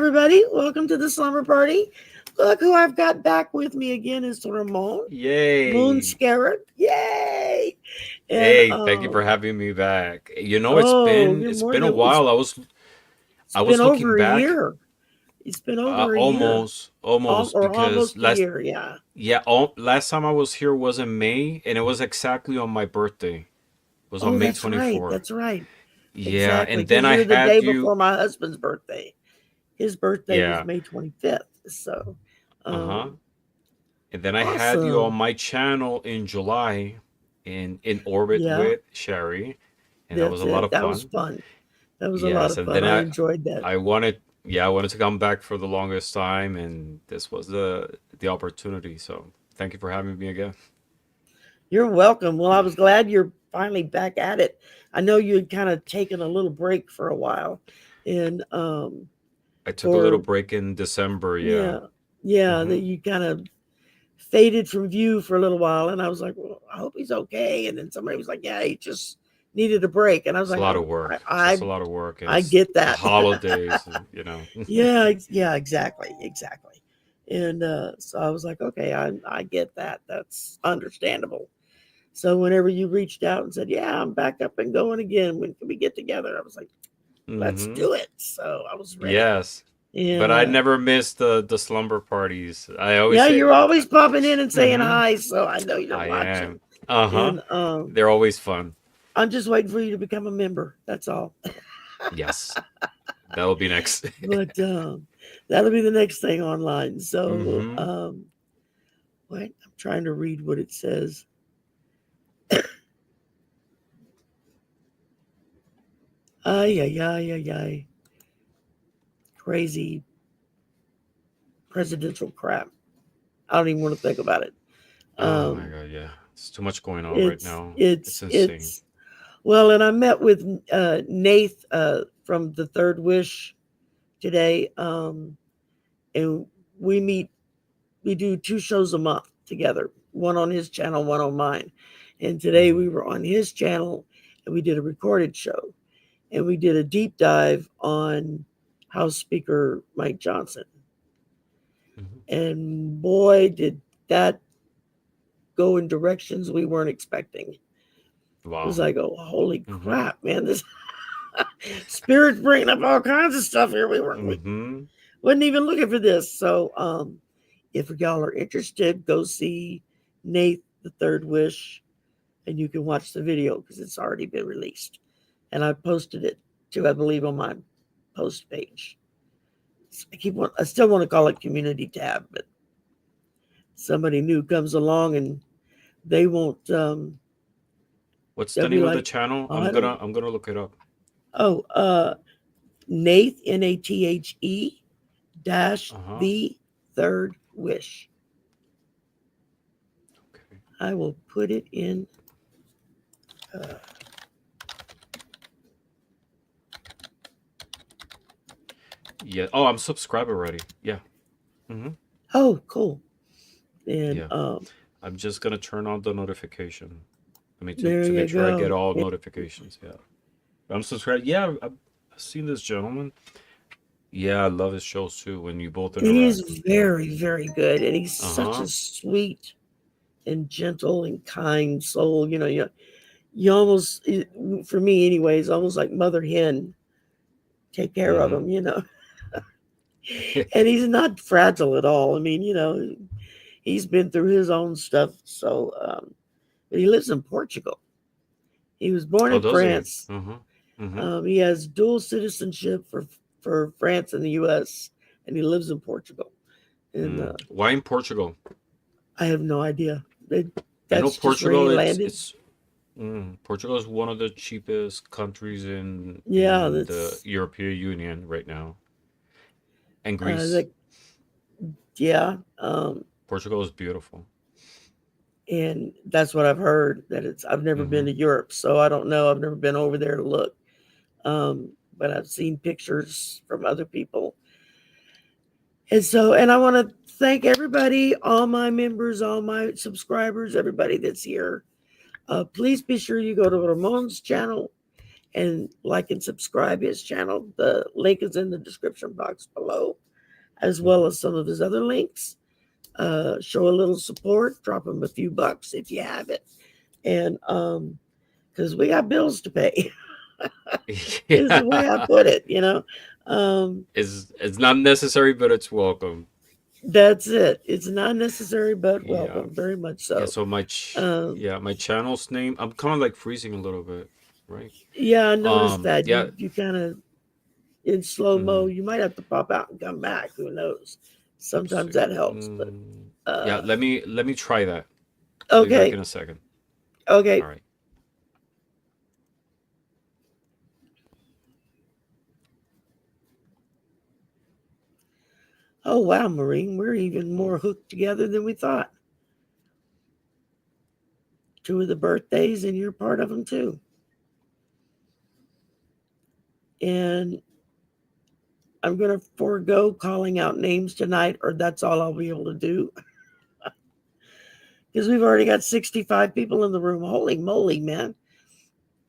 everybody. Welcome to the Slumber Party. Look who I've got back with me again is Ramón Moon Yay. Scarab. Yay! And Hey, thank you for having me back. It's oh, been good it's been morning. a while. It's I been was looking over a back year. It's been over a year, almost or because almost a year. Yeah. last time I was here was in May and it was exactly on my birthday. It was on Oh, May that's right. 24th. That's right. Yeah, Exactly. and then Because I you're the day had you before my husband's birthday. His birthday was yeah, May 25th. So, uh-huh. um, And then I had you on awesome. my channel in July in orbit Yeah, with Sherry, and that was that's a lot it. of That was fun. fun. That was a lot Yes, of and fun. then I enjoyed that. I wanted to come back for the longest time, and this was the opportunity. So thank you for having me again. You're welcome. Well, I was glad you're finally back at it. I know you had kind of taken a little break for a while, and I took a little or break in December. Yeah. yeah, yeah, that Hmm. you kind of faded from view for a little while, and I was like, well, I hope he's okay. And then somebody was like, yeah, he just needed a break, and I was It's a like, lot oh, of I work. It's just I, a lot of work, and I it's get the that. holidays, and. Yeah, yeah, exactly. And so I was like, okay, I get that. That's understandable. So whenever you reached out and said, "Yeah, I'm back up and going again. When can we get together?" I was like, "Let's Hmm. do it." So I was ready. Yes, but And I never miss the slumber parties. I always yeah, you're say, always popping in and saying hmm hi, so I know you're I watching. am. Uh huh. And They're always fun. I'm just waiting for you to become a member. That's all. Yes, that'll be next. But that'll be the next thing online. So Hmm. wait, I'm trying to read what it says. Ay, ay, ay, ay, ay. Crazy presidential crap. I don't even want to think about it. Oh my Um, god, yeah. It's too much going on right it's now. it's It's insane. it's well, and I met with Nath from the Third Wish today, and we meet. We do 2 shows a month together, one on his channel, one on mine. And today Hmm. we were on his channel, and we did a recorded show, and we did a deep dive on House Speaker Mike Johnson. Hmm. And boy, did that go in directions we weren't expecting. It was Wow. like, oh, holy Hmm. crap, man! This spirit's bringing up all kinds of stuff here. We Hmm. wasn't even looking for this. So, if y'all are interested, go see Nate the Third Wish, and you can watch the video because it's already been released, and I posted it too, I believe, on my post page. I still want to call it community tab, but somebody new comes along and they won't. What's They'll the be name of the like, channel? oh, I don't. I'm gonna look it up. Oh, Nath Nathe dash Uh huh. the Third Wish. Okay. I will put it in. Uh, Yeah. Oh, I'm subscribed already. Yeah. Hmm. oh, cool. And Yeah. I'm just gonna turn on the notification. I mean, there to you make sure I get go. all notifications. Yeah. I'm subscribed. Yeah, I've seen this gentleman. Yeah, I love his shows too when you both He's interact. Yeah. very good, and he's Uh such huh. a sweet and gentle and kind soul. You almost, for me, anyways, almost like mother hen. Take care of Mm-hmm. him. And he's not fragile at all. I mean, he's been through his own stuff. So, but he lives in Portugal. He was born Oh, in does he? France. Uh huh. Mm-hmm. He has dual citizenship for France and the U.S., and he lives in Portugal. And Why in Portugal? I have no idea. I know That's just where he Portugal. landed. Portugal is one of the cheapest countries Yeah, in the that's European Union right now, and Greece. like yeah, Portugal is beautiful. and that's what I've heard. That it's I've never been Mm-hmm. to Europe, so I don't know. I've never been over there to look, but I've seen pictures from other people, and I want to thank everybody, all my members, all my subscribers, everybody that's here. Please be sure you go to Ramon's channel and like and subscribe his channel. The link is in the description box below, as well as some of his other links. Show a little support, drop him a few bucks if you have it, and because we got bills to pay. Is the way I Yeah. put it, you know. Um, It's not necessary, but it's welcome. that's it. It's not necessary, but Yeah. welcome, very much Yeah, so. so Um, my channel's name, I'm kind of like freezing a little bit, right? yeah, I noticed that Yeah. you kind of in slow mo. Mhm. You might have to pop out and come back. Who knows? Let's Sometimes see. that helps, but Yeah, uh, let me try that. I'll be back okay, in a second. okay. All right. Oh wow, Maureen, we're even more hooked together than we thought. Two of the birthdays, and you're part of them too. And I'm going to forego calling out names tonight, or that's all I'll be able to do because we've already got 65 people in the room. Holy moly, man.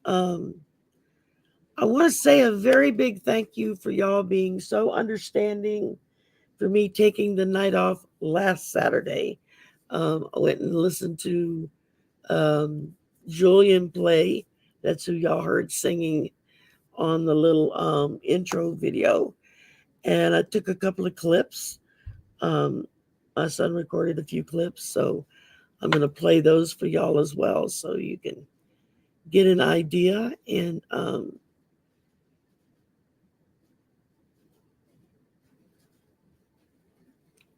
Um, I want to say a very big thank you for y'all being so understanding for me taking the night off last Saturday. I went and listened to um, Julian play. That's who y'all heard singing on the little intro video. And I took a couple of clips. Um, my son recorded a few clips, so I'm going to play those for y'all as well so you can get an idea. And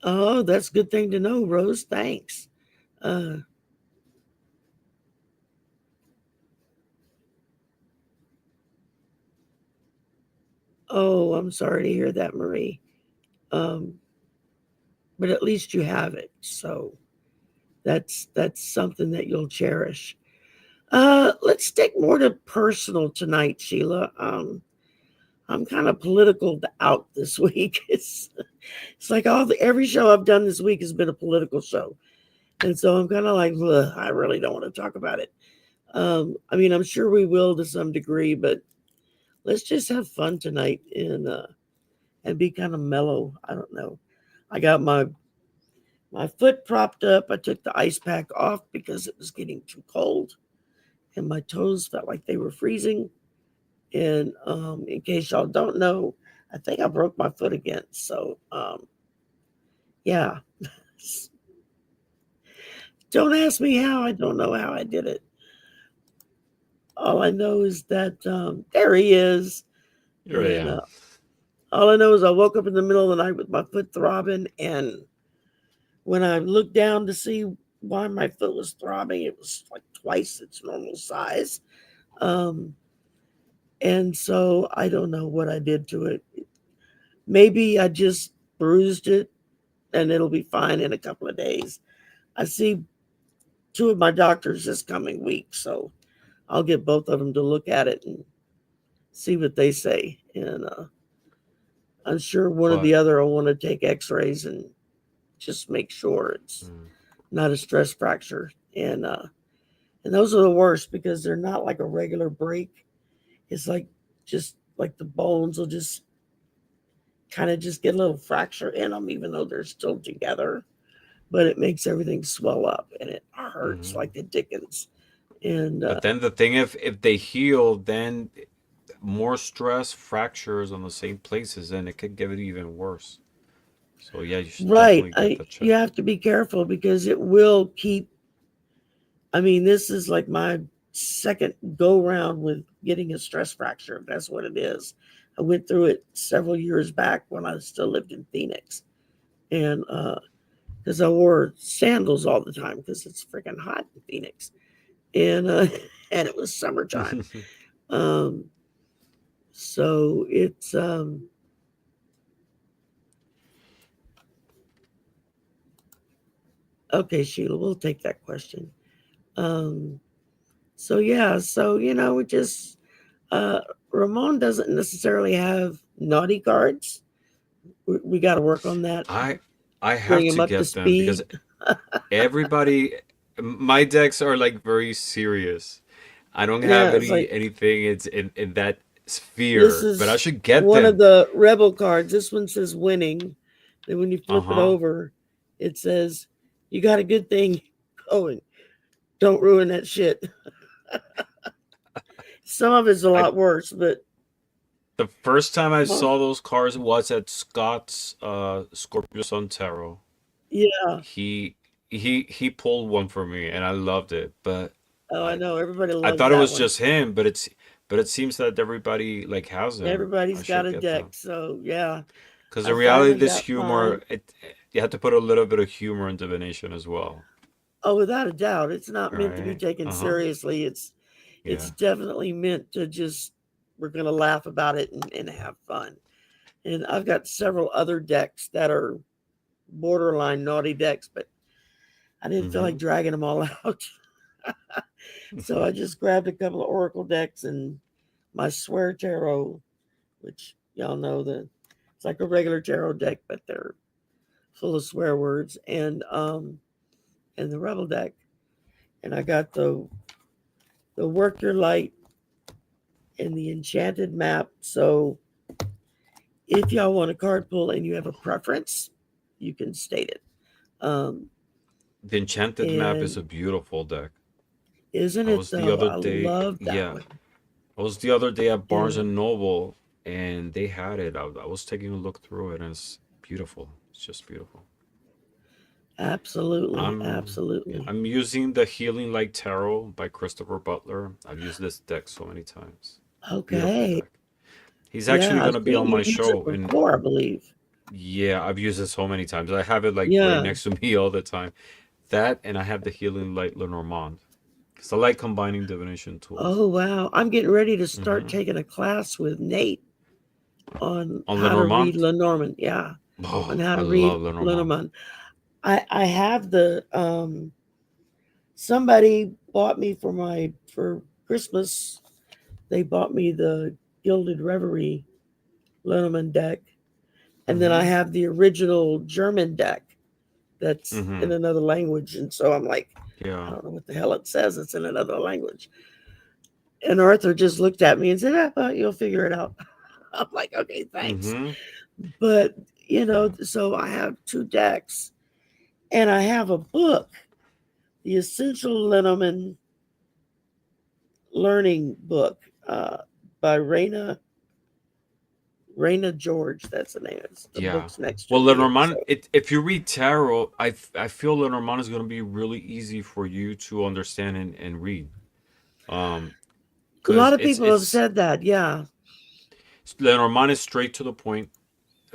oh, that's a good thing to know, Rose. Thanks. Uh, oh, I'm sorry to hear that, Marie. Um, but at least you have it. So that's something that you'll cherish. Let's stick more to personal tonight, Sheila. I'm kind of political out this week. It's like every show I've done this week has been a political show, and so I'm kind of like, I really don't want to talk about it. I mean, I'm sure we will to some degree, but let's just have fun tonight and be kind of mellow. I don't know. I got my foot propped up. I took the ice pack off because it was getting too cold, and my toes felt like they were freezing. And in case y'all don't know, I think I broke my foot again. So yeah, don't ask me how. I don't know how I did it. All I know is that there he is, Here I and am. all I know is I woke up in the middle of the night with my foot throbbing, and when I looked down to see why my foot was throbbing, it was like twice its normal size. Um, and so I don't know what I did to it. Maybe I just bruised it and it'll be fine in a couple of days. I see two of my doctors this coming week, so I'll get both of them to look at it and see what they say. And I'm sure one or But the other will want to take x-rays and just make sure it's mm, not a stress fracture. And those are the worst because they're not like a regular break. It's like just like the bones will just kind of just get a little fracture in them, even though they're still together. But it makes everything swell up and it hurts mhm. like the dickens. And But then the thing, if they heal, then more stress fractures on the same places, and it could get it even worse. So yeah, you should right, definitely get that you checked. have to be careful because it will keep. I mean, this is like my second go round with getting a stress fracture. If that's what it is. I went through it several years back when I still lived in Phoenix, and because I wore sandals all the time because it's freaking hot in Phoenix, and and it was summertime. Um, so it's okay, Sheila. We'll take that question. Um, so yeah, so we just uh, Ramon doesn't necessarily have naughty cards. We got to work on that. I I Bring have him to up to get them because speed. everybody, my decks are like very serious. I don't have Yeah, it's like anything it's in that this sphere, but I is should get one of them. the rebel cards. This one says winning. Then when you flip it Uh-huh. over, it says you got a good thing going. Don't ruin that shit. Some of it's a I lot worse, but The first time I most saw those cards was at Scott's Scorpio Sun Tarot. yeah. He he pulled one for me and I loved it, but Oh, I I know everybody I loves thought it that was one. just him, but it seems that everybody like has them. I Everybody's got should a get deck, them. so yeah. Because I in reality, finally this got humor, mine. you have to put a little bit of humor in divination as well. Oh, without a doubt, it's not All meant to be right. taken Uh-huh. seriously. It's Yeah. definitely meant to just we're gonna laugh about it and have fun. And I've got several other decks that are borderline naughty decks, but I didn't feel like Mm-hmm. dragging them all out. So I just grabbed a couple of Oracle decks and my Swear Tarot, which y'all know it's like a regular tarot deck, but they're full of swear words, and the Rebel deck. And I got the Work Your Light and the Enchanted Map. So if y'all want a card pull and you have a preference, you can state it. Um, The Enchanted Map is and a beautiful deck. isn't I it was the though? other I day, love that yeah, one. I was the other day at Barnes Yeah, and Noble, and they had it. I was taking a look through it, and it's beautiful. It's just beautiful. absolutely, I'm yeah, absolutely. I'm using the Healing Light Tarot by Christopher Butler. I've used this deck so many times. Beautiful Okay. deck. He's actually Yeah, I've gonna be on seen you my use it show, and before, I believe. yeah, I've used it so many times. I have it like right Yeah. next to me all the time. That, and I have the Healing Light Lenormand. So I like combining divination tools. Oh wow. I'm getting ready to start Mm-hmm. taking a class with Nate on On how to read Lenormand, Lenormand. Yeah. On oh, how I to read love Lenormand. Lenormand. I have the somebody bought me for Christmas. They bought me the Gilded Reverie Lenormand deck, and then I Mm-hmm. have the original German deck that's in Mm-hmm. another language. And so I'm like, I Yeah. don't know what the hell it says. It's in another language. And Arthur just looked at me and said, you'll figure it out. I'm like, okay, thanks. Mm-hmm. But, Yeah. so I have two decks and I have a book, the Essential Lenormand Learning Book by Raina George. That's the name. The Yeah. book's next to Well, me. And Lenormand, so if you read tarot, I feel Lenormand is going to be really easy for you to understand and read. Um, a lot because of people have said that. Yeah. Lenormand is straight to the point,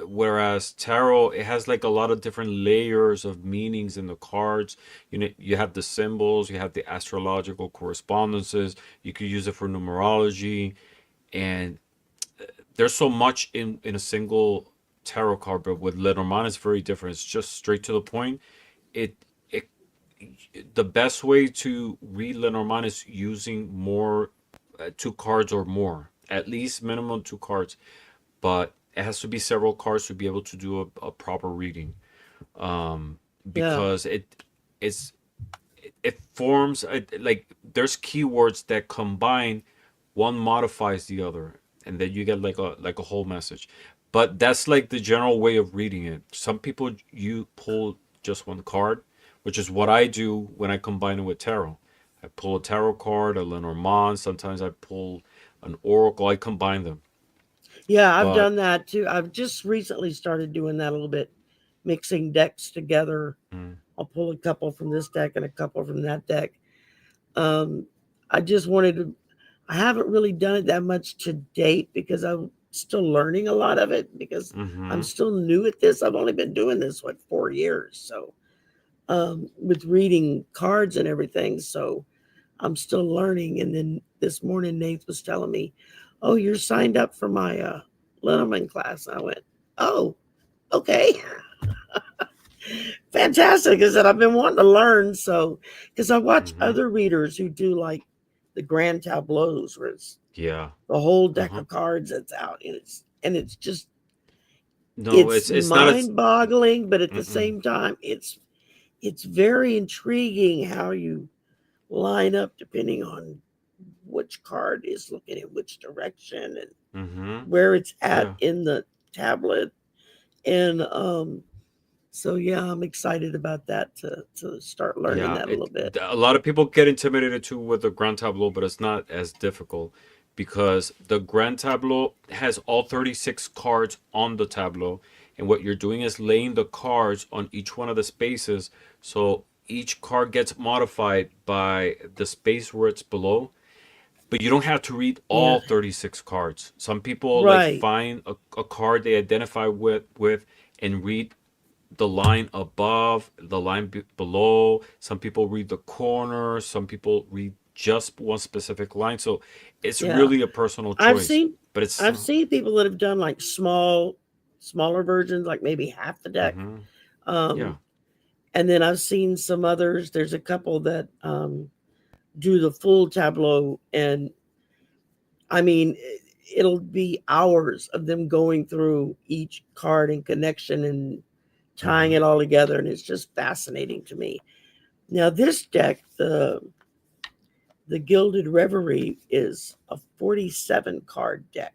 whereas tarot, it has like a lot of different layers of meanings in the cards. You know, you have the symbols, you have the astrological correspondences. You could use it for numerology, and there's so much in a single tarot card. But with Lenormand, it's very different. It's just straight to the point. It it the best way to read Lenormand is using more, two cards or more, at least minimum two cards, but it has to be several cards to be able to do a proper reading. Yeah. Because it's it forms like there's keywords that combine, one modifies the other, and then you get like a whole message. But that's like the general way of reading it. Some people, you pull just one card, which is what I do when I combine it with tarot. I pull a tarot card, a Lenormand. Sometimes I pull an oracle. I combine them. Yeah. I've But done that too. I've just recently started doing that a little bit, mixing decks together. mm, I'll pull a couple from this deck and a couple from that deck. Um, I just wanted to, I haven't really done it that much to date because I'm still learning a lot of it because I'm mm-hmm, still new at this. I've only been doing this, 4 years. So, with reading cards and everything. So I'm still learning. And then this morning, Nate was telling me, oh, you're signed up for my Lenormand class. I went, oh, okay. Fantastic. I said, I've been wanting to learn. So, because I watch mm-hmm, other readers who do like the grand tableaus where it's yeah, the whole deck uh-huh. of cards that's out. And it's just, No, it's it's not as mind boggling, but at the mm-mm, same time, it's very intriguing how you line up depending on which card is looking in which direction and Mm-hmm. where it's at Yeah. in the tablet. And so yeah, I'm excited about that to start learning Yeah, that a little bit. a lot of people get intimidated too with the Grand Tableau, but it's not as difficult because the Grand Tableau has all 36 cards on the tableau, and what you're doing is laying the cards on each one of the spaces, so each card gets modified by the space where it's below, but you don't have to read Yeah, all 36 cards. Some people like right. find a card they identify with and read the line above, the line below. Some people read the corner. Some people read just one specific line. So it's Yeah. really a personal I've choice. seen But it's I've seen people that have done like smaller versions, like maybe half the deck. hmm yeah. Um, and then I've seen some others. There's a couple that do the full tableau, and I mean, it'll be hours of them going through each card and connection and tying hmm it all together, and it's just fascinating to me. Now, this deck, the Gilded Reverie, is a 47 card deck.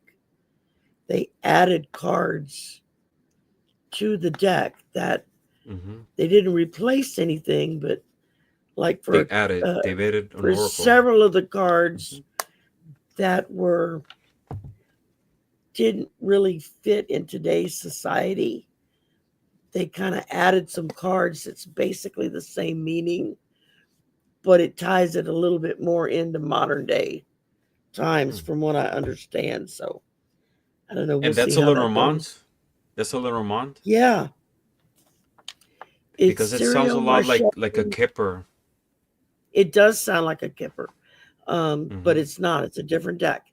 They added cards to the deck that hmm they didn't replace anything, but like They've added an for oracle. several of the cards hmm that were didn't really fit in today's society, they kind of added some cards that's basically the same meaning, but it ties it a little bit more into modern day times, Hmm. from what I understand. So I don't know. We'll And see that's a how that Lenormand. goes. That's a Lenormand Yeah, it's because it sounds a Serial lot Marshall. like a Kipper. It does sound like a Kipper, but hmm it's not. It's a different deck.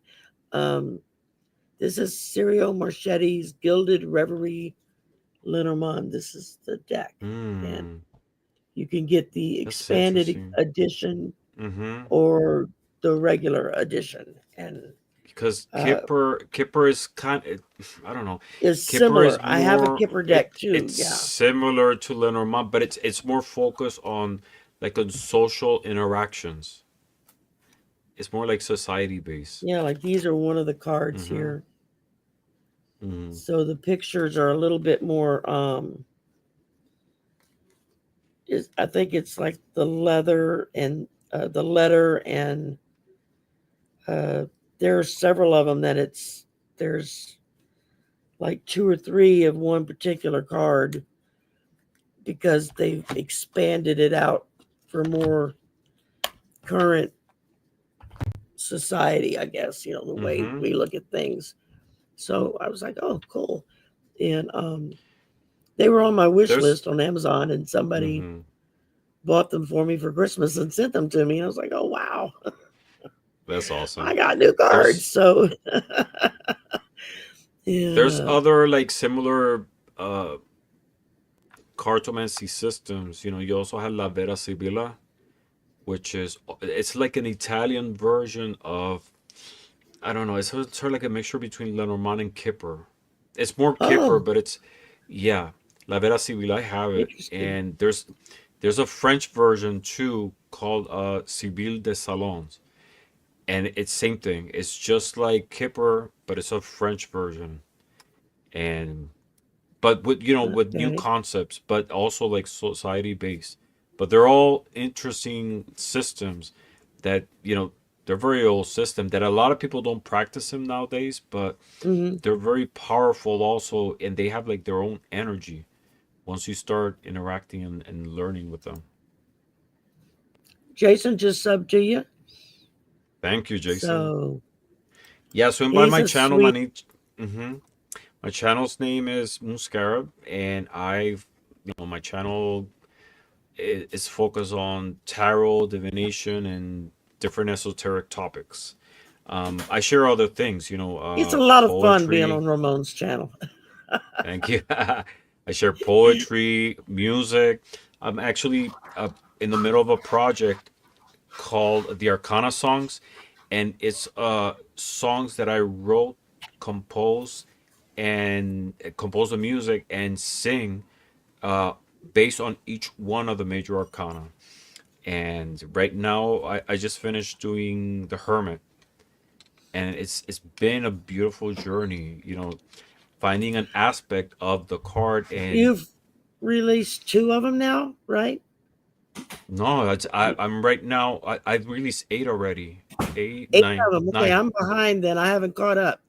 Um, this is Serial Marchetti's Gilded Reverie Lenormand. This is the deck, and Mm, you can get the that's expanded interesting. edition hmm or the regular edition, and Because uh, Kipper is I don't know. is Kipper similar. is I have a more Kipper deck too. it's Yeah, similar to Lenormand, but it's more focused on like on social interactions. It's more like society based. yeah. Like these are one of the cards Mm-hmm. here. Mm-hmm. So the pictures are a little bit more. Is I think it's like the leather and the letter, and uh, there are several of them that there's like two or three of one particular card because they've expanded it out for more current society, I guess, the way Mm-hmm. we look at things. So I was like, oh, cool. And they were on my wish There's list on Amazon, and somebody mm-hmm. bought them for me for Christmas and sent them to me. And I was like, oh, wow, That's I awesome. got new cards. There's So, and there's other like similar cartomancy systems. You also have La Vera Sibilla, which is it's like an Italian version of I don't know. It's sort of like a mixture between Lenormand and Kipper. It's more Kipper, oh, but it's yeah. La Vera Civil, I have it, interesting. and there's a French version too called Civil des Salons, and it's same thing. It's just like Kipper, but it's a French version, and but with new Okay. concepts, but also like society based. But they're all interesting systems that they're very old system that a lot of people don't practice them nowadays, but Hmm. they're very powerful also, and they have like their own energy once you start interacting and learning with them. Jason just subbed to you. Thank you, Jason. So Yeah, swing by he's my a channel. My sweet. name, hmm my channel's name is Moon Scarab, and my channel is focused on tarot, divination, and different esoteric topics. I share other things, It's a lot of fun being poetry. on Ramon's channel. Thank you. I share poetry, music. I'm actually in the middle of a project called the Arcana Songs, and it's songs that I wrote, composed, and compose the music and sing uh, based on each one of the major arcana. And right now, I just finished doing the Hermit. and it's been a beautiful journey. Finding an aspect of the card. And You've released two of them now, right? no, Y- I'm right now. I've released eight already. Eight, Eight nine, of them. Okay, nine. I'm behind then. I haven't caught up.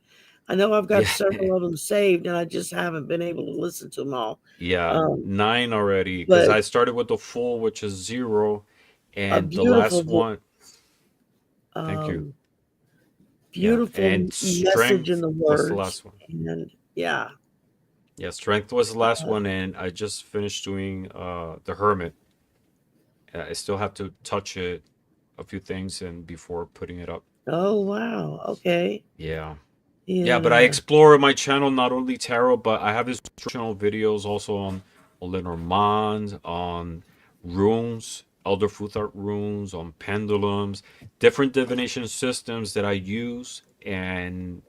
I know I've got Yeah, several of them saved, and I just haven't been able to listen to them all. yeah, Um, nine already. Because but I started with the full, which is zero, a and the beautiful, last one. Thank you. um, Yeah, and beautiful message in strength the was the words, last one. and yeah, Yeah, strength was the last uh, one, and I just finished doing the hermit. I still have to touch it, a few things, and before putting it up. oh wow, okay, Yeah. Yeah, and but I explore in my channel not only tarot, but I have instructional videos also on Lenormand, on runes, Elder Futhart runes, on pendulums, different divination systems that I use and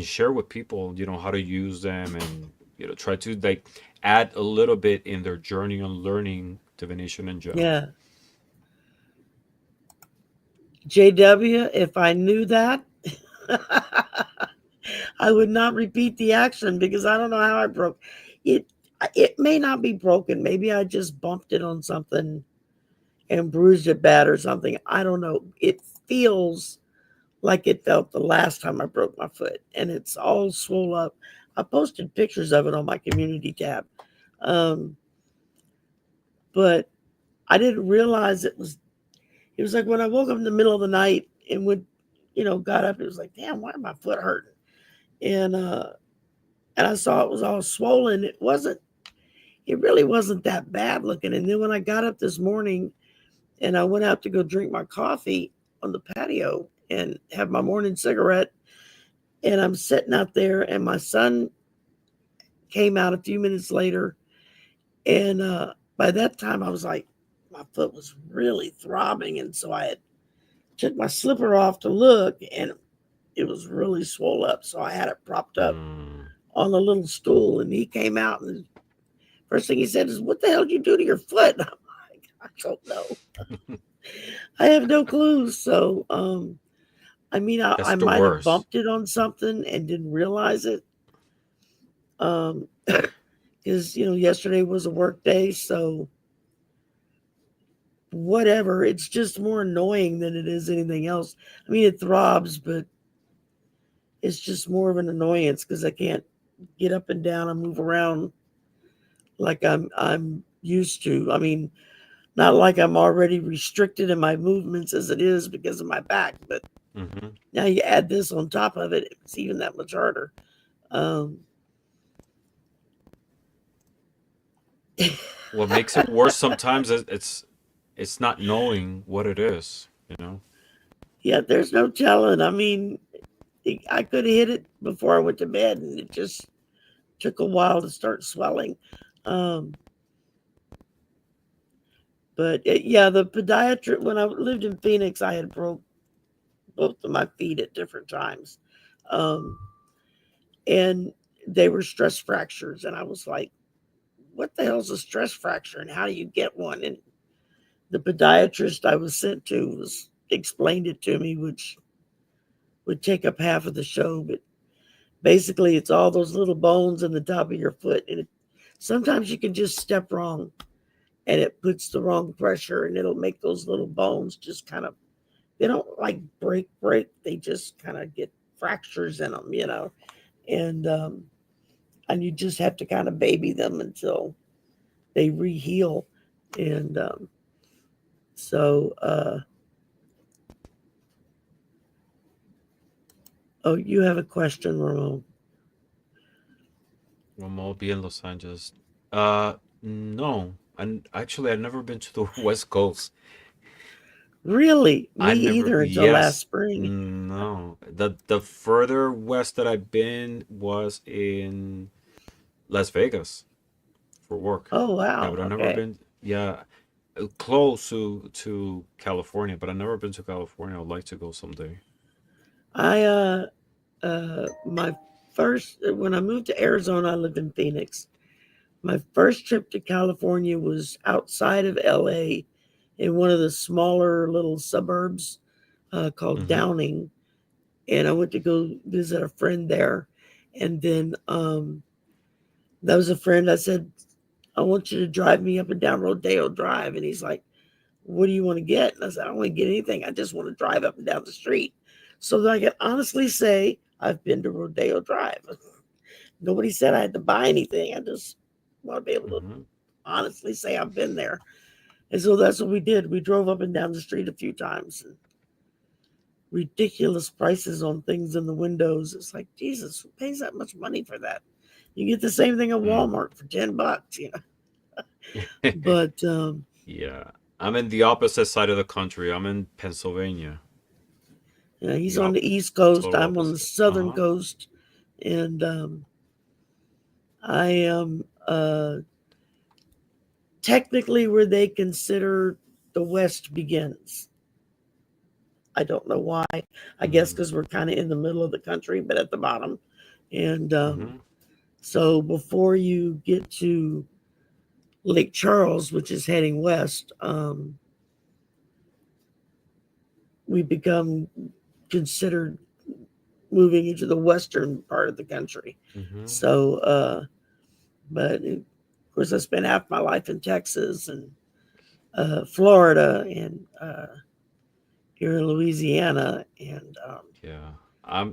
share with people, how to use them, and try to like add a little bit in their journey on learning divination in general. yeah, JW. If I knew that, I would not repeat the action because I don't know how I broke it. It may not be broken. Maybe I just bumped it on something and bruised it bad or something. I don't know. It feels like it felt the last time I broke my foot, and it's all swole up. I posted pictures of it on my community tab, um, but I didn't realize it was. It was like when I woke up in the middle of the night and got up. It was like, damn, why my foot hurting? And and I saw it was all swollen. It wasn't. It really wasn't that bad looking. And then when I got up this morning and I went out to go drink my coffee on the patio and have my morning cigarette, and I'm sitting out there, and my son came out a few minutes later, and by that time I was like, my foot was really throbbing, and so I had took my slipper off to look, and it was really swole up, so I had it propped up Mm. on a little stool, and he came out, and first thing he said is, "What the hell did you do to your foot?" And I'm like, "I don't know. I have no clue." So, I mean, That's I the might have worst. bumped it on something and didn't realize it. Because yesterday was a work day, so whatever. It's just more annoying than it is anything else. I mean, it throbs, but it's just more of an annoyance because I can't get up and down and move around like I'm used to. I mean, not like I'm already restricted in my movements as it is because of my back, but Hmm. now you add this on top of it, it's even that much harder. Um, What makes it worse sometimes is it's not knowing what it is. yeah, there's no telling. I mean, I could have hit it before I went to bed, and it just took a while to start swelling. Um, but yeah, the podiatrist, when I lived in Phoenix, I had broke both of my feet at different times. Um, and they were stress fractures. And I was like, what the hell's a stress fracture and how do you get one? And the podiatrist I was sent to was explained it to me, which would take up half of the show. But basically, it's all those little bones in the top of your foot. And sometimes you can just step wrong and it puts the wrong pressure and it'll make those little bones just kind of, they don't like break. They just kind of get fractures in them. And you just have to kind of baby them until they reheal. And so, oh, you have a question, Ramon? When I'll be in Los Angeles. Uh, no. And actually, I've never been to the West Coast. Really? Me I never. either until last Yes. spring. No. The further west that I've been was in Las Vegas for work. Oh, Yeah, wow. but I've never Okay. been. Yeah, close to California, but I've never been to California. I'd like to go someday. I, my first, when I moved to Arizona, I lived in Phoenix. My first trip to California was outside of LA in one of the smaller little suburbs called Mm-hmm. Downing, and I went to go visit a friend there. And then that was a friend. I said, I want you to drive me up and down Rodeo Drive. And he's like, what do you want to get? And I said, I don't want to get anything. I just want to drive up and down the street so that I can honestly say I've been to Rodeo Drive. Nobody said I had to buy anything. I just want to be able to Mm-hmm. honestly say I've been there. And so that's what we did. We drove up and down the street a few times. And ridiculous prices on things in the windows. It's like, Jesus, who pays that much money for that? You get the same thing at Walmart for $10, you know. Mm. But Yeah. I'm in the opposite side of the country. I'm in Pennsylvania. yeah, he's The on the East Coast. total I'm on the opposite. Southern Uh-huh. Coast, and I am technically where they consider the West begins. I don't know why. I guess Mm-hmm. because we're kind of in the middle of the country, but at the bottom. And Mm-hmm. so before you get to Lake Charles, which is heading west, we become considered moving into the western part of the country. Mm-hmm. So, but of course, I spent half my life in Texas and Florida and here in Louisiana, Yeah.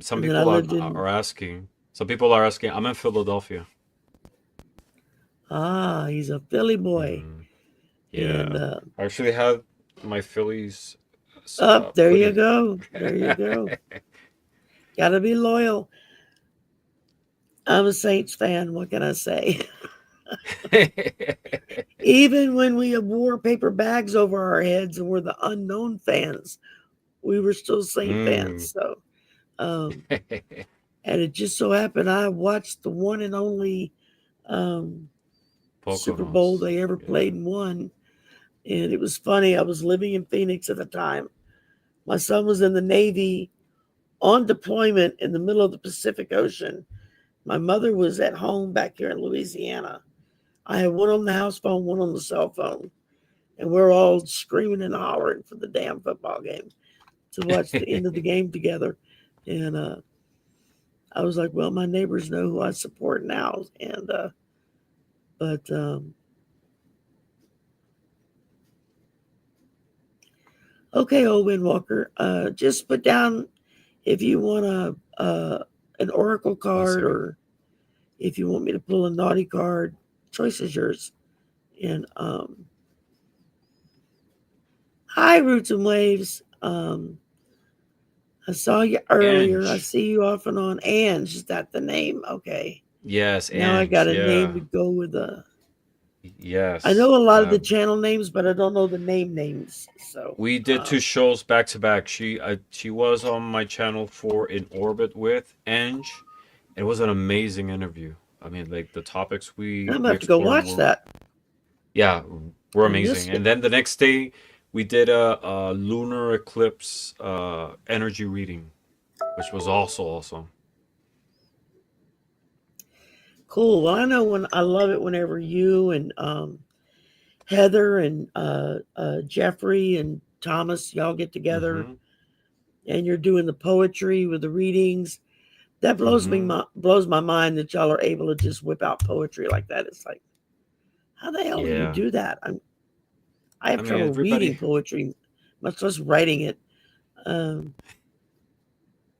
Some and then I people are, lived in asking. Some people are asking. I'm in Philadelphia. he's a Philly boy, Mm, and yeah. I actually had my Phillies up there you hoodie. go, there you go. Got to be loyal. I'm a Saints fan. What can I say? Even when we wore paper bags over our heads and were the unknown fans, we were still Saint fans. Mm. So, um, and it just so happened I watched the one and only um, Super Bowl Poconos. they ever Yeah. played and won. And it was funny. I was living in Phoenix at the time. My son was in the Navy on deployment in the middle of the Pacific Ocean. My mother was at home back here in Louisiana. I had one on the house phone, one on the cell phone, and we're all screaming and hollering for the damn football game to watch the end of the game together. And I was like, well, my neighbors know who I support now. And, but, okay, old Windwalker, just put down if you want an oracle One card second. or if you want me to pull a naughty card. Choice is yours. And hi, Roots and Waves. I saw you earlier. I Ange. see you off and on. Ange, is that the name? Okay. Yes, Now I got Ange. a name Yeah. to go with a. I Yes. know a lot of the channel names, but I don't know the name names. So, We did two shows back to back. She was on my channel for In Orbit with Ange. It was an amazing interview. I mean, like the topics I'm going to we have to go explored watch were, that. yeah, were I amazing. missed And it. then the next day we did a lunar eclipse energy reading, which was also awesome. Cool. Well, I know when I love it whenever you and Heather and Jeffrey and Thomas, y'all get together Mm-hmm. and you're doing the poetry with the readings. That Mm-hmm. blows my mind that y'all are able to just whip out poetry like that. It's like, how the hell do you Yeah. do that? I I have mean, trouble reading everybody, poetry, much less writing it. Um,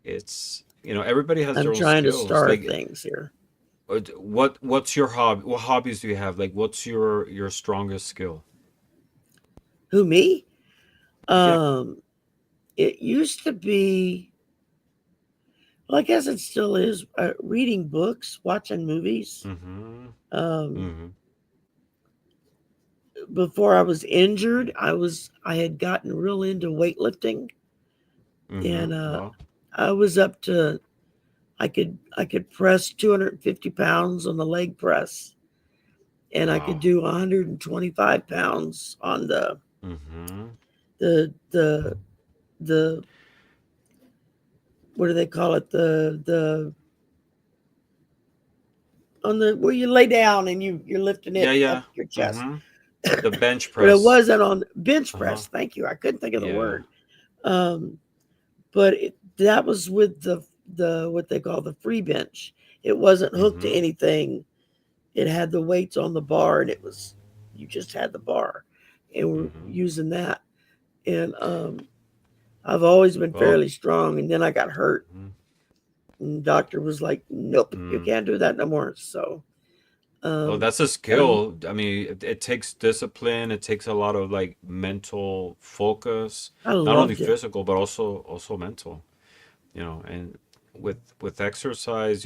everybody has I'm their own trying to skills. start Like, things here. what's your hobby? What hobbies do you have? Like, what's your strongest skill? Who me? Yep. Um, it used to be. Well, I guess it still is. Reading books, watching movies. Mm-hmm. Um, Mm-hmm. Before I was injured, I had gotten real into weightlifting, and Mm-hmm. Well, I was up to I could press 250 pounds on the leg press, and I could wow. do 125 pounds on Mm-hmm. the the what do they call it, the on the where you lay down and you're lifting Yeah, it up yeah. your chest. Mm-hmm. The bench But it press. wasn't on bench Uh-huh. press. Thank you. I couldn't think of the Yeah. word. Um, but that was with the what they call the free bench. It wasn't hooked to Mm-hmm. anything. It had the weights on the bar, and it was you just had the bar, and we're Mm-hmm. using that. And I've always been Well, fairly strong, and then I got hurt. mhm. And the doctor was like, "Nope, you Mm. can't do that no more." So, Well, um, that's a and I'm skill. I mean, it takes discipline. It takes a lot of like mental focus, I not only loved it. physical but also mental. And with exercise,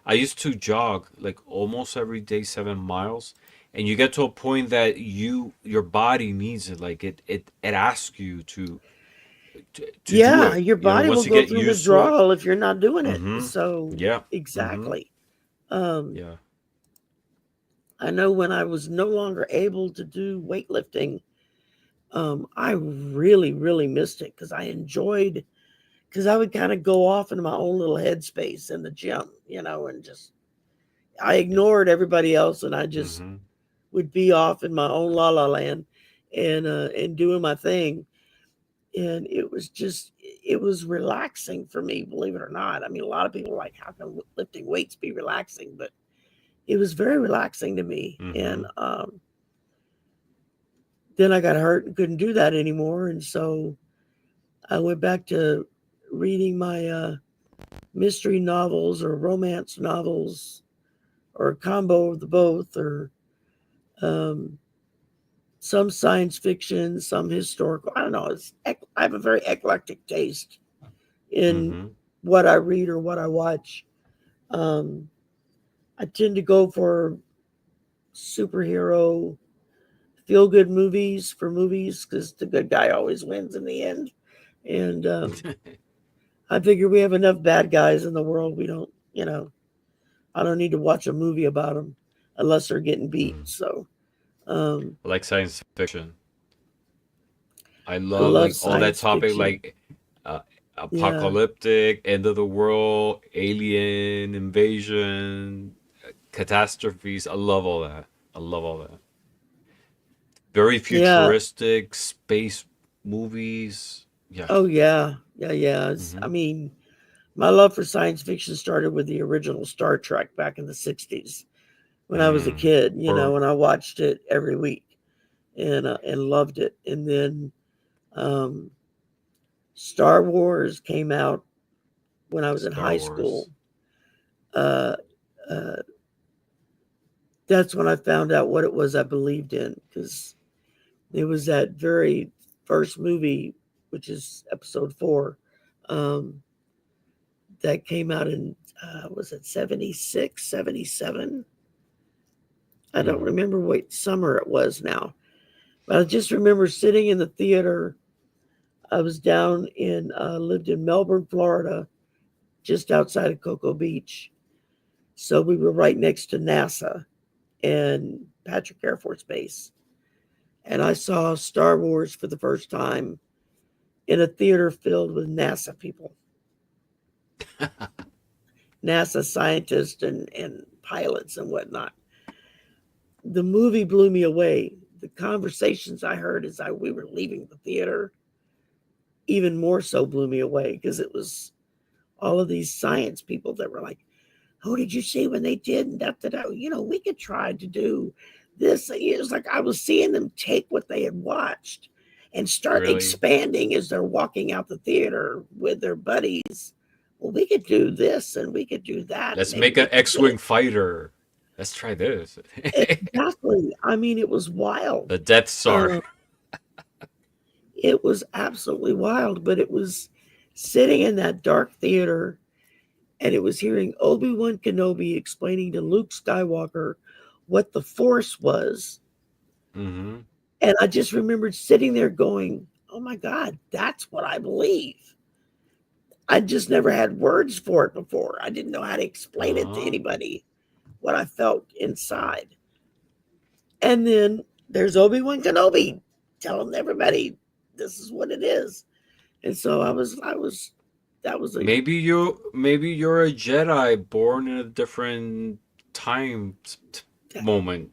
I used to jog like almost every day, 7 miles, and you get to a point that your body needs it. Like it asks you to do Yeah, it. your body will Once you go get through used to it. withdrawal if you're not doing it. Mm-hmm. So, Yeah. Mm-hmm. exactly. Um, Yeah. I know when I was no longer able to do weightlifting, I really, really missed it because I enjoyed because I would kind of go off into my own little headspace in the gym, and just I Yeah. ignored everybody else and I just Mm-hmm. would be off in my own la la land and doing my thing. And it was relaxing for me, believe it or not. I mean, a lot of people are like, how can lifting weights be relaxing? But it was very relaxing to me. Mm-hmm. And then I got hurt and couldn't do that anymore. And so I went back to reading my mystery novels or romance novels or a combo of the both or um, some science fiction, some historical. I don't know. I have a very eclectic taste in Mm-hmm. what I read or what I watch. Um, I tend to go for superhero feel good movies for movies because the good guy always wins in the end. And I figure we have enough bad guys in the world. We don't, I don't need to watch a movie about them unless they're getting beat. Mm. So um, I like science fiction. I I love love like all that science topic, fiction. like uh, Yeah. apocalyptic, end of the world, alien invasion, catastrophes. I love all that. I love all that. Very Yeah. futuristic space movies. Yeah. Oh, yeah. Yeah. Yeah. I Mm-hmm. mean, my love for science fiction started with the original Star Trek back in the 60s when I was a Mm. kid, Or and I watched it every week and loved it. And then um, Star Wars came out when I was in Star high school. Wars. Uh, uh, that's when I found out what it was I believed in because it was that very first movie, which is episode 4, um, that came out in, was it 76, 77? I don't Mm. remember what summer it was now, but I just remember sitting in the theater. I was lived in Melbourne, Florida, just outside of Cocoa Beach. So we were right next to NASA and Patrick Air Force Base. And I saw Star Wars for the first time in a theater filled with NASA people, NASA scientists and pilots and whatnot. The movie blew me away. The conversations I heard as we were leaving the theater even more so blew me away because it was all of these science people that were like, "Oh, did you see when they did?" And da, da, da. We could try to do this. It was like I was seeing them take what they had watched and start Really? expanding as they're walking out the theater with their buddies. Well, we could do this and we could do that. Let's Maybe make we an could get X-wing it. fighter. Let's try this. Exactly. I mean, it was wild. The Death Star. Um, it was absolutely wild, but it was sitting in that dark theater and it was hearing Obi-Wan Kenobi explaining to Luke Skywalker what the Force was. Mm-hmm. And I just remembered sitting there going, oh my God, that's what I believe. I just never had words for it before. I didn't know how to explain it to Uh-huh. anybody, what I felt inside. And then there's Obi-Wan Kenobi telling everybody this is what it is. And so that was a, Maybe you're a Jedi born in a different time moment,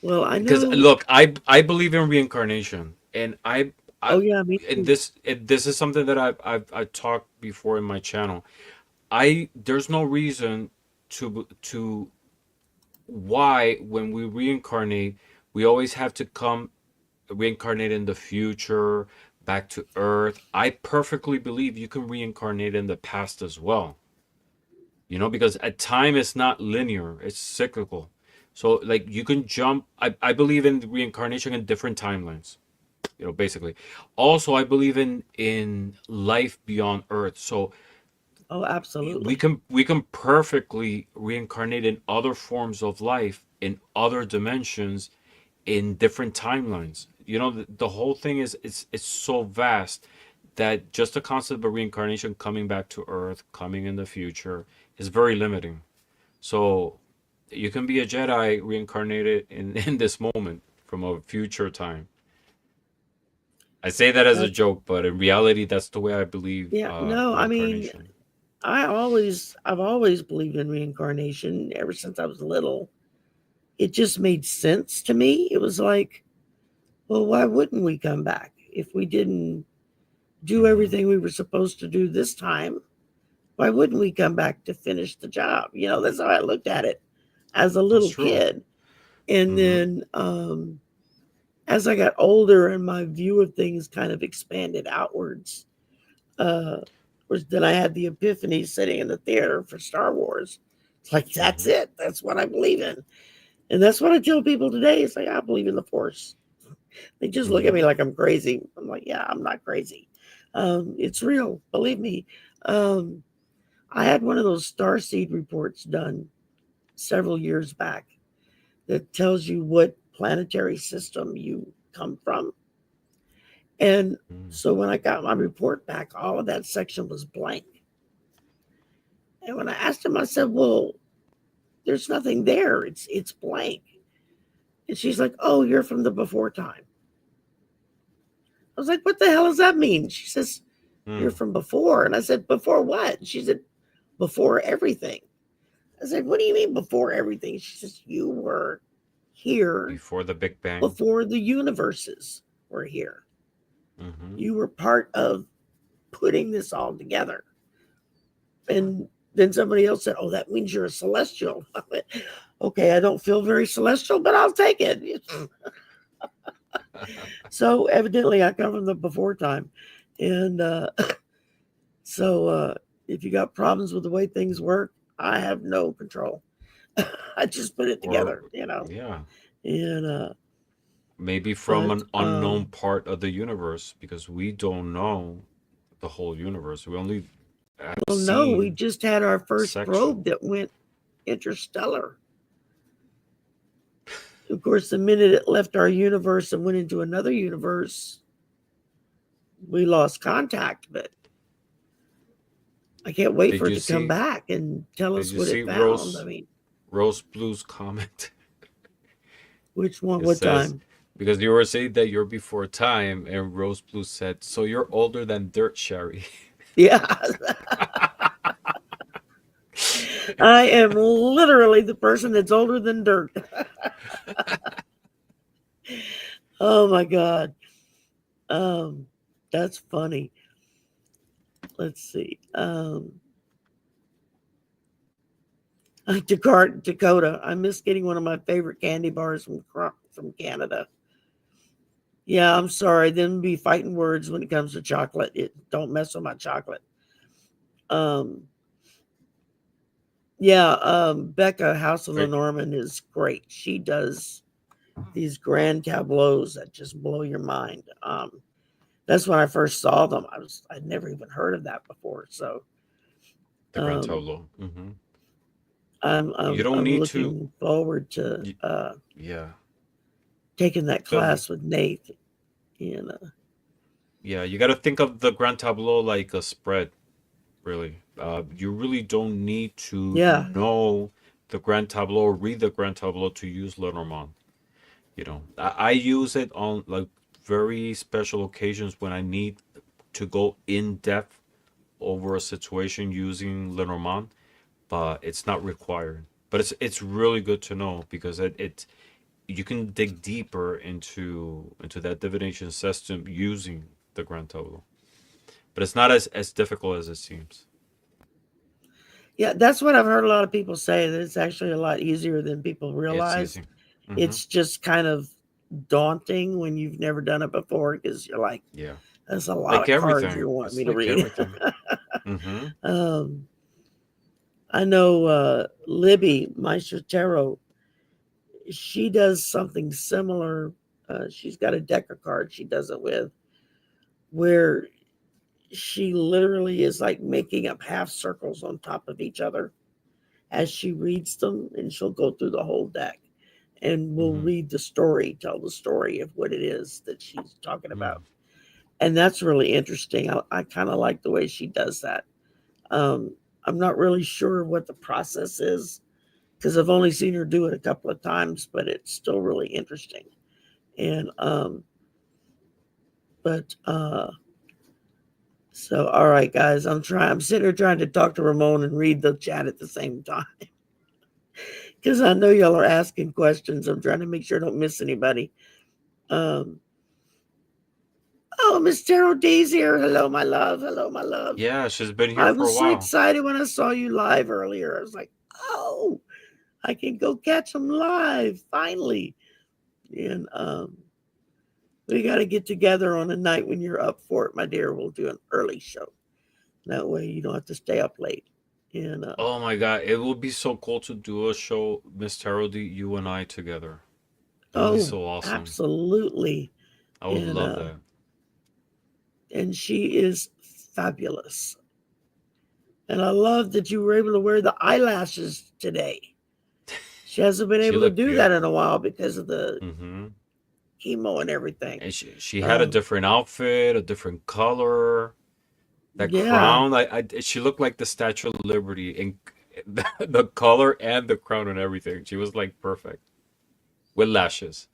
well, I Because know, look, I believe in reincarnation, and I I Oh yeah, me and too. this is something that I've talked before in my channel. I There's no reason to why when we reincarnate we always have to come reincarnate in the future back to Earth. I perfectly believe you can reincarnate in the past as well. Because at time is not linear, it's cyclical. So like you can jump. I believe in reincarnation in different timelines, basically. Also, I believe in life beyond Earth. So Oh, we absolutely. can perfectly reincarnate in other forms of life in other dimensions in different timelines. The whole thing is it's so vast that just the concept of reincarnation coming back to Earth, coming in the future, is very limiting. So you can be a Jedi reincarnated in this moment from a future time. I say that as a That's joke, but in reality, that's the way I believe yeah. No, I mean, reincarnation. I've always believed in reincarnation ever since I was little. It just made sense to me. It was like, well, why wouldn't we come back if we didn't do Hmm. everything we were supposed to do this time? Why wouldn't we come back to finish the job? That's how I looked at it as a That's little true. kid. And Hmm. then as I got older and my view of things kind of expanded outwards, uh, was then I had the epiphany sitting in the theater for Star Wars. It's like, that's Hmm. it. That's what I believe in. And that's what I tell people today. It's like, I believe in the Force. They just look at Hmm. me like I'm crazy. I'm like, yeah, I'm not crazy. It's real. Believe me. Um, I had one of those star seed reports done several years back that tells you what planetary system you come from. And so when I got my report back, all of that section was blank. And when I asked him, I said, well, there's nothing there. It's blank. And she's like, oh, you're from the before time. I was like, what the hell does that mean? She says, you're Hmm. from before. And I said, before what? She said, before everything. I said, what do you mean before everything? She says, you were here Before the Big Bang. before the universes were here. Hmm. You were part of putting this all together. And then somebody else said, oh, that means you're a celestial. I went, okay, I don't feel very celestial, but I'll take it. So evidently I come from the before time. And so if you got problems with the way things work, I have no control. I just put it Or together. yeah, And maybe from but an unknown part of the universe because we don't know the whole universe. We only have well, no, we seen just had our first section. probe that went interstellar. Of course, the minute it left our universe and went into another universe, we lost contact. But I can't wait Did for it you to come see? back and tell Did us you what see it found. I mean, Rose Blue's comment? which one? It What says time? because you were saying that you're before time, and Rose Blue said, "So you're older than dirt, Sherry." Yeah, I am literally the person that's older than dirt. Oh my god, um, that's funny. Let's see. Dakota. I miss getting one of my favorite candy bars from Canada. Yeah, I'm sorry. Them be fighting words when it comes to chocolate. Don't mess with my chocolate. Um, yeah, Becca House of Right. Lenormand is great. She does these grand tableaus that just blow your mind. That's when I first saw them. I'd never even heard of that before. So The Grand um, Tableau. Hmm. I'm You I'm don't I'm need to. looking forward to y- Yeah. taking that The class with Nate. And Yeah, you got to think of the Grand Tableau like a spread. Really, you really don't need to yeah, know the Grand Tableau or read the Grand Tableau to use Lenormand. I use it on like very special occasions when I need to go in depth over a situation using Lenormand, but it's not required. But it's really good to know because it you can dig deeper into that divination system using the grand total, but it's not as difficult as it seems. Yeah, that's what I've heard a lot of people say, that it's actually a lot easier than people It's realize. easy. Hmm. It's just kind of daunting when you've never done it before, because you're like, Yeah, that's a lot like of cards you everything. want me It's to like read. everything. Hmm. um, I know Libby Meister Tarot, she does something similar. She's got a deck of cards she does it with, where she literally is like making up half circles on top of each other as she reads them, and she'll go through the whole deck and we'll Hmm. read the story, tell the story of what it is that she's talking Mm. about. And that's really interesting. I kind of like the way she does that. Um, I'm not really sure what the process is, because I've only seen her do it a couple of times, but it's still really interesting. And but so all right, guys, I'm sitting here trying to talk to Ramon and read the chat at the same time, because I know y'all are asking questions. I'm trying to make sure I don't miss anybody. Um, oh, Miss Terrell D's here. Hello, my love. Hello, my love. Yeah, she's been here I for a was so while. excited when I saw you live earlier. I was like, oh, I can go catch them live finally. And we got to get together on a night when you're up for it, my dear. We'll do an early show. That way you don't have to stay up late. And Oh my God, it would be so cool to do a show, Miss Tarot, you and I together. That would be oh, so awesome. absolutely. I would And love that. and she is fabulous. And I love that you were able to wear the eyelashes today. She hasn't been She able to looked do that in beautiful. a while because of the Hmm. chemo and everything. And she had a Um, different outfit, a different color. That yeah, crown, she looked like the Statue of Liberty in the color and the crown and everything. She was like perfect with lashes.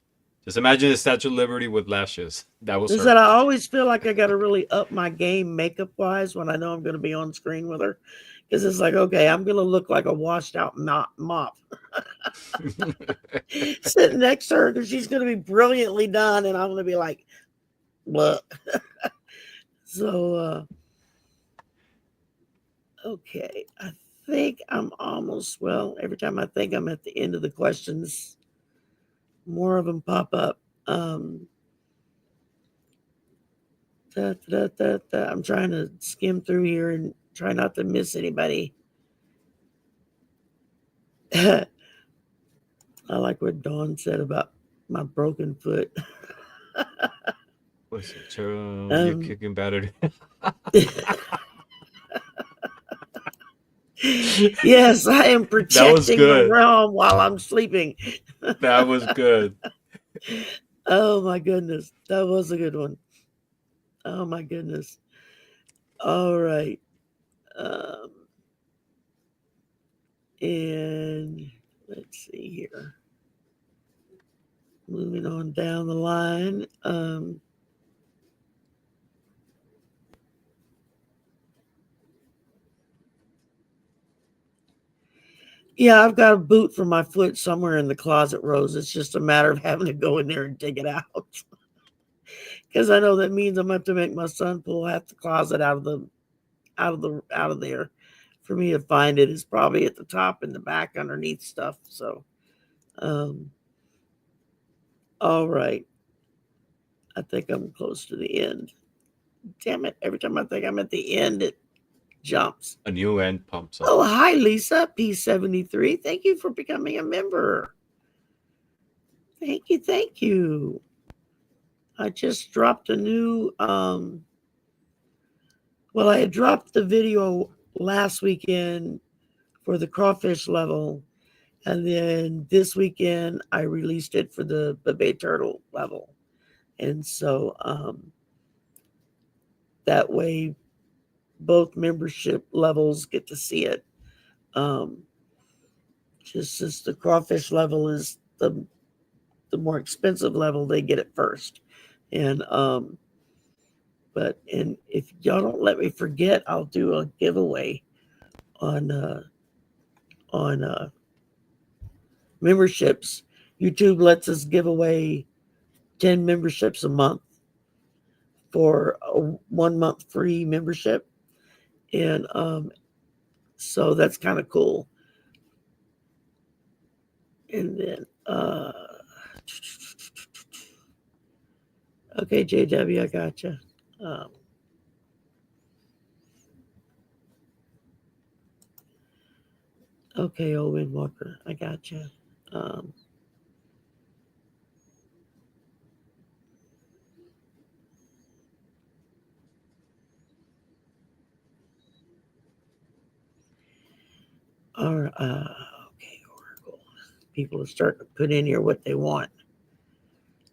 Just imagine the Statue of Liberty with lashes. That was is her. that I always feel like I got to really up my game makeup wise when I know I'm going to be on screen with her, because it's like, okay, I'm going to look like a washed out mop sitting next to her, because she's going to be brilliantly done, and I'm going to be like, look. So, okay, I think I'm almost, well, every time I think I'm at the end of the questions, more of them pop up. I'm trying to skim through here and try not to miss anybody. I like what Dawn said about my broken foot. What's it? You're um, kicking battered. yes, I am That was protecting the good. realm while I'm sleeping. That was good. Oh my goodness, that was a good one. Oh my goodness. All right. Um, and let's see here. Moving on down the line. Yeah, I've got a boot for my foot somewhere in the closet, Rose. It's just a matter of having to go in there and dig it out. Because I know that means I'm gonna have to make my son pull half the closet out of there for me to find it. It's probably at the top and the back underneath stuff. So um all right. I think I'm close to the end. Damn it. Every time I think I'm at the end, it jumps. A new end pumps up. Oh, hi, Lisa, P73. Thank you for becoming a member. Thank you. Thank you. I just dropped a new, well, I had dropped the video last weekend for the crawfish level. And then this weekend, I released it for the Bay Turtle level. And so that way, both membership levels get to see it. Um, just as the crawfish level is the more expensive level, they get it first. And and if y'all don't let me forget, I'll do a giveaway on on memberships. YouTube lets us give away 10 memberships a month for a 1 month free membership. And so that's kind of cool. And then, okay, JW, I gotcha. Okay, Owen Walker, I gotcha. Okay, Oracle. People are starting to put in here what they want.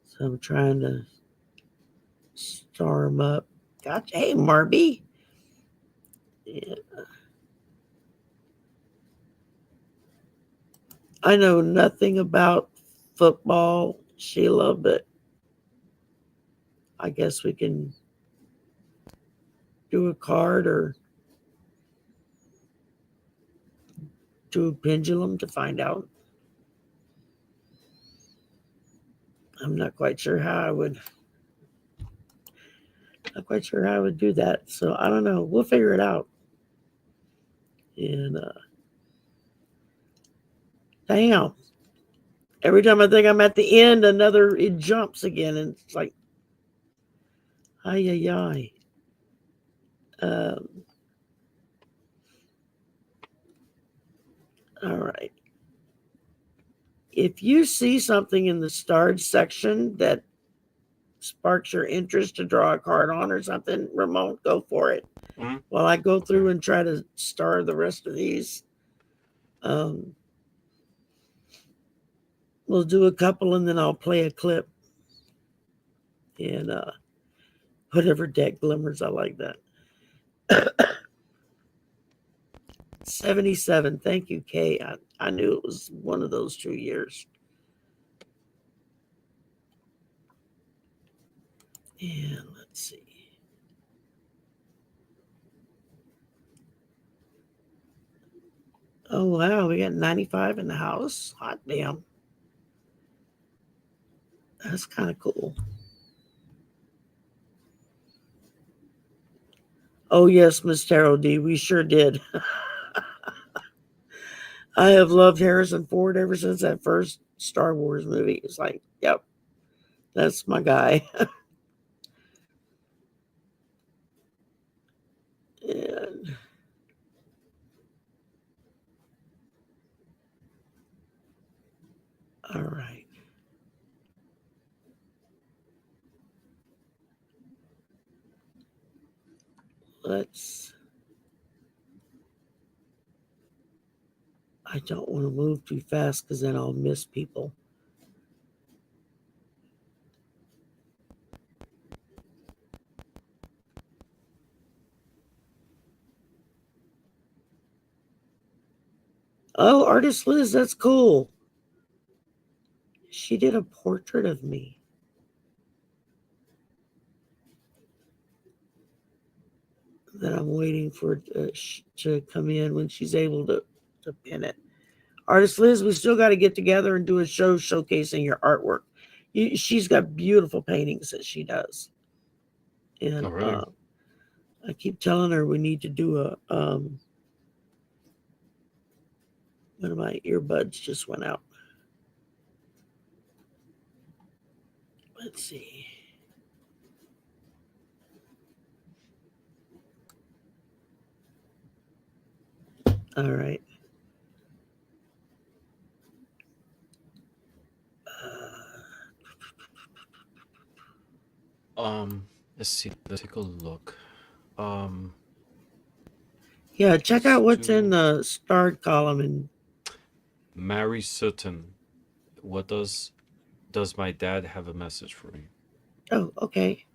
So I'm trying to star them up. Gotcha. Hey, Marby. Yeah. I know nothing about football, Sheila, but I guess we can do a card or do a pendulum to find out. I'm not quite sure how I would. Not quite sure how I would do that. So I don't know. We'll figure it out. And damn. Every time I think I'm at the end, it jumps again, and it's like, ay ay ay. All right. If you see something in the starred section that sparks your interest to draw a card on or something, Ramon, go for it. Mm-hmm. While I go through and try to star the rest of these. We'll do a couple and then I'll play a clip. And whatever deck glimmers, I like that. 77. Thank you, Kay. I knew it was one of those 2 years. And let's see. Oh, wow. We got 95 in the house. Hot damn. That's kind of cool. Oh, yes, Miss Tarot D. We sure did. I have loved Harrison Ford ever since that first Star Wars movie. It's like, yep, that's my guy. And all right. I don't want to move too fast because then I'll miss people. Oh, Artist Liz, that's cool. She did a portrait of me. That I'm waiting for to come in when she's able to pin it. Artist Liz, we still got to get together and do a show showcasing your artwork. She's got beautiful paintings that she does. And really? I keep telling her we need to do a one of my earbuds just went out. Let's see. All right. Let's see. Let's take a look. Yeah, check out what's in do the starred column. And Mary Sutton. What does my dad have a message for me? oh, okay.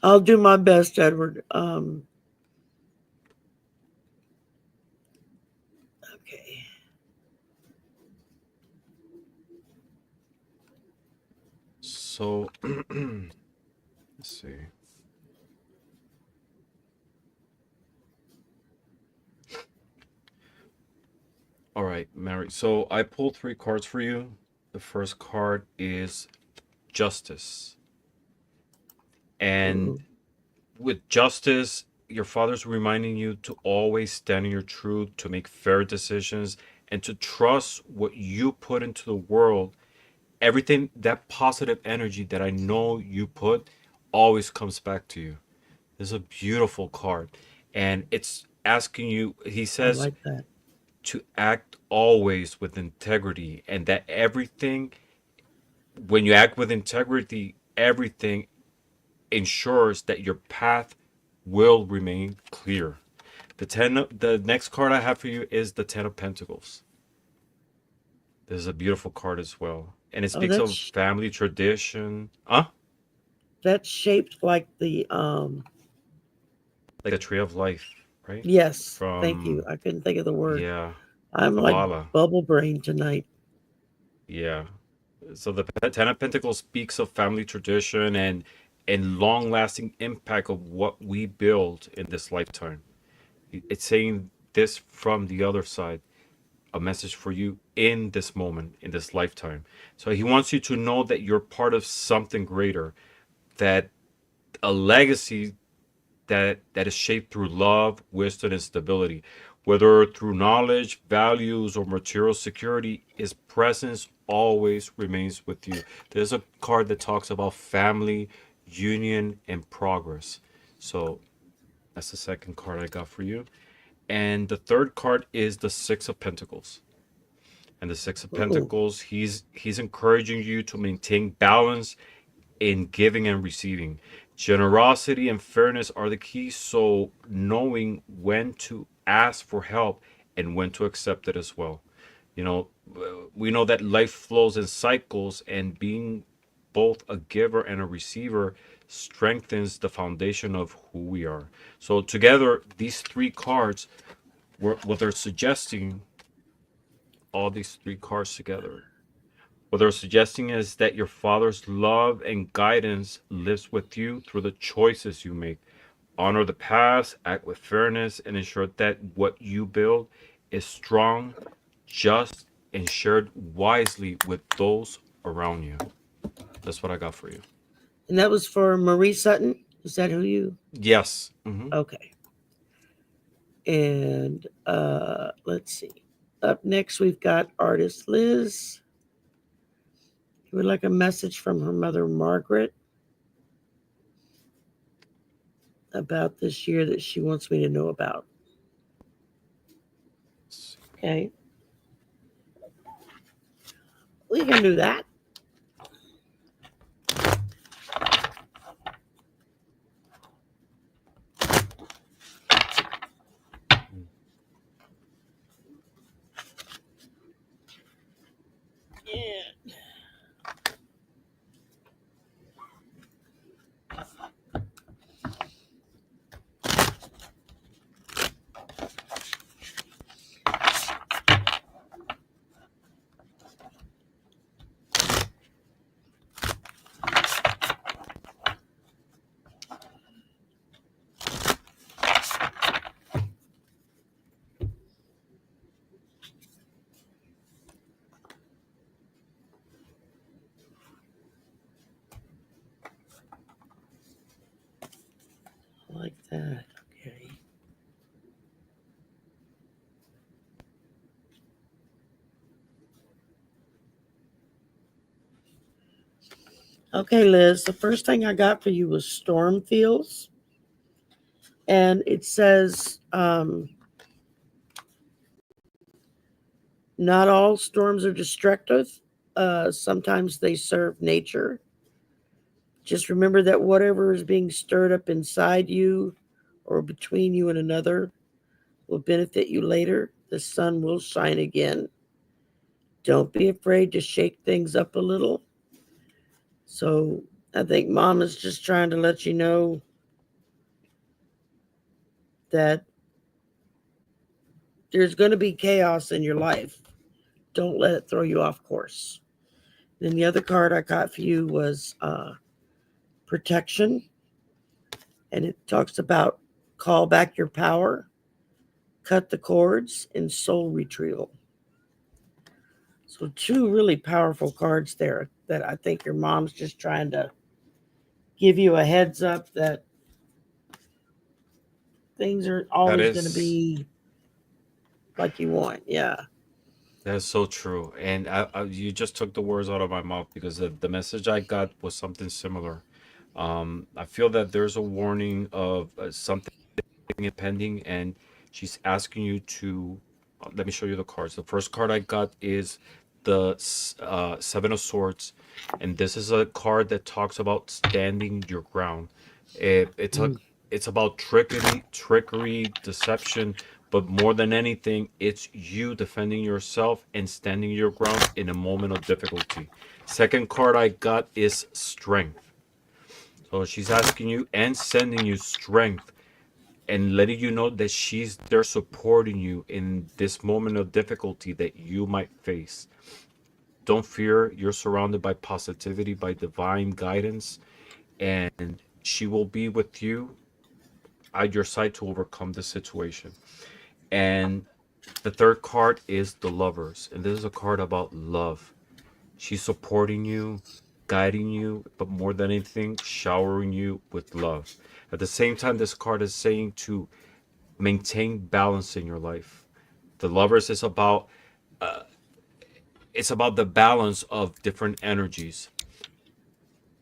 I'll do my best, Edward. Okay. So let's see. All right, Mary. So I pulled three cards for you. The first card is Justice. And Ooh, with Justice, your father's reminding you to always stand in your truth, to make fair decisions, and to trust what you put into the world. Everything, that positive energy that I know you put, always comes back to you. This is a beautiful card. And it's asking you, he I says, like that. to act always with integrity, and that everything, when you act with integrity, everything ensures that your path will remain clear. The next card I have for you is the Ten of Pentacles. This is a beautiful card as well, and it Oh, speaks of family tradition. that's shaped like the Like a tree of life, right? yes, thank you. From, I couldn't think of the word. yeah, I'm like Kabbalah. bubble brain tonight. Yeah. So the Ten of Pentacles speaks of family tradition and long lasting impact of what we build in this lifetime. It's saying this from the other side, a message for you in this moment, in this lifetime. So he wants you to know that you're part of something greater, that a legacy that is shaped through love, wisdom, and stability. Whether through knowledge, values, or material security, his presence always remains with you. There's a card that talks about family, union, and progress. So that's the second card I got for you. And the third card is the Six of Pentacles. And the Six of Ooh, Pentacles, he's encouraging you to maintain balance in giving and receiving. Generosity and fairness are the keys. So knowing when to ask for help and when to accept it as well. You know, we know that life flows in cycles, and being both a giver and a receiver strengthens the foundation of who we are. So together, these three cards, what they're suggesting, all these three cards together, what they're suggesting is that your father's love and guidance lives with you through the choices you make. Honor the past, act with fairness, and ensure that what you build is strong, just, and shared wisely with those around you. That's what I got for you. and that was for Marie Sutton. Is that who you? Yes. Okay. And let's see. Up next, we've got artist Liz. Who would like a message from her mother, Margaret, about this year that she wants me to know about. Okay. We can do that. Yeah. Like that. Okay. Okay, Liz. The first thing I got for you was storm fields. And it says, not all storms are destructive. Sometimes they serve nature. Just remember that whatever is being stirred up inside you or between you and another will benefit you later. The sun will shine again. Don't be afraid to shake things up a little. So I think mom is just trying to let you know that there's going to be chaos in your life. Don't let it throw you off course. Then the other card I got for you was protection. And it talks about call back your power, cut the cords, and soul retrieval. So two really powerful cards there that I think your mom's just trying to give you a heads up that things are That always going to is be like you want. Yeah. that is so true. And you just took the words out of my mouth because the message I got was something similar. I feel that there's a warning of something impending, and she's asking you to. Let me show you the cards. The first card I got is the Seven of Swords, and this is a card that talks about standing your ground. Mm. It's about trickery, deception, but more than anything, it's you defending yourself and standing your ground in a moment of difficulty. Second card I got is Strength. So she's asking you and sending you strength and letting you know that she's there supporting you in this moment of difficulty that you might face. Don't fear, you're surrounded by positivity, by divine guidance, and she will be with you at your side to overcome the situation. And the third card is the Lovers, and this is a card about love. She's supporting you, guiding you, but more than anything, showering you with love. At the same time, this card is saying to maintain balance in your life. The Lovers is about it's about the balance of different energies.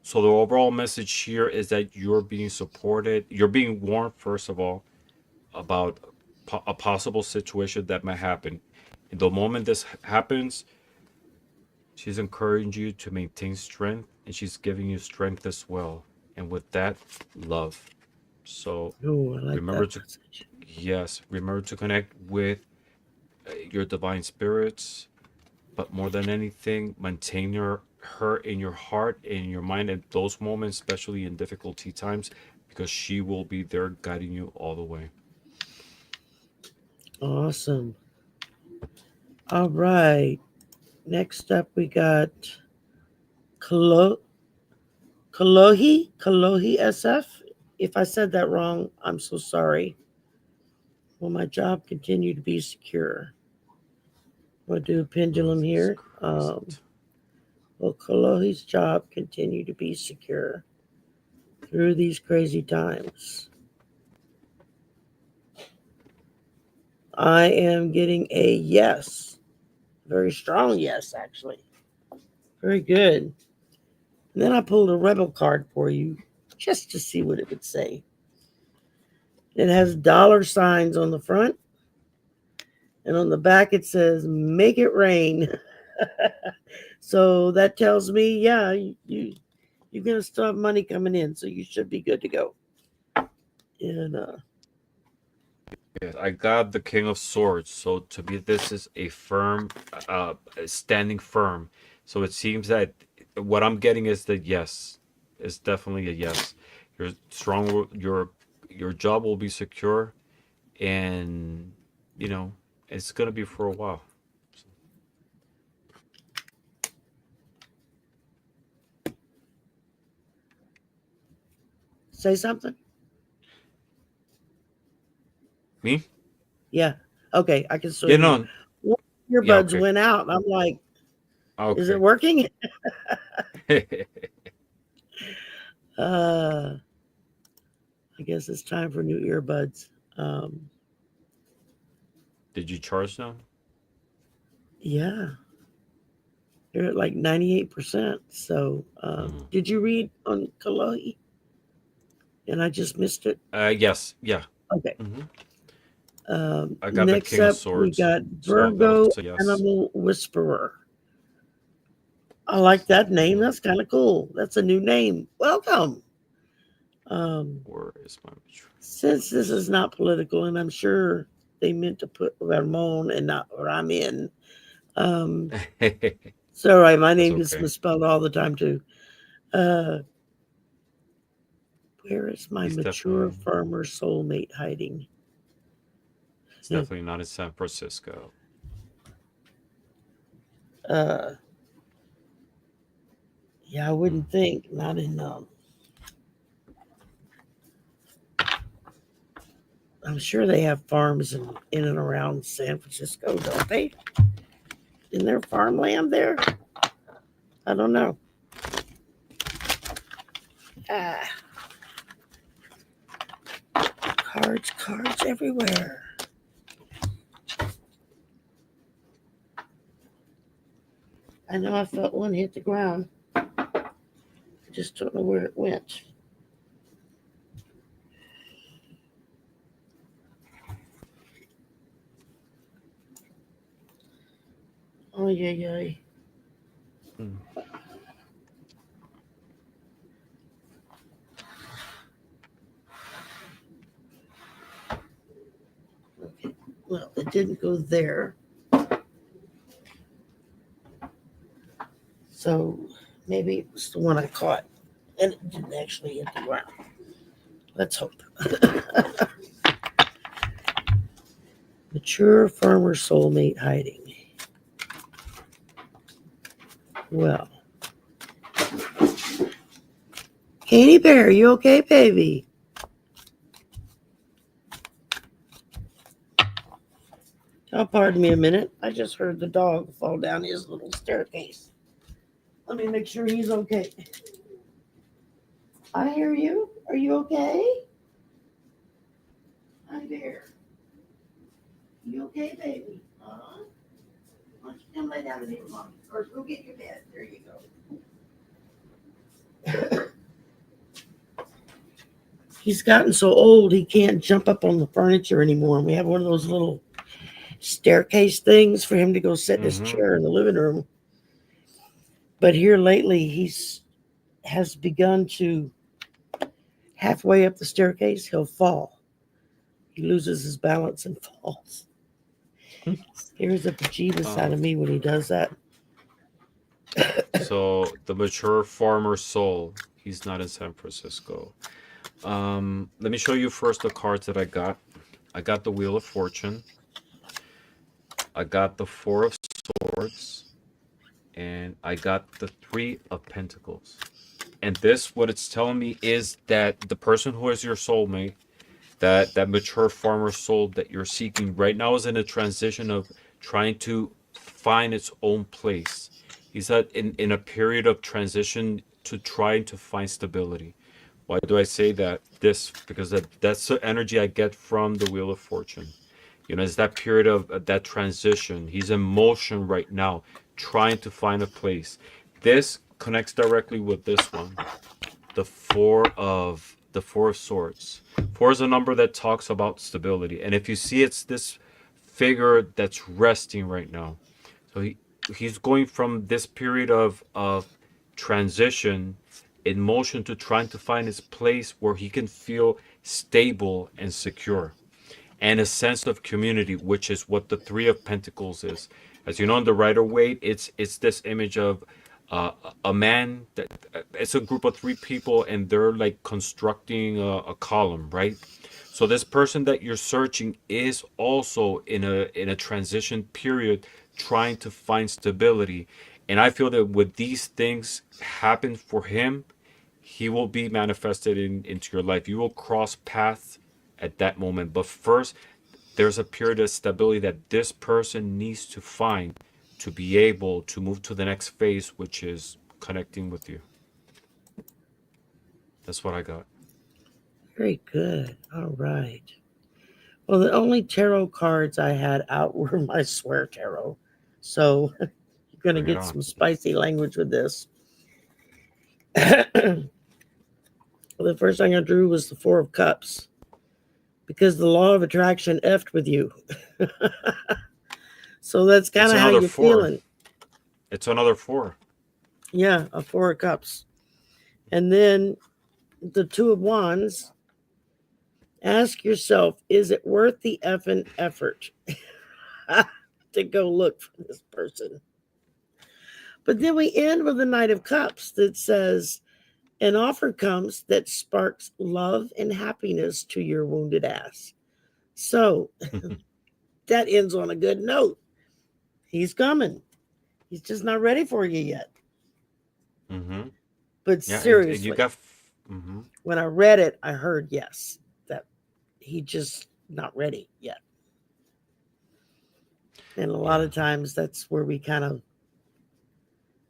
So the overall message here is that you're being supported, you're being warned first of all about a possible situation that might happen. In the moment this happens, she's encouraging you to maintain strength and she's giving you strength as well. And with that, love. So Oh, I like remember that to, message. yes, remember to connect with your divine spirits, but more than anything, maintain her in your heart, in your mind at those moments, especially in difficulty times, because she will be there guiding you all the way. Awesome. All right. Next up, we got Kalo- Kalohi SF. If I said that wrong, I'm so sorry. Will my job continue to be secure? We'll do a pendulum Jesus here. Christ. Will Kalohi's job continue to be secure through these crazy times? I am getting a yes. Very strong yes, actually. Very good. And then I pulled a rebel card for you just to see what it would say. It has dollar signs on the front, and on the back it says "Make it rain." So that tells me, yeah, you're gonna still have money coming in, so you should be good to go. And Yes, I got the King of Swords. So to me, this is a firm, standing firm. So it seems that what I'm getting is that yes, it's definitely a yes. Your strong, your job will be secure, and you know it's gonna be for a while. say something. Me? Yeah. Okay, I can still Yeah, hear you. no, yeah, Earbuds okay, went out. I'm like, is it okay. working? Uh, I guess it's time for new earbuds. Um, Did you charge them? yeah, they're at like 98%. So, Mhm. did you read on Kalohi? And I just missed it. Yes, yeah. Okay. Hmm. I got the Next King of up, we Swords, got so that was Virgo a yes. Animal Whisperer. I like that name. Mhm. That's kind of cool. That's a new name. Welcome. Um, Where is my since this is betrayals? not political, and I'm sure they meant to put Ramon and not Ramin. Um, sorry, my That's name gets okay. misspelled all the time too. Uh, where is my He's mature definitely farmer soulmate hiding? he's definitely not in San Francisco. uh, yeah, I Mm. wouldn't think. Not in. I'm sure they have farms in and around San Francisco, don't they? Isn't there farmland there? I don't know. Cards everywhere. I know I felt one hit the ground. I just don't know where it went. Oh, yeah. Hmm. Okay. Well, it didn't go there. So maybe it was the one I caught. And it didn't actually hit the ground. Let's hope. Mature farmer soulmate hiding. Well. Katie Bear, you okay, baby? Oh, pardon me a minute. I just heard the dog fall down his little staircase. Let me make sure he's okay. I hear you. Are you okay? Hi there. You okay, baby? Huh? Why don't you come lay down with me, Mommy? Or go get your bed. There you go. He's gotten so old he can't jump up on the furniture anymore. We have one of those little staircase things for him to go sit in his chair in the living room. But here lately has begun to halfway up the staircase, he'll fall. He loses his balance and falls. Scares the bejeebus out of me when he does that. So the mature farmer soul, he's not in San Francisco. Let me show you first the cards that I got. I got the Wheel of Fortune. I got the Four of Swords. And I got the Three of Pentacles. And this, what it's telling me is that the person who is your soulmate, that mature farmer soul that you're seeking right now is in a transition of trying to find its own place. He's in a period of transition to trying to find stability. Why do I say that? Because that's the energy I get from the Wheel of Fortune. It's that period of that transition. He's in motion right now, trying to find a place. This connects directly with this one, the Four of Swords. Four is a number that talks about stability, and if you see, it's this figure that's resting right now. So he's going from this period of transition in motion to trying to find his place where he can feel stable and secure, and a sense of community, which is what the Three of Pentacles is. As you know, in the Rider-Waite, it's this image of a man that it's a group of three people, and they're like constructing a column, right? So this person that you're searching is also in a transition period, trying to find stability. And I feel that with these things happen for him, he will be manifested into your life. You will cross paths at that moment. But first, there's a period of stability that this person needs to find to be able to move to the next phase, which is connecting with you. That's what I got. Very good. All right. Well, the only tarot cards I had out were my swear tarot. So you're going to Bring it get on. some spicy language with this. The first thing I drew was the Four of Cups, because the law of attraction effed with you. So that's kind of how you're feeling. It's another four. Yeah, a Four of Cups. And then the Two of Wands. Ask yourself, is it worth the effing effort to go look for this person? But then we end with the Knight of Cups that says, an offer comes that sparks love and happiness to your wounded ass. So that ends on a good note. He's coming. He's just not ready for you yet. Mm-hmm. But Yeah, seriously, and you got. Mm-hmm. when I read it, I heard yes, that he just not ready yet. And a lot Yeah. of times that's where we kind of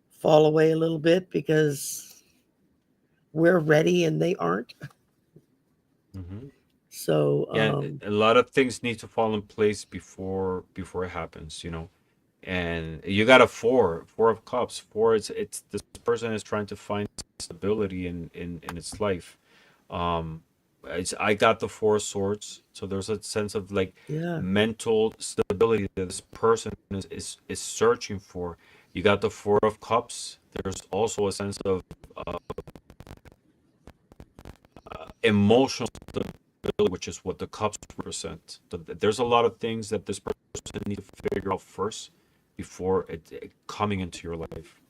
fall away a little bit because we're ready and they aren't. Hmm. So, Yeah, a lot of things need to fall in place before it happens, you know. And you got a four of cups. Four, it's this person is trying to find stability in its life. Um, I got the four of swords, so there's a sense of like yeah, mental stability that this person is searching for. You got the four of cups. There's also a sense of emotional stability, which is what the cups represent. There's a lot of things that this person needs to figure out first before it coming into your life.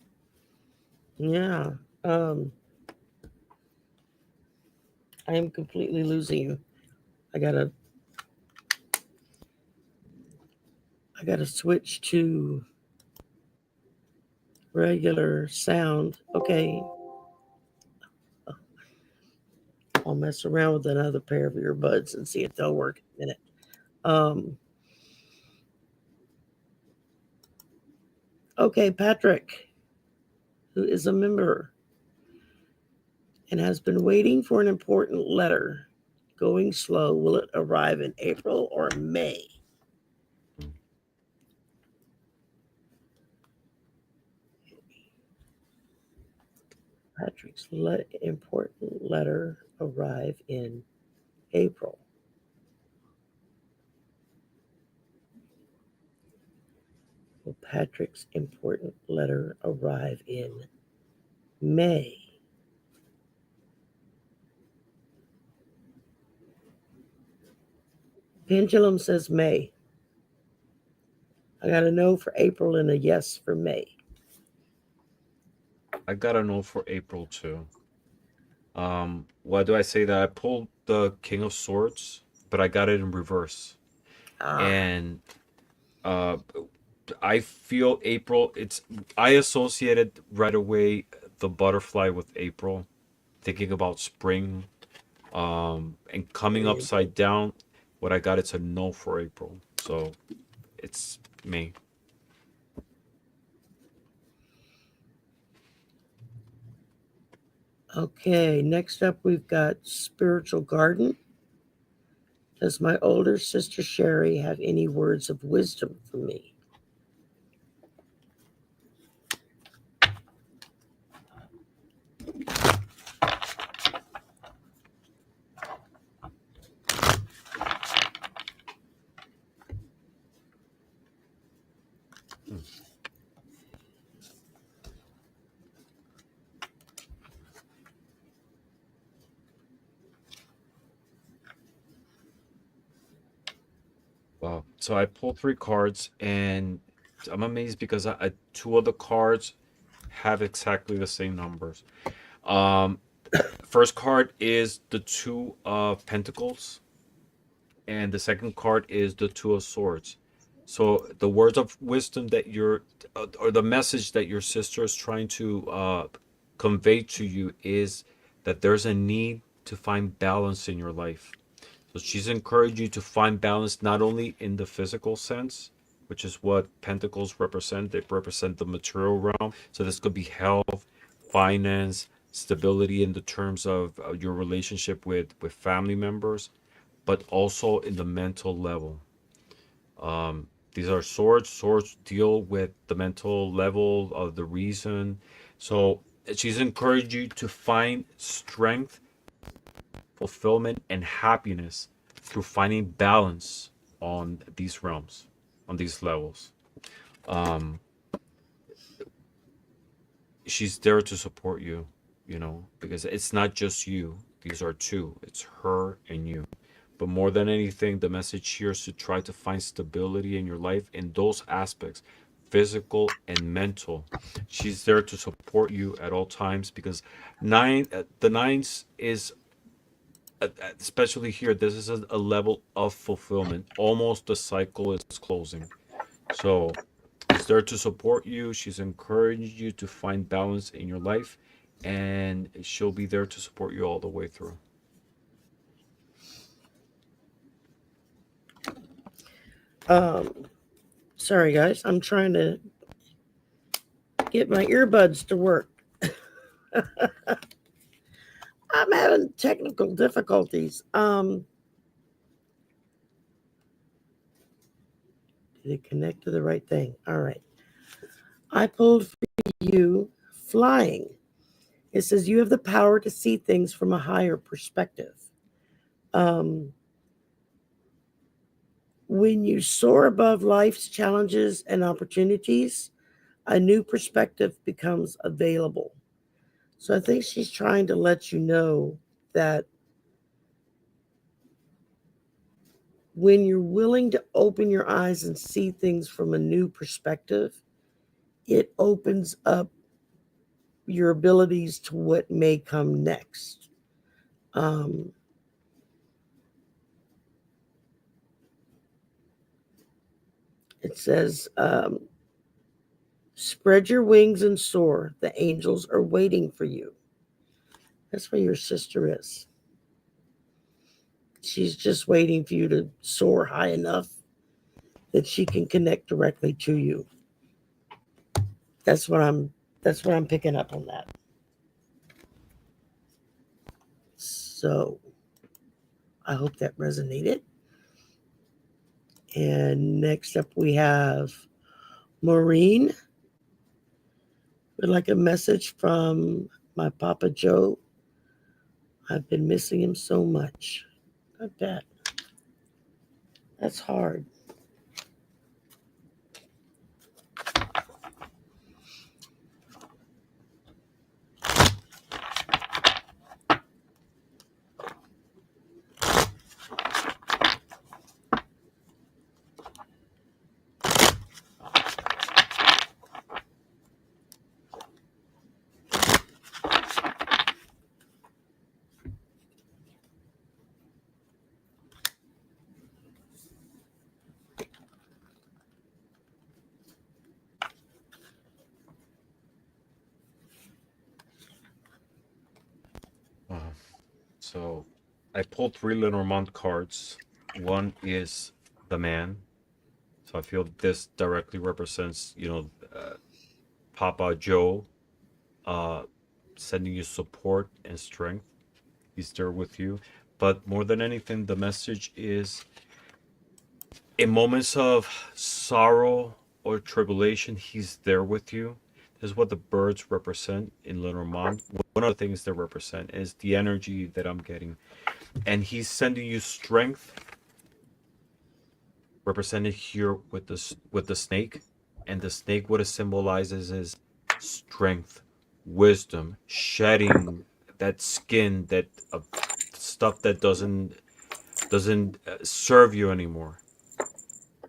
yeah. Um, I am completely losing. I gotta, I gotta switch to regular sound. Okay, I'll mess around with another pair of earbuds and see if they'll work in a minute. Um, okay, Patrick, who is a member and has been waiting for an important letter. Going slow. Will it arrive in April or May? Patrick's important letter arrive in April. Will Patrick's important letter arrive in May? Pendulum says May. I got a no for April and a yes for May. I got a no for April too. Why do I say that? I pulled the King of Swords, but I got it in reverse. Ah, And uh I feel April, it's I associated right away the butterfly with April, thinking about spring, and coming upside down. What I got, it's a no for April. So it's me. okay. Next up, we've got Spiritual Garden. Does my older sister Sherry have any words of wisdom for me? Hmm. Wow. So I pulled three cards, and I'm amazed because two of the cards have exactly the same numbers. Um, First card is the Two of Pentacles, and the second card is the Two of Swords. So the words of wisdom that or the message that your sister is trying to convey to you is that there's a need to find balance in your life. So she's encouraged you to find balance not only in the physical sense, which is what pentacles represent. They represent the material realm. So this could be health, finance, stability in the terms of your relationship with family members, but also in the mental level. These are swords. Swords deal with the mental level of the reason. So she's encouraged you to find strength, fulfillment, and happiness through finding balance on these realms, on these levels. Um, she's there to support you, you know, because it's not just you. These are two. It's her and you. But more than anything, the message here is to try to find stability in your life in those aspects, physical and mental. She's there to support you at all times because the nines is especially here. This is a level of fulfillment. Almost the cycle is closing. So she's there to support you. She's encouraged you to find balance in your life, and she'll be there to support you all the way through. Um, Sorry, guys. I'm trying to get my earbuds to work. I'm having technical difficulties. Did it connect to the right thing? All right. I pulled for you flying. It says you have the power to see things from a higher perspective. Um, when you soar above life's challenges and opportunities, a new perspective becomes available. So I think she's trying to let you know that when you're willing to open your eyes and see things from a new perspective, it opens up your abilities to what may come next. Um, it says, spread your wings and soar. The angels are waiting for you. That's where your sister is. She's just waiting for you to soar high enough that she can connect directly to you. That's what I'm picking up on that. So I hope that resonated. And next up we have Maureen. Would like a message from my Papa Joe. I've been missing him so much. I bet. That's hard. So I pulled three Lenormand cards. One is the man. So I feel this directly represents, Papa Joe, uh, sending you support and strength. He's there with you. But more than anything, the message is in moments of sorrow or tribulation, he's there with you. This is what the birds represent in Lenormand. One of the things they represent is the energy that I'm getting. And he's sending you strength, represented here with the snake. And the snake, what it symbolizes is strength, wisdom, shedding that skin, that stuff that doesn't serve you anymore.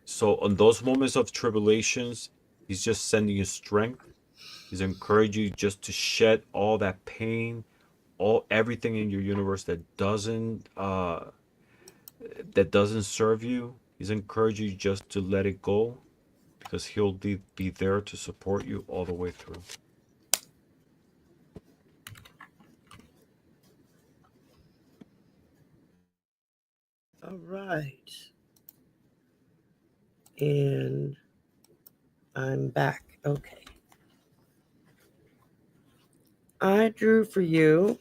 So on those moments of tribulations, he's just sending you strength. He's encouraging you just to shed all that pain, all everything in your universe that doesn't serve you. He's encouraging you just to let it go because he'll be there to support you all the way through. All right. And I'm back. Okay. I drew for you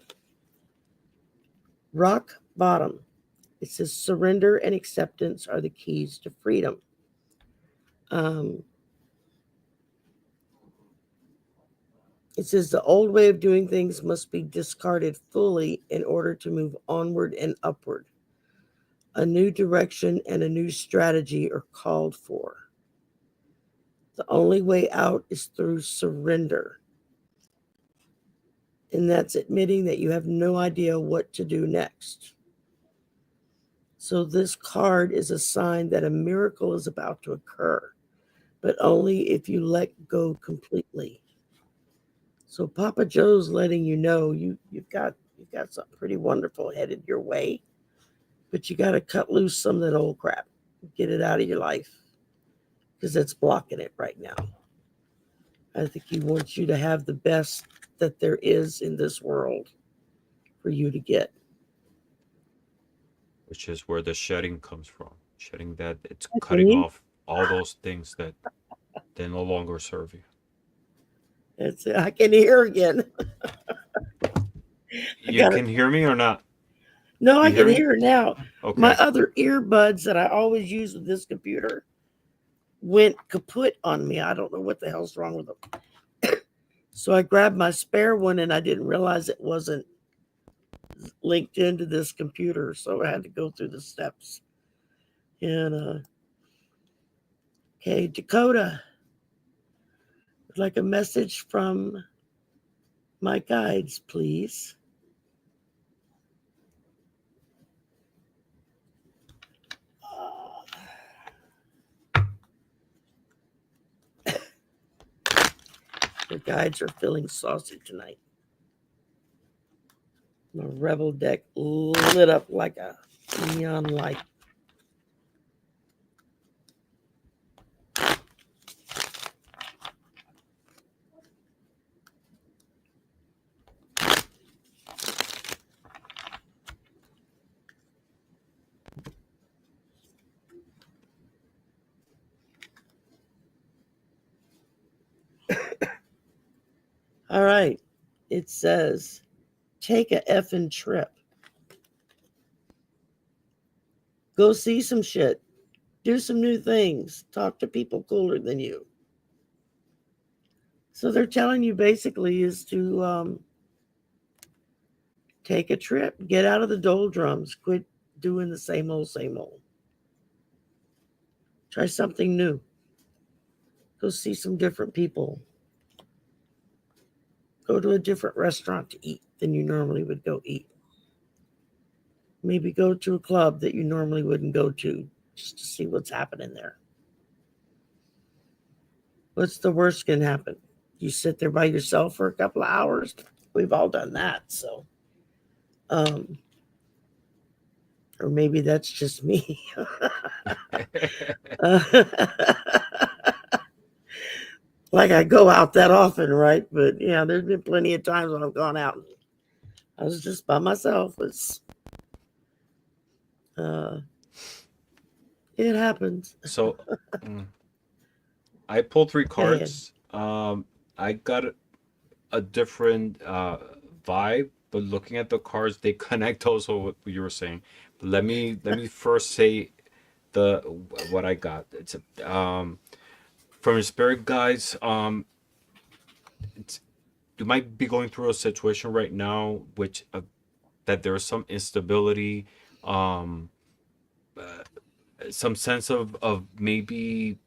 rock bottom. It says surrender and acceptance are the keys to freedom. Um, it says the old way of doing things must be discarded fully in order to move onward and upward. A new direction and a new strategy are called for. The only way out is through surrender. And that's admitting that you have no idea what to do next. So, this card is a sign that a miracle is about to occur, but only if you let go completely. So, Papa Joe's letting you know you've got something pretty wonderful headed your way, but you got to cut loose some of that old crap, get it out of your life because it's blocking it right now. I think he wants you to have the best that there is in this world for you to get. Which is where the shedding comes from. Shedding that it's Hi, cutting Queen. off all those things that they no longer serve you. I can hear again. I You got it. can hear me or not? No, I You hear can me? hear now. My Okay. other earbuds that I always use with this computer went kaput on me. I don't know what the hell's wrong with them. So I grabbed my spare one and I didn't realize it wasn't linked into this computer. So I had to go through the steps. And okay, Dakota, would like a message from my guides, please. The guides are feeling saucy tonight. The rebel deck lit up like a neon light. All right. It says, take a effing trip. Go see some shit. Do some new things. Talk to people cooler than you. So they're telling you basically is to take a trip, get out of the doldrums, quit doing the same old, same old. Try something new. Go see some different people. Go to a different restaurant to eat than you normally would go eat. Maybe go to a club that you normally wouldn't go to just to see what's happening there. What's the worst can happen? You sit there by yourself for a couple of hours. We've all done that. So, or maybe that's just me. Like I go out that often, right? But yeah, there's been plenty of times when I've gone out. I was just by myself. Uh, it happens. So I pulled three Go ahead. cards. I got a different vibe, but looking at the cards, they connect also with what you were saying. But let me first say the what I got. It's from your spirit guides. It's, you might be going through a situation right now, which that there's some instability, um, uh, some sense of maybe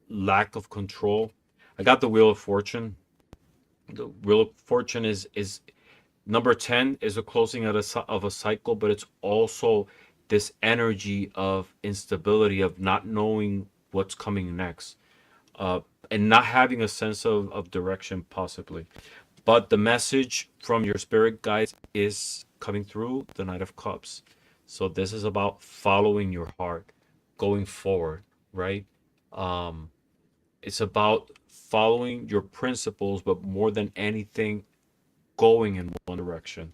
lack of control. I got the Wheel of Fortune. The Wheel of Fortune is number 10 is a closing of a cycle, but it's also this energy of instability, of not knowing what's coming next, uh, and not having a sense of direction, possibly. But the message from your spirit guides is coming through the Knight of Cups. So this is about following your heart, going forward, right? Um, it's about following your principles, but more than anything, going in one direction.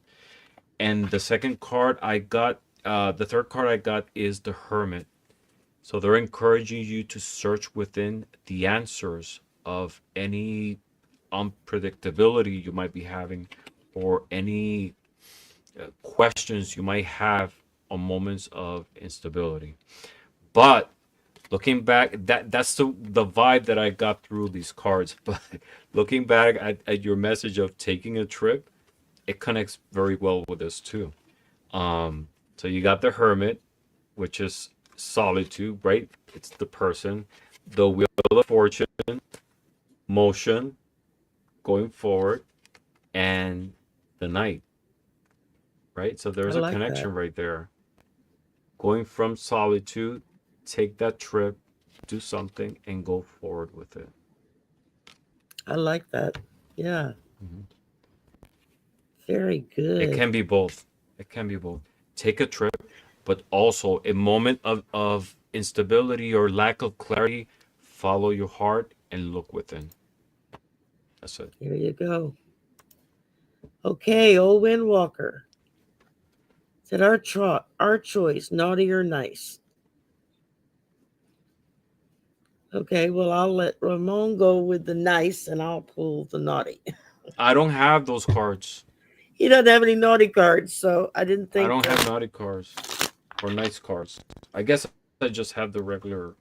And the second card I got, the third card I got is the Hermit. So they're encouraging you to search within the answers of any unpredictability you might be having, or any questions you might have on moments of instability. But looking back, that's the vibe that I got through these cards. But looking back at your message of taking a trip, it connects very well with this too. So you got the Hermit, which is solitude, right? It's the person. The Wheel of Fortune, motion, going forward, and the Knight, right? So I there's a like that. connection right there. Going from solitude, take that trip, do something, and go forward with it. I like that. Yeah, Mhm. very It good. can be both. It can be both. Take a trip, but also a moment of instability or lack of clarity, follow your heart and look within. That's it. Here you go. Okay, old Windwalker. Said our choice, naughty or nice. Okay, well, I'll let Ramon go with the nice and I'll pull the naughty. I don't have those cards. He doesn't have any naughty cards, so I didn't I think don't have that. naughty cards or nice cards. I guess I just have the regular,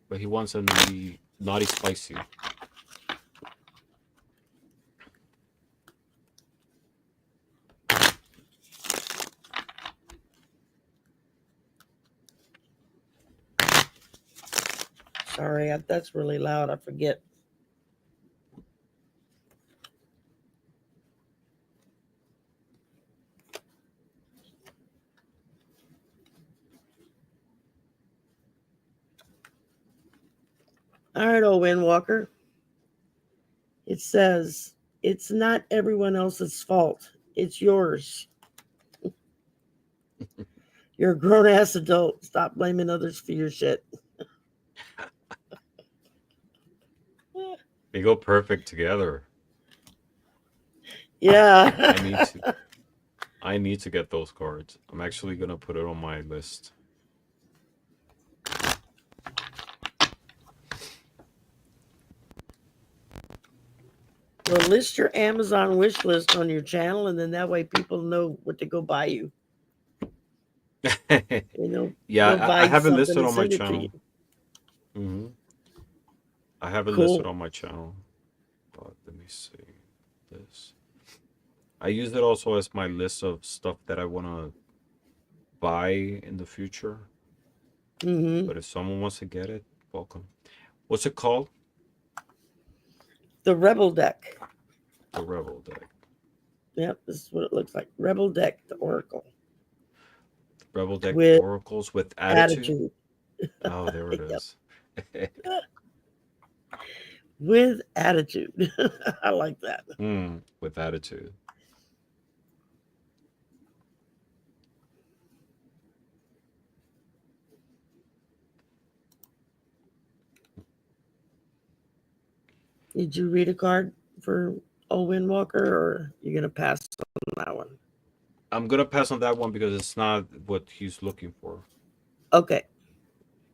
but he wants them to be naughty spicy. Sorry, that's really loud. I forget. All right, old Windwalker. It says, it's not everyone else's fault. It's yours. You're a grown ass adult. Stop blaming others for your shit. They go perfect together. Yeah. I need to. I need to get those cards. I'm actually gonna put it on my list. Well, list your Amazon wish list on your channel, and then that way people know what to go buy you. You know, they'll Yeah, buy I you have it something listed and on my send it to you. channel. Hmm I have it listed Cool. on my channel. But let me see this. I use it also as my list of stuff that I want to buy in the future. Hmm. But if someone wants to get it, welcome. What's it called? The Rebel deck. The Rebel deck. Yep, this is what it looks like. Rebel deck, the Oracle Rebel deck with oracles with attitude. attitude. Oh, there it Yep, is. with attitude. I like that. With attitude. Did you read a card for Owen Walker, or you gonna pass on that one? I'm gonna pass on that one because it's not what he's looking for. Okay,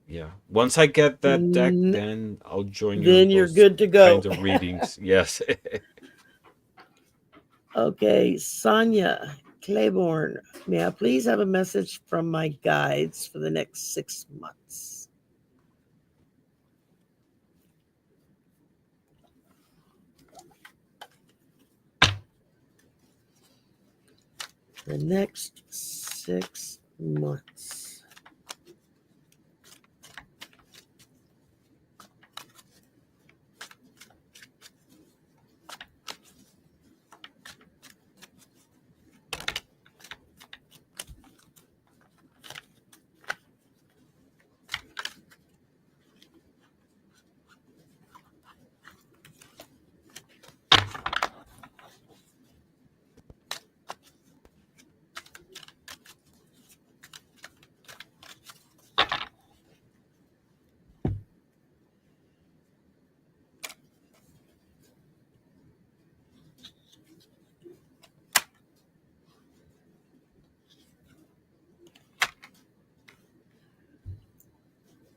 Yeah. Once I get that deck, N- then I'll join you in then you're those good to go. kinds of readings. Yes. Okay, Sonia Claiborne, may I please have a message from my guides for the next 6 months? The next 6 months.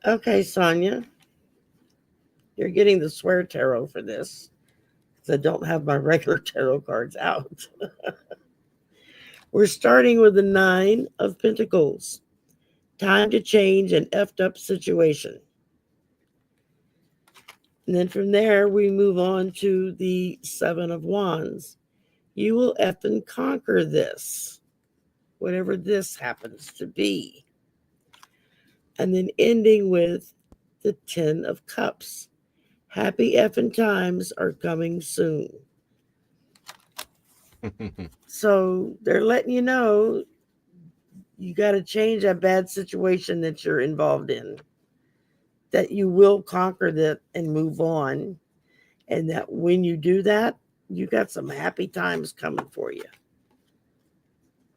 Okay, Sonia, you're getting the swear tarot for this because I don't have my regular tarot cards out. We're starting with the Nine of Pentacles. Time to change an effed up situation. And then from there, we move on to the Seven of Wands. You will effing conquer this, whatever this happens to be. And then ending with the Ten of Cups. Happy effing times are coming soon. So they're letting you know you got to change that bad situation that you're involved in, that you will conquer that and move on. And that when you do that, you got some happy times coming for you.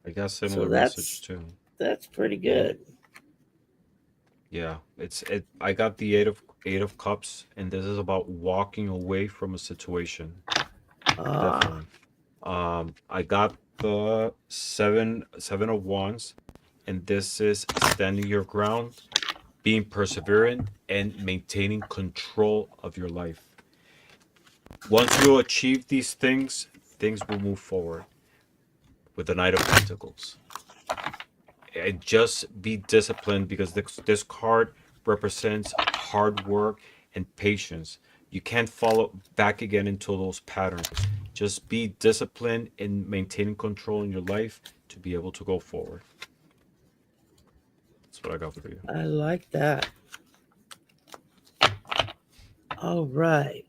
I got So similar message that's too. that's pretty good. Yeah, it. I got the eight of cups, and this is about walking away from a situation. Ah, Definitely. I got the seven of wands, and this is standing your ground, being perseverant, and maintaining control of your life. Once you achieve these things, things will move forward with the Knight of Pentacles. And just be disciplined because this card represents hard work and patience. You can't fall back again into those patterns. Just be disciplined in maintaining control in your life to be able to go forward. That's what I got for you. I like that. All right.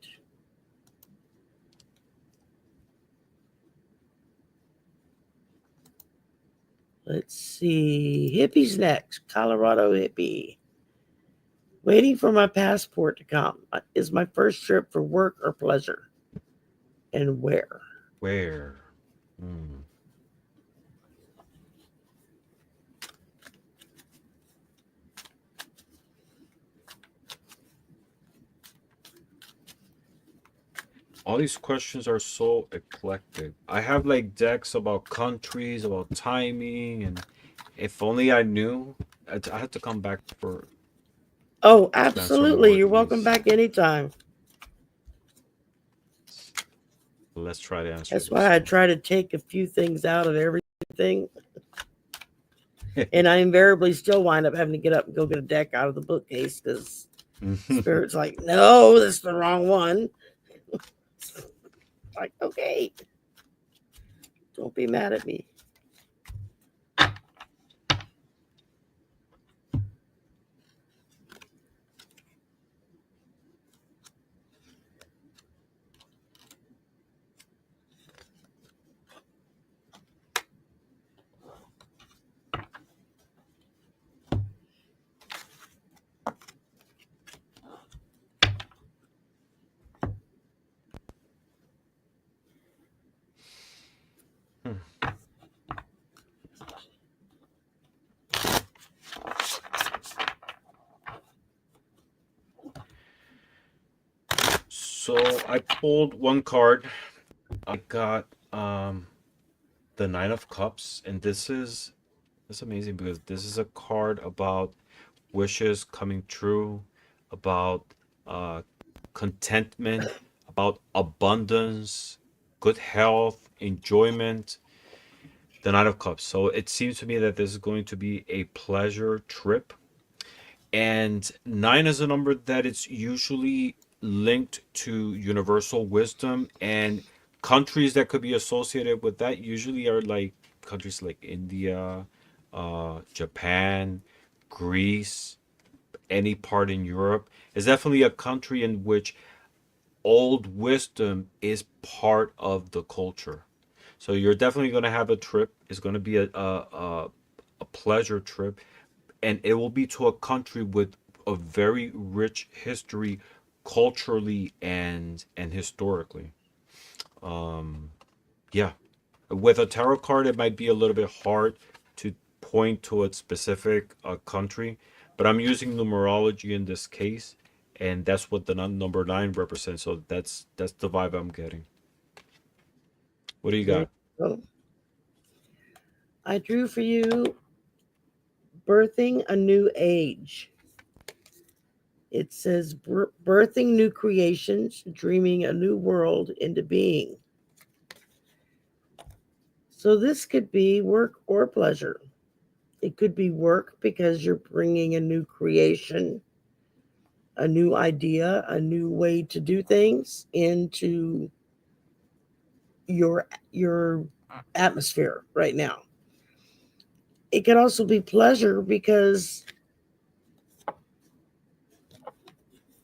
Let's see. Hippie's next. Colorado hippie. Waiting for my passport to come. Is my first trip for work or pleasure? And where? Where? All these questions are so eclectic. I have like decks about countries, about timing, and if only I knew. I had to come back for Oh, to answer absolutely. more You're of welcome these. back anytime. Let's try to answer That's this. why I try to take a few things out of everything. And I invariably still wind up having to get up and go get a deck out of the bookcase because Spirit's like, no, that's the wrong one. Like, okay. Don't be mad at me. So I pulled one card. I got the Nine of Cups, and this is amazing because this is a card about wishes coming true, about uh contentment, about abundance, good health, enjoyment. The Knight of Cups. So it seems to me that this is going to be a pleasure trip. And nine is a number that it's usually linked to universal wisdom, and countries that could be associated with that usually are like countries like India, Japan, Greece, any part in Europe. It's definitely a country in which old wisdom is part of the culture. So you're definitely going to have a trip. It's going to be a pleasure trip, and it will be to a country with a very rich history, culturally and historically. Um, yeah, with a tarot card, it might be a little bit hard to point to a specific country, but I'm using numerology in this case, and that's what the number nine represents. So that's the vibe I'm getting. What do you There you got? go. I drew for you Birthing a New Age. It says birthing new creations, dreaming a new world into being. So this could be work or pleasure. It could be work because you're bringing a new creation, a new idea, a new way to do things into your atmosphere right now. It could also be pleasure because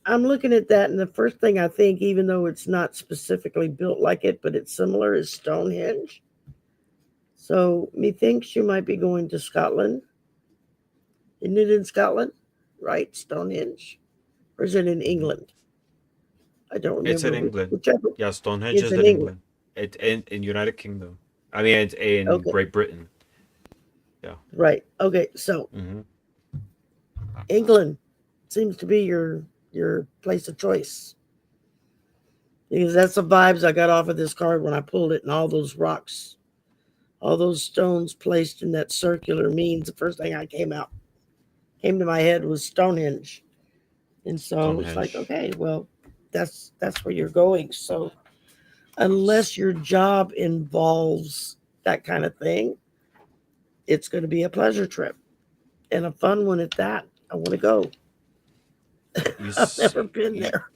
I'm looking at that, and the first thing I think, even though it's not specifically built like it, but it's similar, is Stonehenge. So methinks you might be going to Scotland. Isn't it in Scotland? Right, Stonehenge? Or is it in Mhm. England? I don't It's remember in England. whichever. Yeah, Stonehenge It's is in in England. England. It in United Kingdom. I mean, it's in Okay, Great Britain. Yeah. right. Okay, so Hmm. England seems to be your place of choice because that's the vibes I got off of this card when I pulled it, and all those rocks, all those stones placed in that circular means the first thing I came to my head was Stonehenge. And so it's like, Stonehenge. okay, well, that's where you're going. So unless your job involves that kind of thing, it's going to be a pleasure trip and a fun one at that. I want to go. You I've s- never been you, there.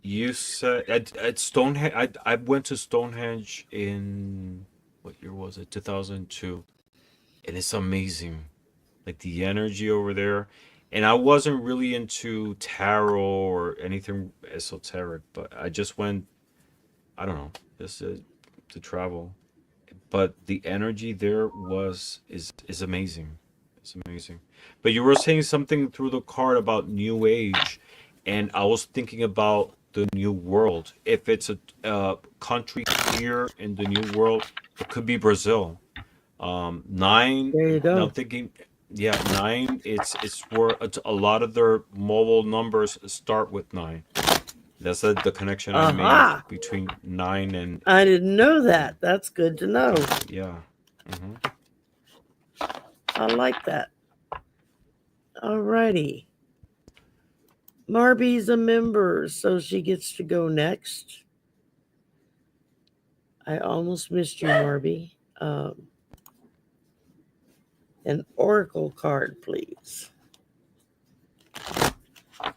you said at Stonehenge. I went to Stonehenge in what year was it? 2002, and it's amazing. Like the energy over there. And I wasn't really into tarot or anything esoteric, but I just went. I don't know, just to travel. But the energy there is amazing. It's amazing. But you were saying something through the card about new age, and I was thinking about the new world. If it's a country here in the new world, it could be Brazil. Nine. There you Now I'm go. thinking, yeah, nine. It's where a lot of their mobile numbers start with nine. That's the connection I made Aha. between nine I didn't know and that. That's good to know. yeah. Hmm. I like that. Alrighty. Marby's a member, so she gets to go next. I almost missed you, Marby. An oracle card, please.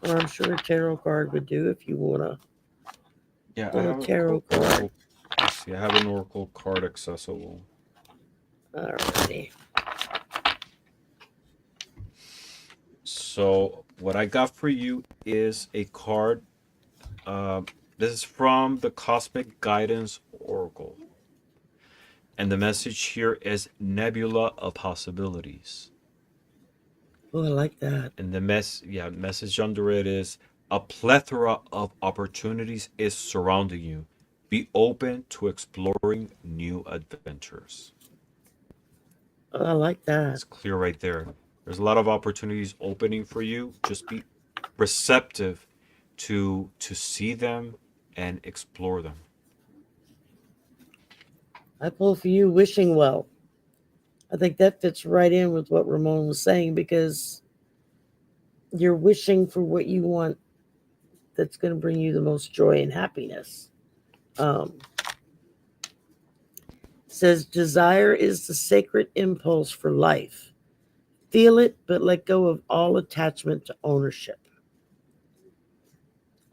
Or I'm sure a tarot card would do if you want to Yeah, I pull a have an tarot card. oracle. Let's see, I have an oracle card accessible. Alrighty. So what I got for you is a card. Uh, this is from the Cosmic Guidance Oracle, and the message here is Nebula of Possibilities. Oh, I like that. And the message under it is a plethora of opportunities is surrounding you. Be open to exploring new adventures. Oh, I like that. It's clear right there. There's a lot of opportunities opening for you. Just be receptive to see them and explore them. I pull for you, wishing well. I think that fits right in with what Ramon was saying because you're wishing for what you want that's going to bring you the most joy and happiness. Um, says desire is the sacred impulse for life. Feel it, but let go of all attachment to ownership.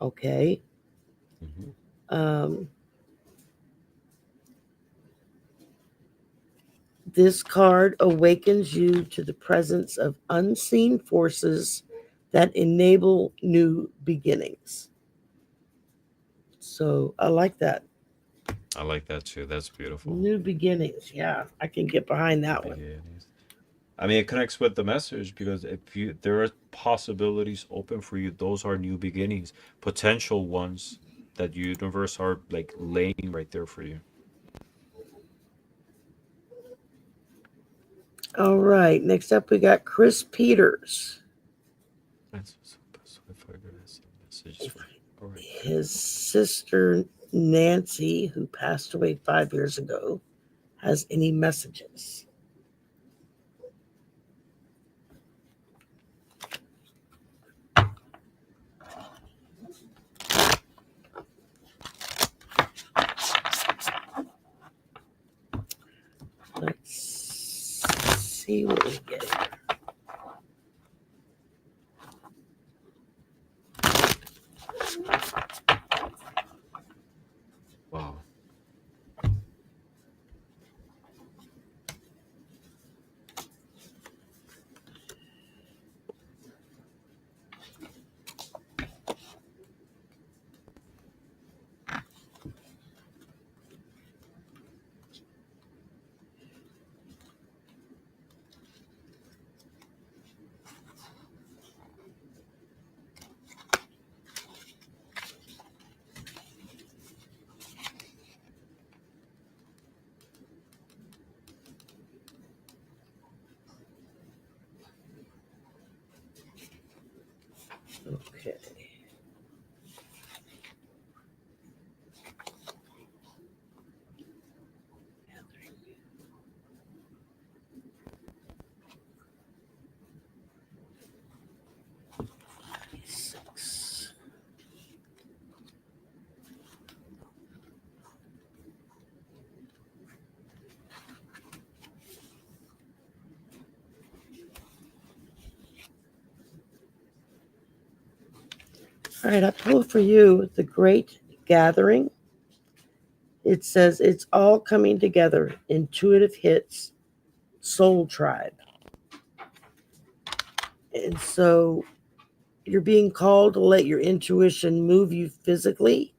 Okay. Hmm. Um, this card awakens you to the presence of unseen forces that enable new beginnings. So I like that. I like that too. That's beautiful. New beginnings. Yeah, I can get behind New that one. beginnings. I mean, it connects with the message because if you there are possibilities open for you, those are new beginnings, potential ones that universe are like laying right there for you. All right. Next up, we got Chris Peters. So if I could have some messages for you. All right. His sister Nancy, who passed away 5 years ago, has any messages? Let's see what we get here. Wow. Okay. All right, I pulled for you the Great Gathering. It says it's all coming together. Intuitive hits, Soul Tribe. And so you're being called to let your intuition move you physically.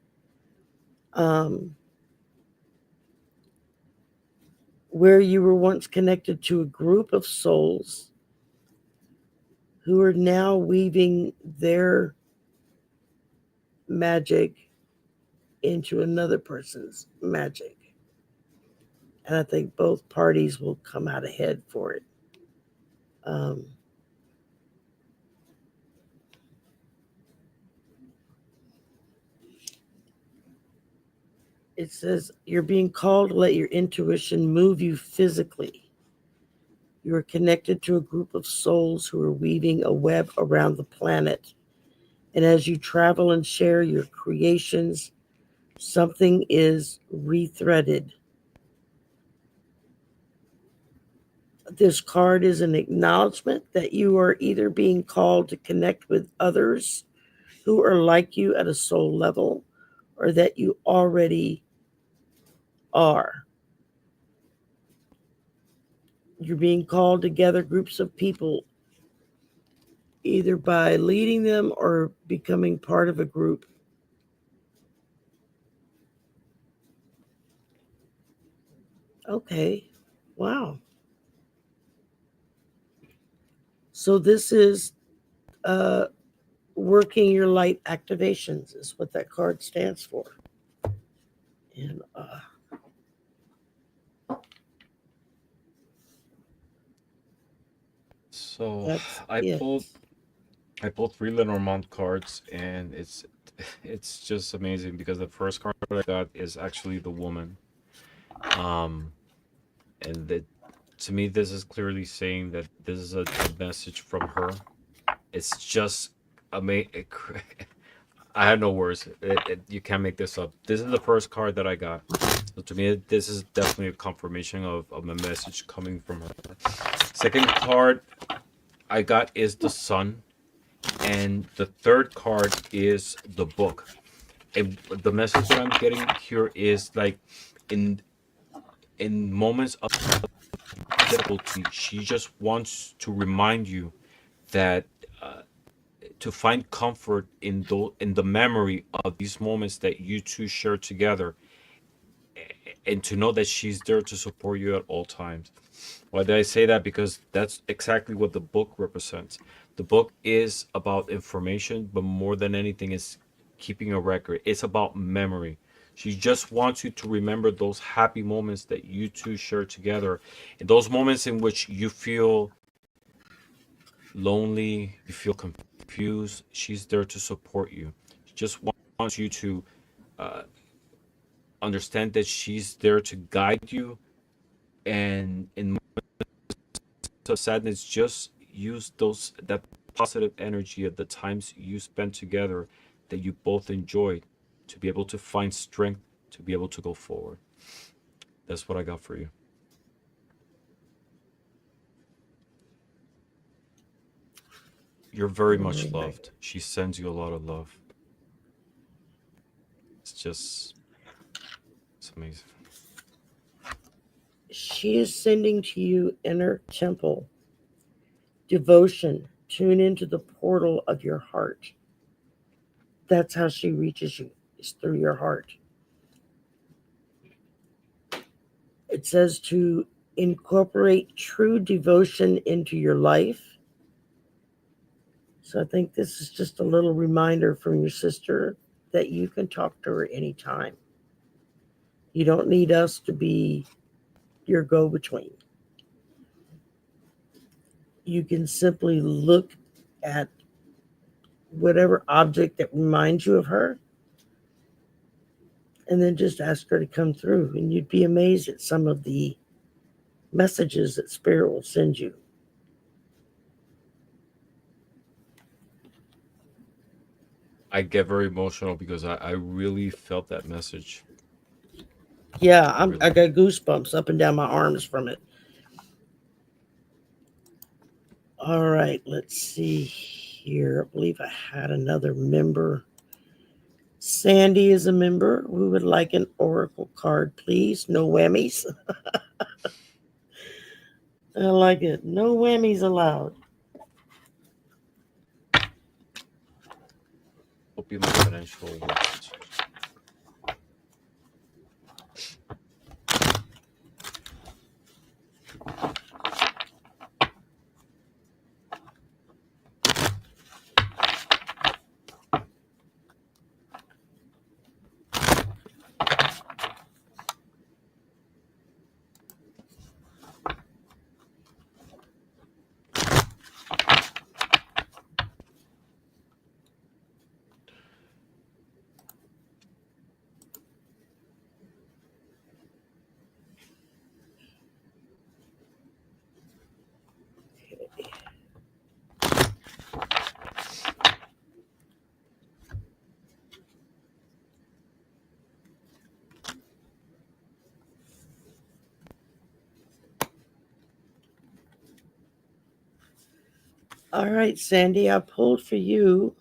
Where you were once connected to a group of souls who are now weaving their magic into another person's magic. And I think both parties will come out ahead for it. It says you're being called to let your intuition move you physically. You are connected to a group of souls who are weaving a web around the planet. And as you travel and share your creations, something is rethreaded. This card is an acknowledgement that you are either being called to connect with others who are like you at a soul level, or that you already are. You're being called to gather groups of people, either by leading them or becoming part of a group. Okay. Wow. So this is working your light activations is what that card stands for. And So that's I it. pulled I pulled three Lenormand cards, and it's just amazing because the first card I got is actually the woman. Um, and that, to me, this is clearly saying that this is a message from her. It's just amazing. I have no words. You can't make this up. This is the first card that I got. So to me, this is definitely a confirmation of a message coming from her. Second card I got is the sun, and the third card is the book. And the message that I'm getting here is like, in moments of difficulty, she just wants to remind you that, to find comfort in the memory of these moments that you two share together, and to know that she's there to support you at all times. Why did I say that? Because that's exactly what the book represents. The book is about information, but more than anything, is keeping a record. It's about memory. She just wants you to remember those happy moments that you two share together, and those moments in which you feel lonely, you feel confused. She's there to support you. She just wants you to uh, understand that she's there to guide you, and in of sadness, just use that positive energy at the times you spent together that you both enjoyed, to be able to find strength to be able to go forward. That's what I got for you. You're very much Right. loved. She sends you a lot of love. It's it's amazing. She is sending to you inner temple, devotion, tune into the portal of your heart. That's how she reaches you, is through your heart. It says to incorporate true devotion into your life. So I think this is just a little reminder from your sister that you can talk to her anytime. You don't need us to be your go between. You can simply look at whatever object that reminds you of her and then just ask her to come through. And you'd be amazed at some of the messages that Spirit will send you. I get very emotional because I really felt that message. Yeah, I really I did. got goosebumps up and down my arms from it. All right, let's see here. I believe I had another member. Sandy is a member. We would like an oracle card, please. No whammies. I like it. No whammies allowed. Will be my financial work situation. All right, Sandy, I pulled for you.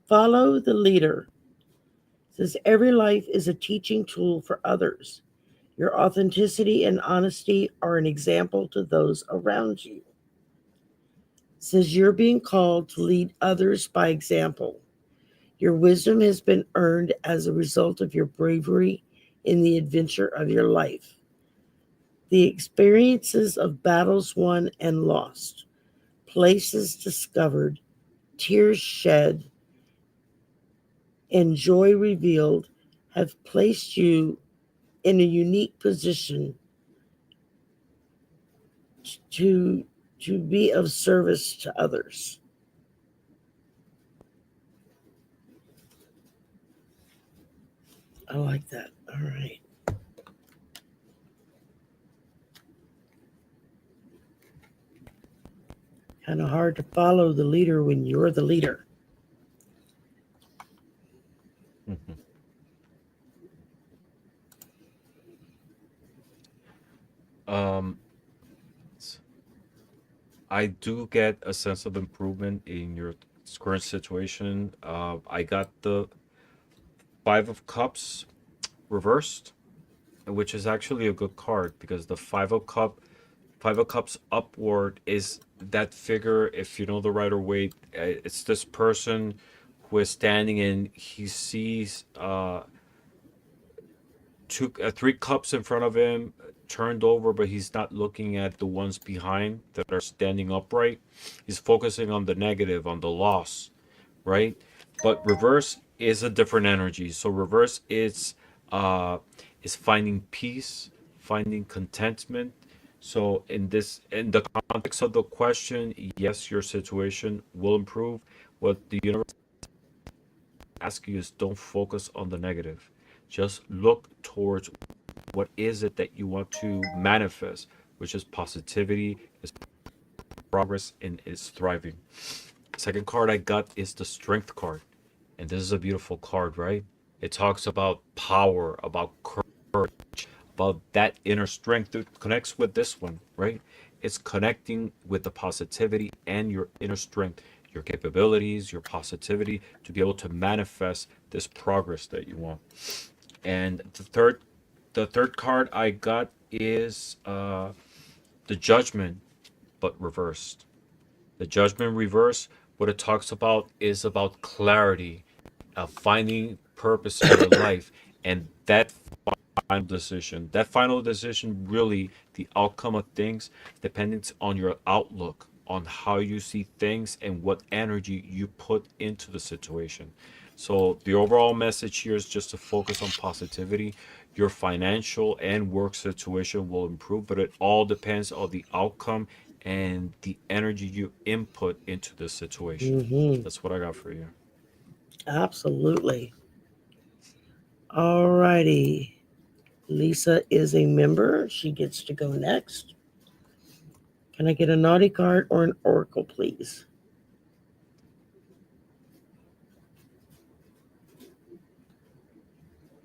Follow the leader. It says every life is a teaching tool for others. Your authenticity and honesty are an example to those around you. It says you're being called to lead others by example. Your wisdom has been earned as a result of your bravery in the adventure of your life. The experiences of battles won and lost, places discovered, tears shed, and joy revealed have placed you in a unique position to, to be of service to others. I like that. All right. Kind of hard to follow the leader when you're the leader. Um, I do get a sense of improvement in your current situation. I got the Five of Cups reversed, which is actually a good card because the Five of Cups upward is that figure. If you know the Rider Waite, it's this person who is standing and he sees three cups in front of him turned over, but he's not looking at the ones behind that are standing upright. He's focusing on the negative, on the loss, right? But reverse is a different energy. So reverse is finding peace, finding contentment. So in the context of the question, yes, your situation will improve. What the universe asks you is don't focus on the negative. Just look towards what is it that you want to manifest, which is positivity, is progress, and is thriving. Second card I got is the Strength card. And this is a beautiful card, right? It talks about power, about courage, about that inner strength. It connects with this one, right? It's connecting with the positivity and your inner strength, your capabilities, your positivity to be able to manifest this progress that you want. And the third card I got is the Judgment, but reversed. The Judgment reverse, what it talks about is about clarity, finding purpose in your life, and that final decision. That final decision, really, the outcome of things depends on your outlook, on how you see things, and what energy you put into the situation. So the overall message here is just to focus on positivity. Your financial and work situation will improve, but it all depends on the outcome and the energy you input into the situation. Mm-hmm. That's what I got for you. Absolutely. All righty. Lisa is a member. She gets to go next. Can I get a naughty card or an oracle, please?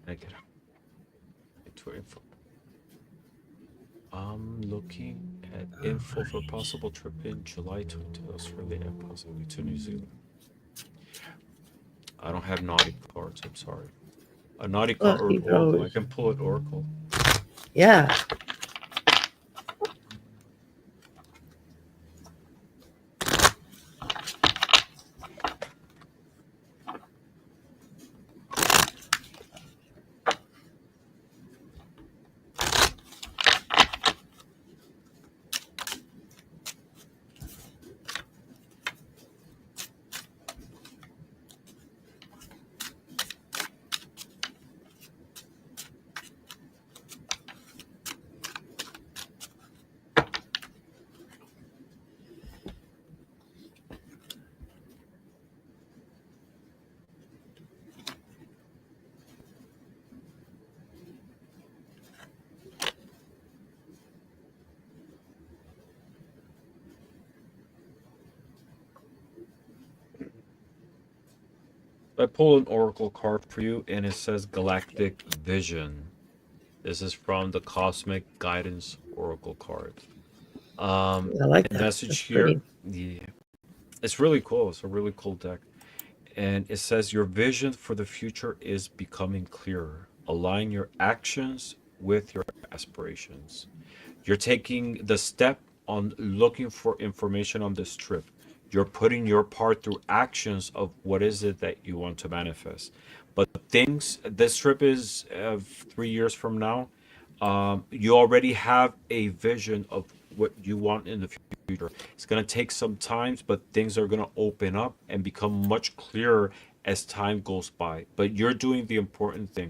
I get into info. I'm looking at All info for right. possible trip in July to Australia and possibly to New Zealand. I don't have naughty cards. I'm sorry. A naughty Well, card or you an can oracle. I always, can pull an oracle. yeah. I pull an oracle card for you, and it says Galactic Vision. This is from the Cosmic Guidance Oracle card. I like The that. message That's here, pretty. yeah, it's really cool. It's a really cool deck. And it says your vision for the future is becoming clearer. Align your actions with your aspirations. You're taking the step on looking for information on this trip. You're putting your part through actions of what is it that you want to manifest. But things, this trip is 3 years from now. You already have a vision of what you want in the future. It's going to take some time, but things are going to open up and become much clearer as time goes by. But you're doing the important thing,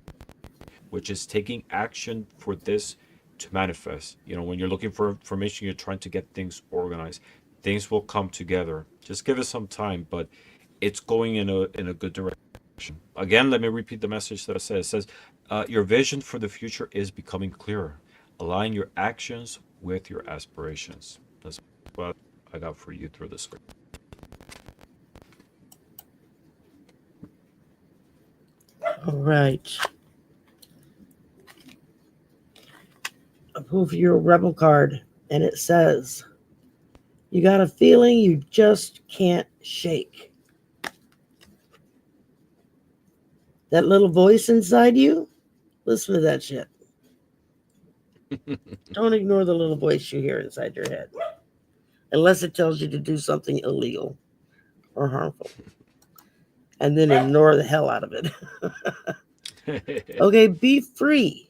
which is taking action for this to manifest. When you're looking for information, you're trying to get things organized. Things will come together. Just give it some time, but it's going in a good direction. Again, let me repeat the message that I said. It says, your vision for the future is becoming clearer. Align your actions with your aspirations. That's what I got for you through the script. All right. I pull for your rebel card, and it says, you got a feeling you just can't shake. That little voice inside you, listen to that shit. Don't ignore the little voice you hear inside your head, unless it tells you to do something illegal or harmful. And then ignore the hell out of it. Okay, be free.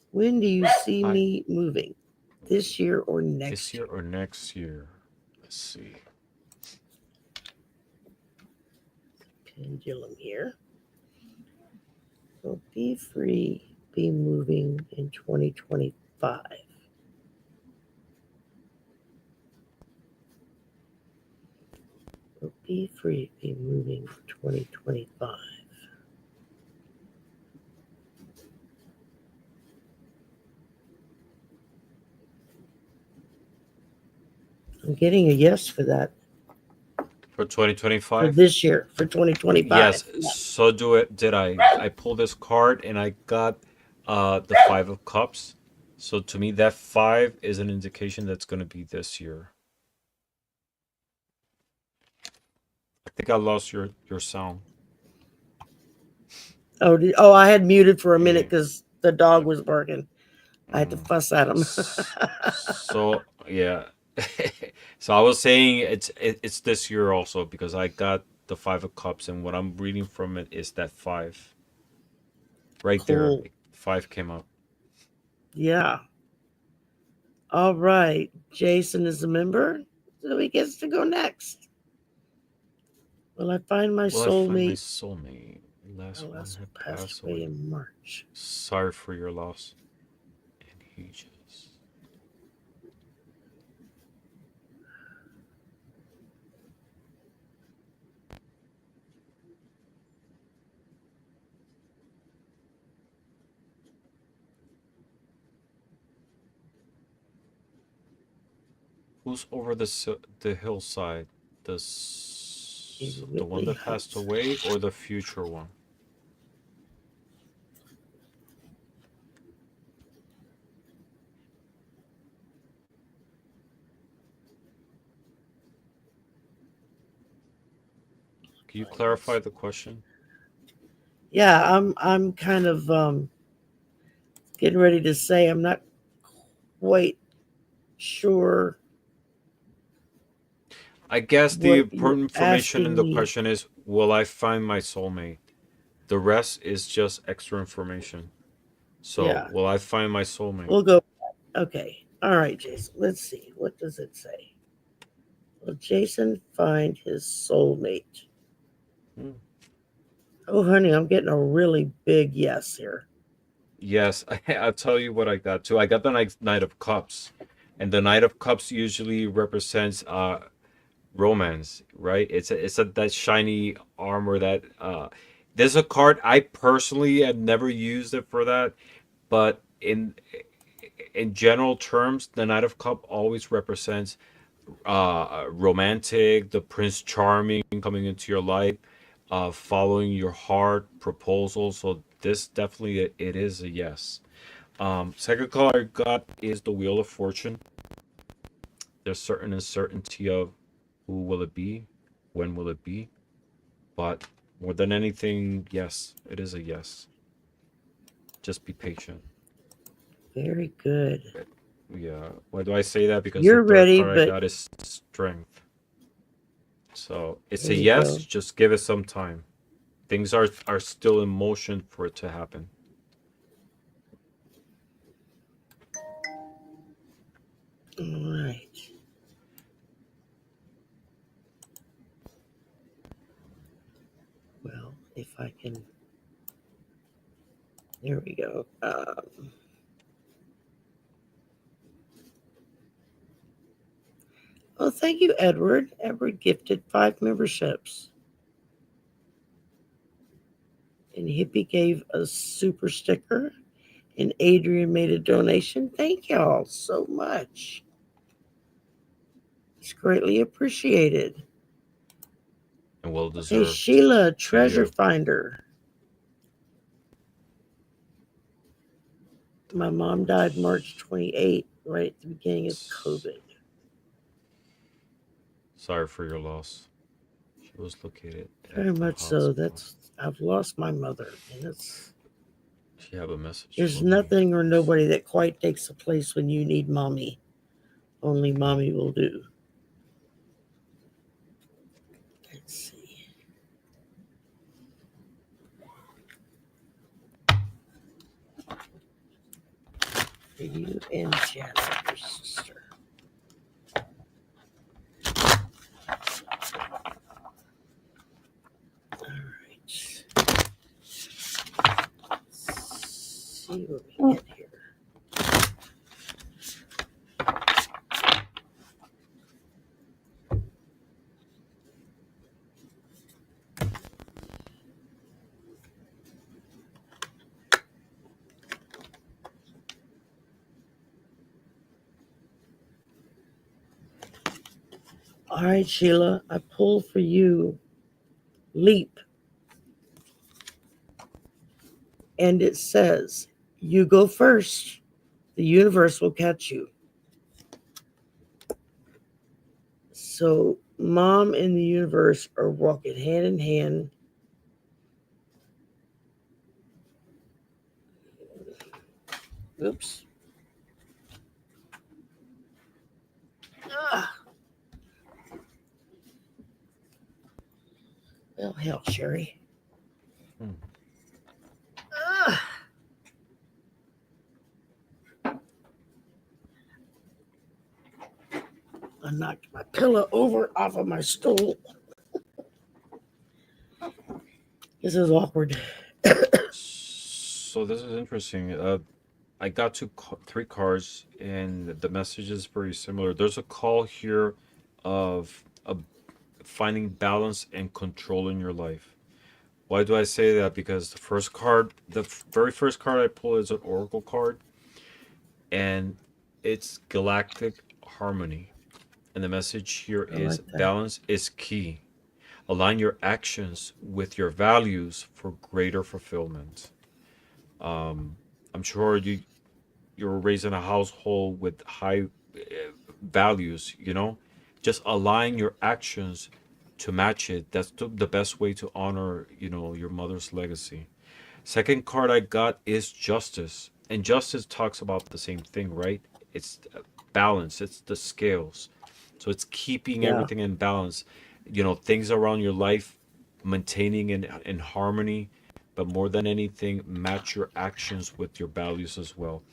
When do you see Hi. me moving? This year or This next year year? or next year? Let's see. Pendulum here. So be free, be moving in 2025. So be free, be moving in 2025. I'm getting a yes for that For for 2025? this year, for 2025. Yes, so do it. Did I? I pulled this card and I got the Five of Cups. So to me, that five is an indication that's going to be this year. I think I lost your sound. Oh, I had muted for a minute Yeah. because the dog was barking. I had to Mm. fuss at him. So yeah. So I was saying it's this year also because I got the Five of Cups and what I'm reading from it is that five right there. Cool. Five came up. Yeah. All right. Jason is a member, so he gets to go next. Will I find my Will I find my soulmate? soulmate? Last Oh, one that's had passed passed away away. in March. Sorry for your loss. And he just. Who's over the hillside? In The one Whitley that passed Heights. away or the future one? Can you clarify Finance. the question? Yeah, I'm kind of getting ready to say I'm not quite sure I guess the what you're important information in asking the me. question is, will I find my soulmate? The rest is just extra information. So, Yeah, will I find my soulmate? we'll go. Okay. All right, Jason. Let's see. What does it say? Will Jason find his soulmate? Hmm. Oh, honey, I'm getting a really big yes here. Yes, I'll tell you what I got too. I got the Knight of Cups, and the Knight of Cups usually represents romance, right? It's a that shiny armor that there's a card I personally had never used it for that, but in general terms, the Knight of Cup always represents romantic, the Prince Charming coming into your life, following your heart, proposal. So this definitely it is a yes. Second card I got is the Wheel of Fortune. There's certain uncertainty of who will it be, when will it be, but more than anything, yes, it is a yes. Just be patient. Very good. Yeah. Why do I say that? Because the You're third ready, card I but got is Strength. So it's there a you yes. go. Just give it some time. Things are still in motion for it to happen. All right. Well, if I can, there we go. Oh, thank you, Edward. Edward gifted 5 memberships, and Hippie gave a super sticker, and Adrian made a donation. Thank y'all so much. It's greatly appreciated. And well Hey, deserved Sheila, to treasure you. finder. My mom died March 28th, right at the beginning of COVID. Sorry for your loss. She was located at Very the much so. hotspot. That's I've lost my mother, and it's She have a message there's for me. nothing or Let's nobody see. that quite takes a place when you need mommy. Only mommy will do. Let's see. For you and Janet, your sister. All right. Let's see what we get here. All right, Sheila, I pulled for you Leap, and it says, you go first. The universe will catch you. So, mom and the universe are walking hand in hand. Oops. Ah, well, hell, Sherry. Hmm. Ah, I knocked my pillow over off of my stool. This is awkward. So this is interesting. I got three cards, and the message is very similar. There's a call here of finding balance and control in your life. Why do I say that? Because the very first card I pull is an oracle card, and it's galactic harmony. And the message here I is like that. balance is key. Align your actions with your values for greater fulfillment. Um, I'm sure you're raised in a household with high values. Just align your actions to match it. That's the best way to honor, your mother's legacy. Second card I got is Justice. And Justice talks about the same thing, right? It's balance, it's the scales. So it's keeping Yeah. everything in balance. Things around your life, maintaining in harmony, but more than anything, match your actions with your values as well.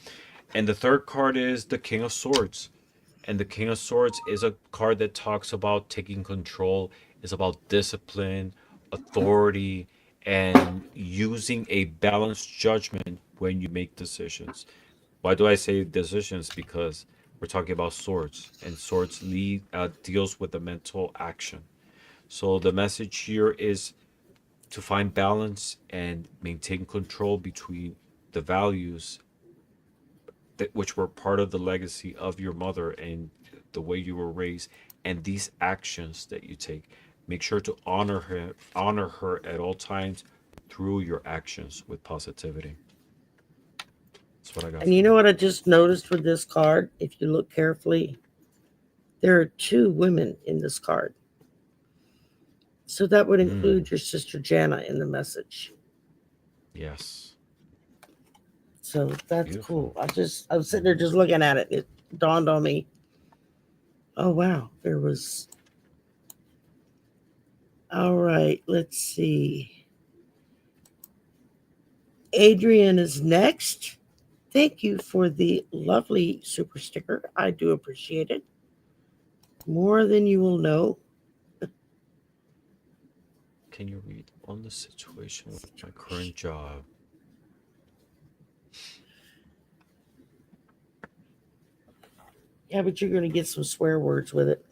And the third card is the King of Swords. And the King of Swords is a card that talks about taking control, is about discipline, authority, and using a balanced judgment when you make decisions. Why do I say decisions? Because we're talking about swords, and swords deals with the mental action. So the message here is to find balance and maintain control between the values which were part of the legacy of your mother and the way you were raised, and these actions that you take. Make sure to honor her at all times through your actions with positivity. That's what I got And for you you. know what I just noticed with this card? If you look carefully, there are two women in this card. So that would Mm, include your sister Jana in the message. yes. So that's Beautiful. cool. I was sitting there Hmm. just looking at it. It dawned on me, oh wow, there was. All right, let's see. Adrian is next. Thank you for the lovely super sticker. I do appreciate it more than you will know. Can you read on the situation with my current Situation. job? Yeah, but you're going to get some swear words with it.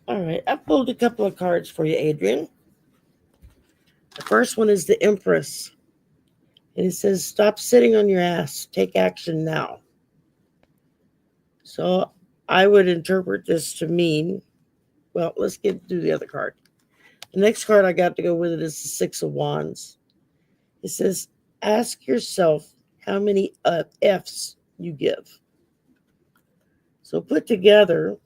All right, I pulled a couple of cards for you, Adrian. The first one is the Empress. And it says, stop sitting on your ass. Take action now. So I would interpret this to mean, well, let's get through the other card. The next card I got to go with it is the Six of Wands. It says, ask yourself how many F's you give. So put together,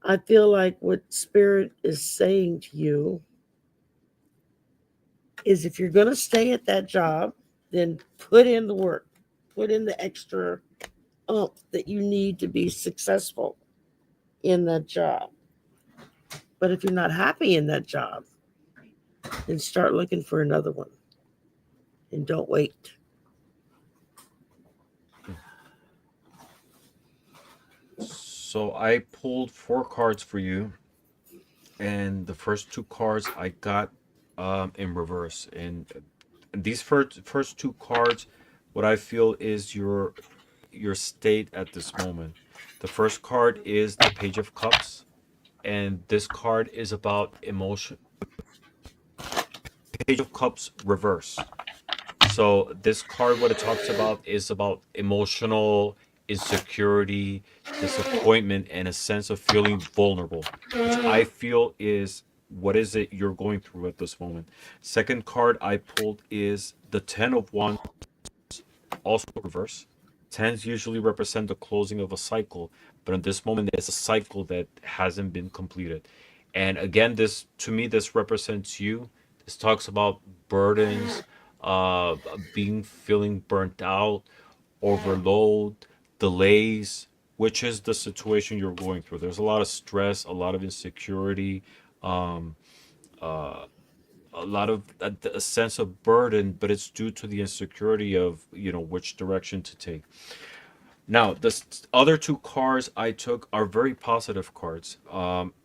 I feel like what Spirit is saying to you is if you're going to stay at that job, then put in the work, put in the extra that you need to be successful in that job. But if you're not happy in that job, then start looking for another one and don't wait. So I pulled four cards for you, and the first two cards I got in reverse. And these first two cards, what I feel is your state at this moment. The first card is the Page of Cups, and this card is about emotion. Page of Cups reverse. So this card, what it talks about is about emotional insecurity, disappointment, and a sense of feeling vulnerable, which I feel is what is it you're going through at this moment. Second card I pulled is the Ten of Wands, also reverse. Tens usually represent the closing of a cycle, but in this moment, there's a cycle that hasn't been completed. And again, this to me, this represents you. This talks about burdens, being feeling burnt out, overload, delays, which is the situation you're going through. There's a lot of stress, a lot of insecurity, um, uh, a lot of a sense of burden, but it's due to the insecurity of which direction to take. Now, the other two cards I took are very positive cards.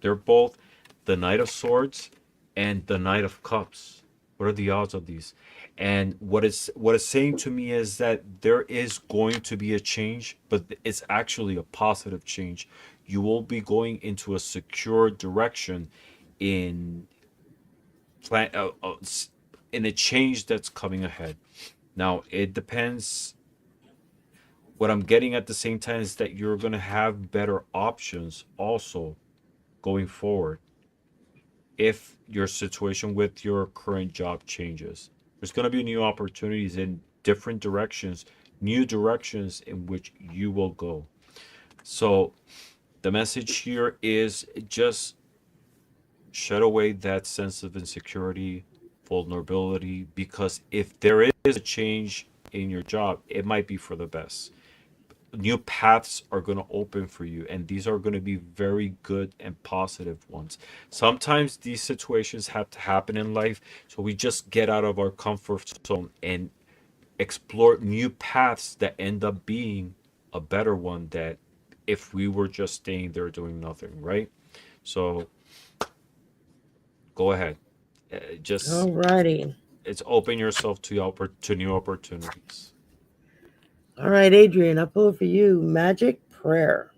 They're both the Knight of Swords and the Knight of Cups. What are the odds of these? And what it's saying to me is that there is going to be a change, but it's actually a positive change. You will be going into a secure direction in plan in a change that's coming ahead. Now, it depends. What I'm getting at the same time is that you're going to have better options also going forward if your situation with your current job changes. There's going to be new opportunities in different directions, new directions in which you will go. So, the message here is just shed away that sense of insecurity, vulnerability, because if there is a change in your job, it might be for the best. New paths are going to open for you, and these are going to be very good and positive ones. Sometimes these situations have to happen in life, so we just get out of our comfort zone and explore new paths that end up being a better one that if we were just staying there doing nothing, right? So go ahead. Just All righty. it's open yourself to new opportunities. All right, Adrian, I pull for you magic prayer.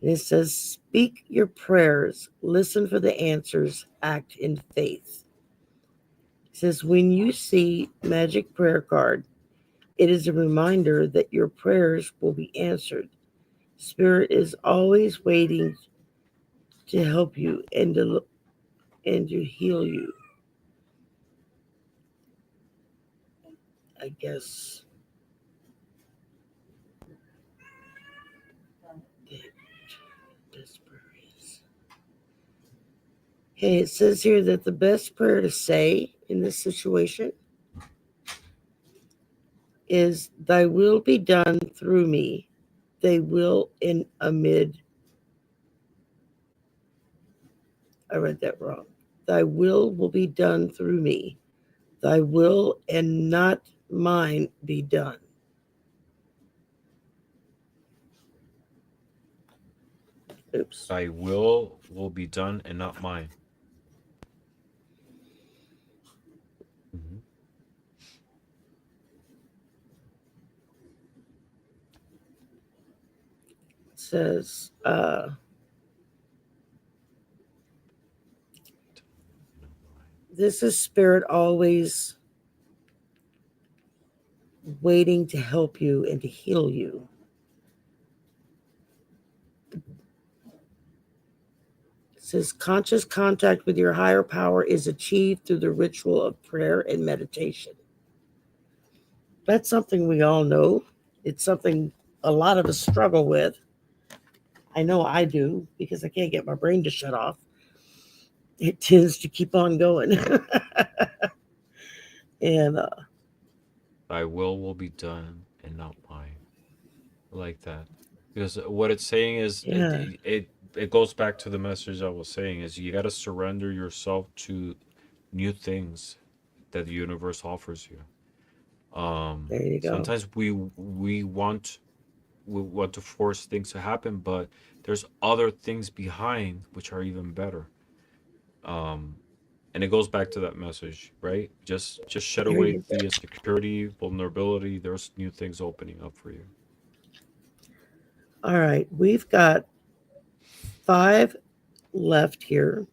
And it says, speak your prayers, listen for the answers, act in faith. It says, when you see magic prayer card, it is a reminder that your prayers will be answered. Spirit is always waiting to help you and to heal you. I guess the best prayer is. Okay, it says here that the best prayer to say in this situation is, thy will be done through me. They will in amid. I read that wrong. Thy will be done through me. Thy will and not mine be done. Oops. Thy will be done and not mine. Mhm. It says, this is spirit always waiting to help you and to heal you. It says conscious contact with your higher power is achieved through the ritual of prayer and meditation. That's something we all know. It's something a lot of us struggle with. I know I do because I can't get my brain to shut off. It tends to keep on going. and Thy will be done and not mine. I like that because what it's saying is yeah, it goes back to the message I was saying is you got to surrender yourself to new things that the universe offers you. there you go. Sometimes we want to force things to happen, but there's other things behind which are even better. Um, and it goes back to that message, right? Just shed There away you go. the insecurity, vulnerability. There's new things opening up for you. All right, we've got 5 left here.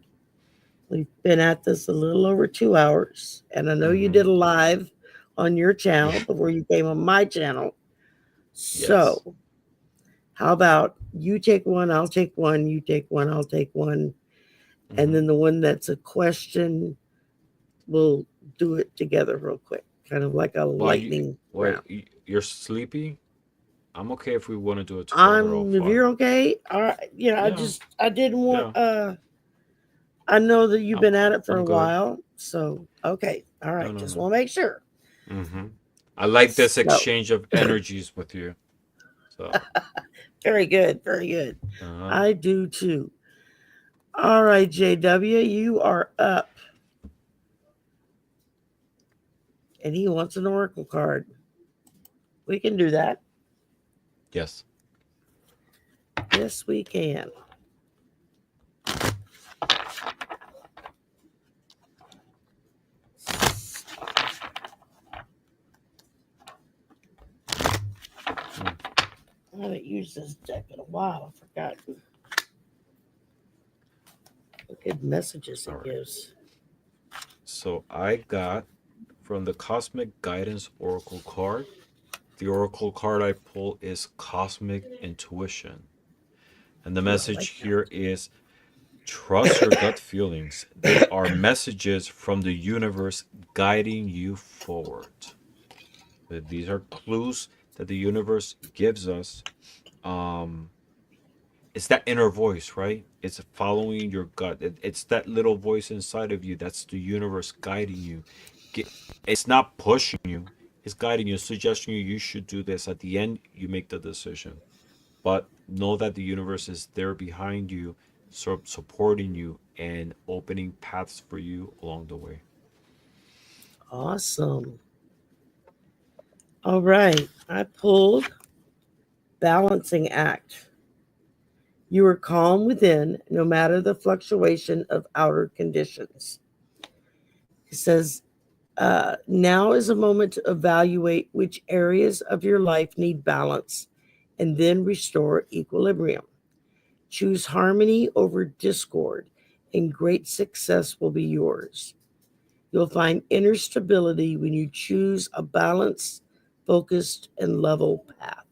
We've been at this a little over 2 hours, and I know you Mm-hmm. did a live on your channel before you came on my channel. Yes. So, how about you take one, I'll take one, you take one, I'll take one, and Mm-hmm. then the one that's a question, we'll do it together real quick, kind of like a Well, you lightning round. wait. You're sleepy. I'm okay if we want to do it together. All If five. you're okay, all right. Yeah, Yeah. I didn't want Yeah. I know that you've I'm been at it for I'm a good. while, so okay, all No, right. no, Just no. want to make sure. Mm-hmm. I like this So exchange of energies with you. So, very good, very good. uh-huh. I do too. All right, JW, you are up. and he wants an oracle card. We can do that. Yes. Yes, we can. I haven't used this deck in a while. I forgot. Look at messages it All right. gives. So I got from the Cosmic Guidance Oracle card. The Oracle card I pull is Cosmic Intuition. And the Ooh, I message like here is trust your gut feelings. They are messages from the universe guiding you forward. These are clues that the universe gives us. Um, it's that inner voice, right? It's following your gut. It's that little voice inside of you. That's the universe guiding you. It's not pushing you. It's guiding you, suggesting you should do this. At the end, you make the decision. But know that the universe is there behind you, supporting you and opening paths for you along the way. Awesome. All right. I pulled Balancing Act. You are calm within no matter the fluctuation of outer conditions. It says, now is a moment to evaluate which areas of your life need balance and then restore equilibrium. Choose harmony over discord, and great success will be yours. You'll find inner stability when you choose a balanced, focused, and level path.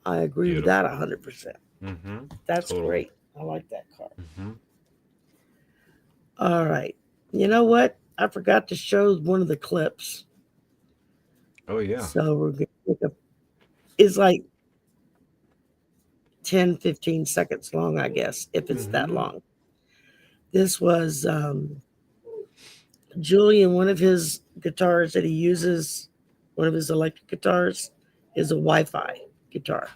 I agree with that Beautiful. 100%. Mm-hmm. That's Totally. great. I like that card. Mm-hmm. All right. You know what? I forgot to show one of the clips. Oh yeah. So we're going to take a, it's like 10, 15 seconds long, I guess, if it's that Mm-hmm. long. This was Julian, one of his guitars that he uses, one of his electric guitars, is a Wi Fi guitar.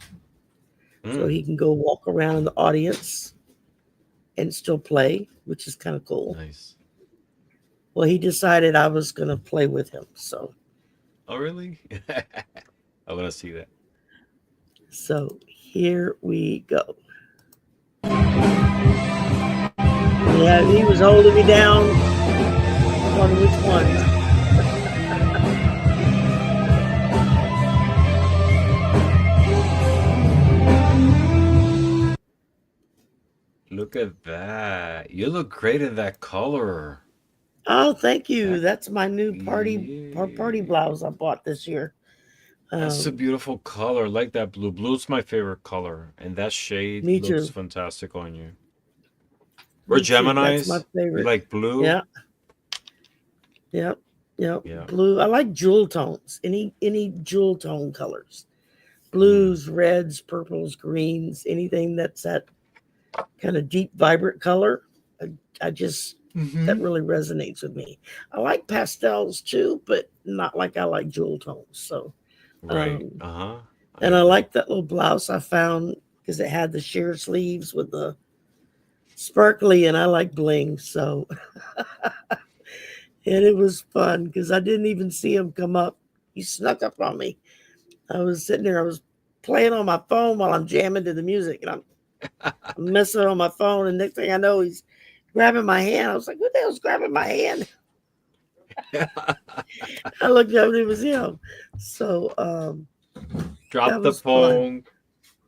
So Mm. he can go walk around in the audience and still play, which is kind of cool. Nice. Well, he decided I was going to play with him. Oh really? I want to see that. So here we go. Yeah, he was holding me down. On which one? Look at that. You look great in that color. Oh, thank you. That That's my new party yeah. blouse I bought this year. That's a Um, beautiful color. I like that blue. Blue's my favorite color, and that shade Me looks too. fantastic on you. We're Me too. That's my Geminis. We favorite. like blue. Yeah. Yep. Yep. Yeah. Blue. I like jewel tones. Any jewel tone colors. Mm. Blues, reds, purples, greens, anything that's that kind of deep, vibrant color. I just Mm-hmm. that really resonates with me. I like pastels too, but not like I like jewel tones. So Right. um Uh-huh. I and I agree. like that little blouse I found because it had the sheer sleeves with the sparkly, and I like bling. So and it was fun because I didn't even see him come up. He snuck up on me. I was sitting there, I was playing on my phone while I'm jamming to the music, and I'm messing on my phone. And next thing I know, he's grabbing my hand. I was like, "Who the hell's grabbing my hand?" I looked up, and it was him. So Drop that the was fun. phone.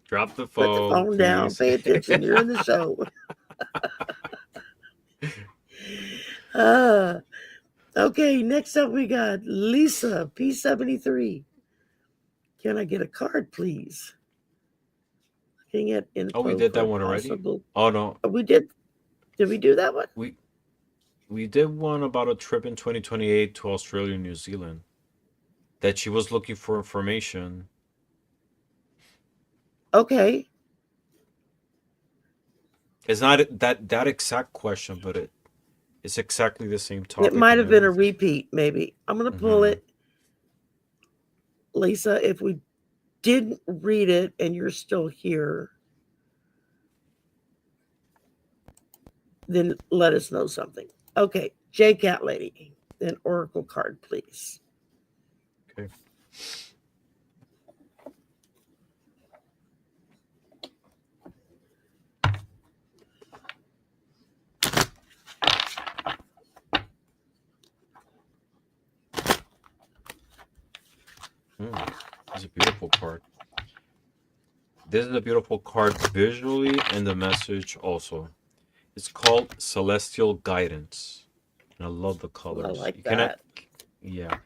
Drop the Put the phone, phone down. please. Pay attention. You're in the show. Uh, okay, next up we got Lisa, P73. Can I get a card, please? Looking at Oh, we info did for that a one already? possible. Oh no. Oh, we did. Did we do that one? We did one about a trip in 2028 to Australia and New Zealand. That she was looking for information. Okay. It's not that exact question, but it's exactly the same It topic might and have been a everything. repeat, maybe. I'm going to pull Mm-hmm. it. Lisa, if we didn't read it and you're still here, then let us know something. Okay. J Cat Lady. An oracle card, please. Okay. It's a beautiful card. This is a beautiful card visually and the message also. It's called Celestial Guidance. And I love the I colors. like You cannot, that. yeah.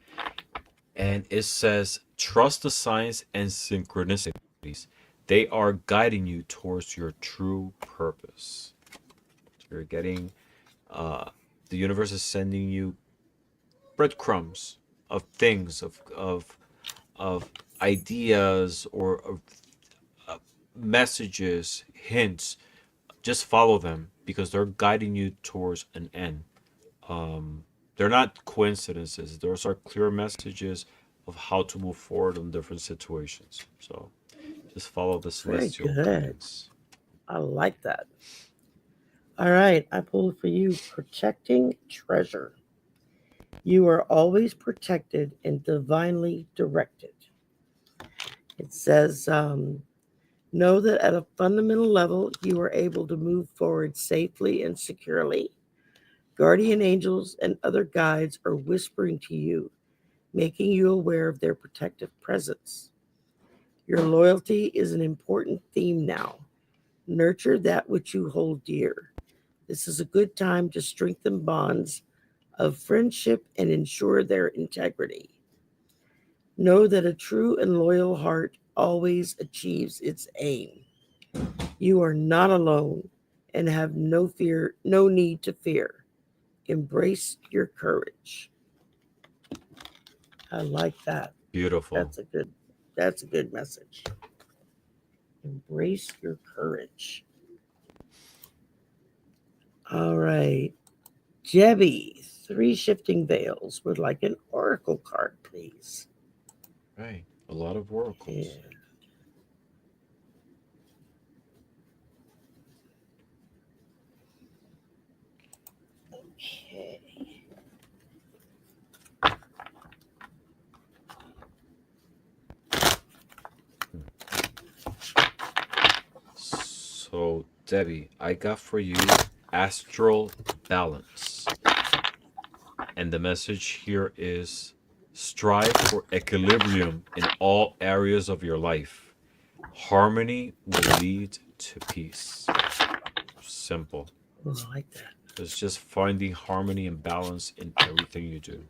And it says, trust the signs and synchronicities. They are guiding you towards your true purpose. So you're getting, uh, the universe is sending you breadcrumbs of things, of ideas or of messages, hints. Just follow them because they're guiding you towards an end. They're not coincidences. Those are clear messages of how to move forward in different situations. So just follow the Very celestial good. guidance. I like that. All right, I pulled for you protecting treasure. You are always protected and divinely directed. It says, know that at a fundamental level, you are able to move forward safely and securely. Guardian angels and other guides are whispering to you, making you aware of their protective presence. Your loyalty is an important theme now. Nurture that which you hold dear. This is a good time to strengthen bonds of friendship and ensure their integrity. Know that a true and loyal heart always achieves its aim. You are not alone and have no need to fear. Embrace your courage. I like that. Beautiful. That's a good message. Embrace your courage. All right. Debbie, 3 shifting veils would like an oracle card, please. Right. A lot of oracles. And okay. So, Debbie, I got for you astral balance. And the message here is strive for equilibrium in all areas of your life. Harmony will lead to peace. Simple. Oh, I like that. It's just finding harmony and balance in everything you do.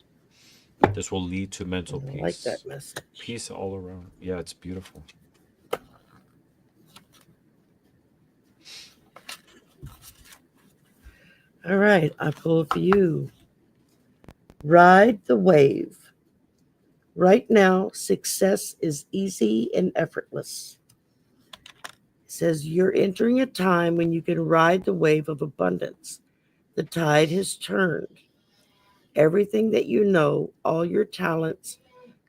This will lead to mental I like peace. that message. Peace all around. Yeah, it's beautiful. All right, I pull it for you. Ride the wave. Right now, success is easy and effortless. It says you're entering a time when you can ride the wave of abundance. The tide has turned. Everything that you know, all your talents,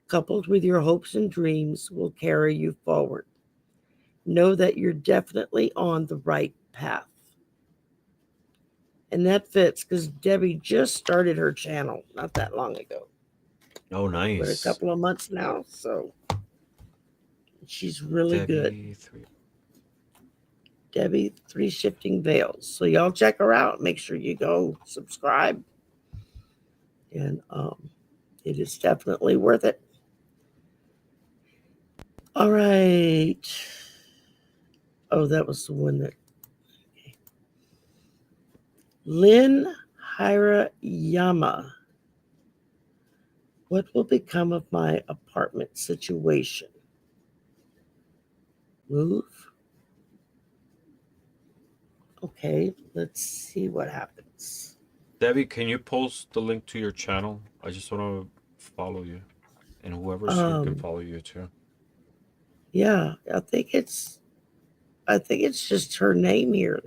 coupled with your hopes and dreams, will carry you forward. Know that you're definitely on the right path. And that fits because Debbie just started her channel not that long ago. Oh, But a nice. couple of months now, so she's really good. Debbie 3. Debbie, 3 shifting veils. So y'all check her out. Make sure you go subscribe. And it is definitely worth it. All right. Oh, that was the one that. Okay. Lynn Hirayama. What will become of my apartment situation? Move? Okay, let's see what happens. Debbie, can you post the link to your channel? I just want to follow you. And whoever's here can Um, follow you too. yeah, I think it's just her name here.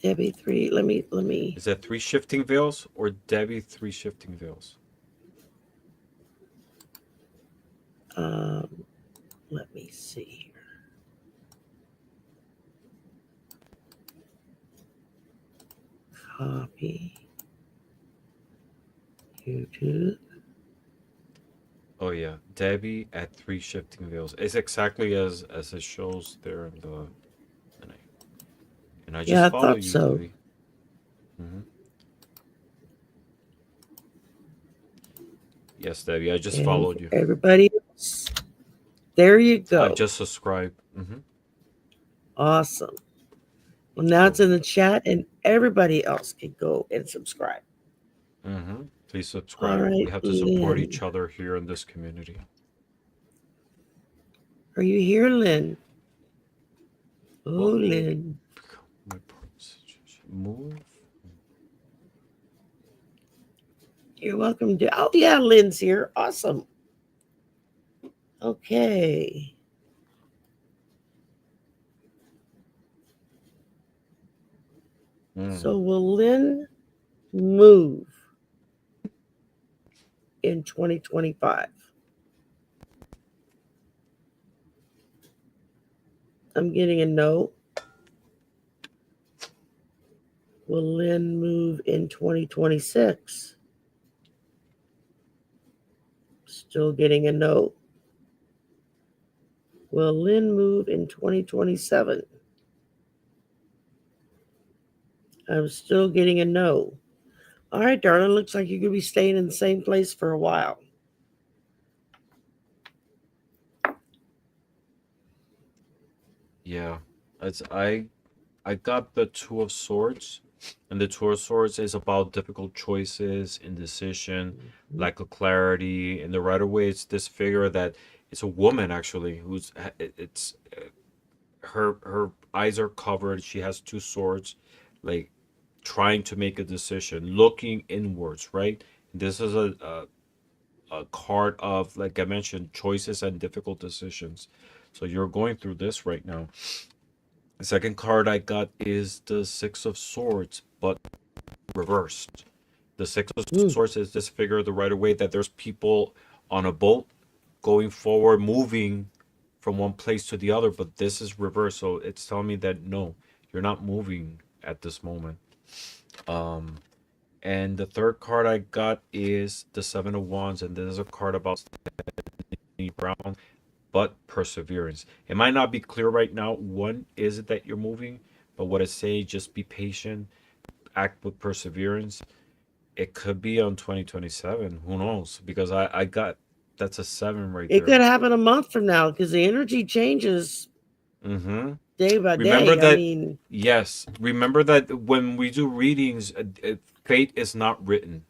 Debbie 3. Let me Is that 3 shifting veils or Debbie 3 shifting veils? um let me see here. Copy. YouTube. Oh yeah, Debbie at 3 shifting veils. It's exactly as it shows there in the and I, and I Yeah, just I follow thought you, so. Debbie. Hmm. Yes, Debbie, I just And for followed you. everybody else, there you I go. just subscribed. Awesome. Well, now it's So, in the chat, and everybody else can go and subscribe. please All subscribe. We right, have to support each Lynn. other here in this community. Are you here, Lynn? Oh, What will Lynn. become my purpose? Move. You're welcome to. Oh, yeah, Lynn's here. Awesome. Okay. So, will Lynn move in 2025? I'm getting a no. Will Lynn move in 2026? Still getting a no. Will Lynn move in 2027? I'm still getting a no. All right, darling. Looks like you're going to be staying in the same place for a while. Yeah, it's I got the Two of Swords, and the Two of Swords is about difficult choices, indecision, Mhm. lack of clarity. And the Rider Waite, it's this figure that it's a woman actually who's it's her eyes are covered. She has two swords, like trying to make a decision, looking inwards. Right. This is a card of, like I mentioned, choices and difficult decisions. So you're going through this right now. The second card I got is the Six of Swords, but reversed. The Six of Mm. Swords is this figure the right away that there's people on a boat going forward, moving from one place to the other, but this is reversed. So it's telling me that no, you're not moving at this moment. Um, and the third card I got is the Seven of Wands, and this is a card about Stephanie Brown, but perseverance. It might not be clear right now when is it that you're moving, but what it say, just be patient, act with perseverance. It could be on 2027. Who knows? Because I got that's a seven right It there. could happen a month from now because the energy changes Mm-hmm. day by Remember day. I that. mean, Yes. Remember that when we do readings, fate is not written.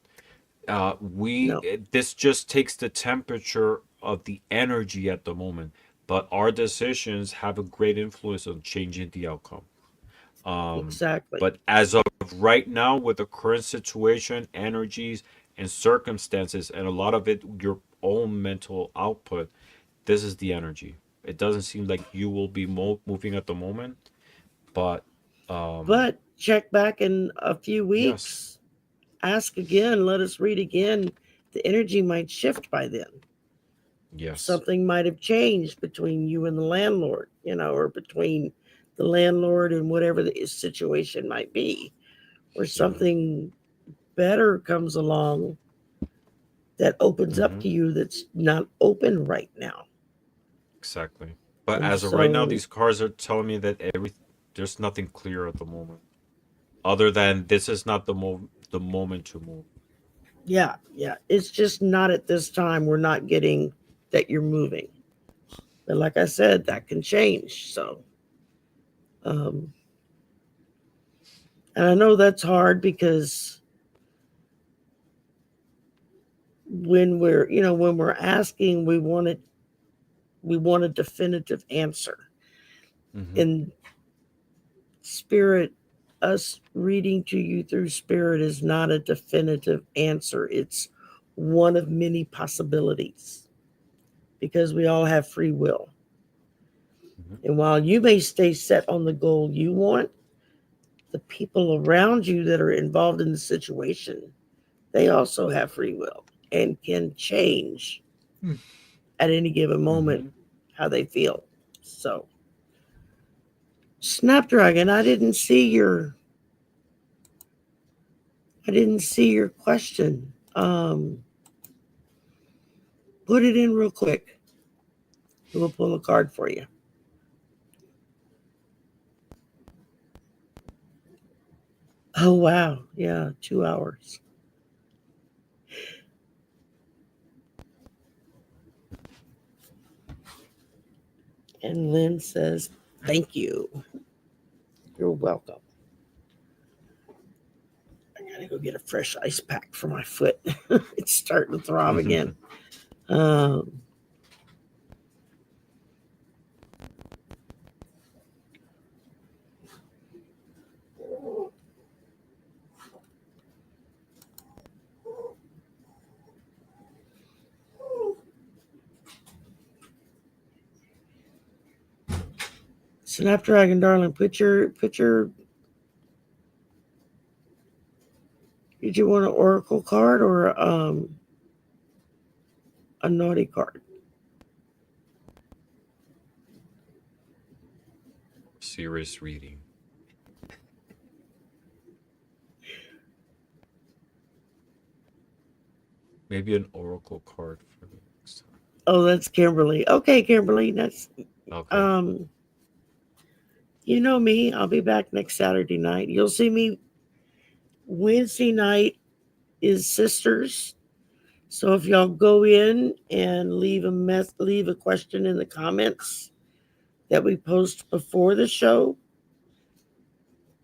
no, This just takes the temperature of the energy at the moment, but our decisions have a great influence on changing the outcome. Um, exactly. but as of right now, with the current situation, energies, and circumstances, and a lot of it, your own mental output, this is the energy. It doesn't seem like you will be moving at the moment, but But check back in a few yes, weeks. Ask again. Let us read again. The energy might shift by then. yes, Something might have changed between you and the landlord, or between the landlord and whatever the situation might be, or yeah, something better comes along that opens up hmm to you that's not open right now. exactly. But And as of right now, so, these cards are telling me that there's nothing clear at the moment, other than this is not the moment to move. yeah, it's just not at this time. We're not getting that you're moving. But like I said, that can change. So, um, and I know that's hard because when we're asking, we want a definitive answer. Hmm. In spirit, us reading to you through spirit is not a definitive answer. It's one of many possibilities because we all have free will. Hmm. And while you may stay set on the goal you want, the people around you that are involved in the situation, they also have free will and can change at any given moment Hmm. how they feel. So, Snapdragon, I didn't see your I didn't see your question. Put it in real quick. We'll pull a card for you. Oh, wow. Yeah, 2 hours. And Lynn says, thank you. You're welcome. I gotta go get a fresh ice pack for my foot. It's starting to throb again. Snapdragon, darling, put your. Did you want an oracle card or a naughty card? Serious reading. Maybe an oracle card for the next time. Oh, that's Kimberly. Okay, Kimberly, that's Okay. you know me. I'll be back next Saturday night. You'll see me Wednesday night is Sisters. So if y'all go in and leave a question in the comments that we post before the show,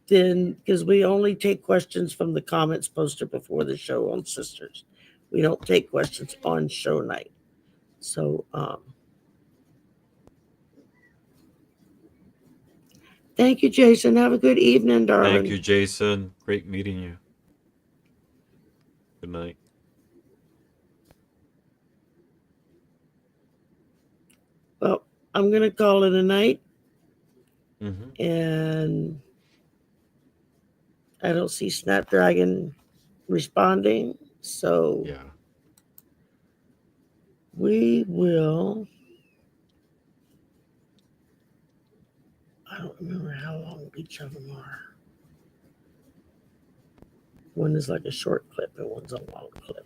then because we only take questions from the comments posted before the show on Sisters. We don't take questions on show night. So thank you, Jason. Have a good evening, darling. Thank you, Jason. Great meeting you. Good night. Well, I'm going to call it a night. Mm-hmm. And I don't see Snapdragon responding. So Yeah. we will. I don't remember how long each of them are. One is like a short clip and one's a long clip.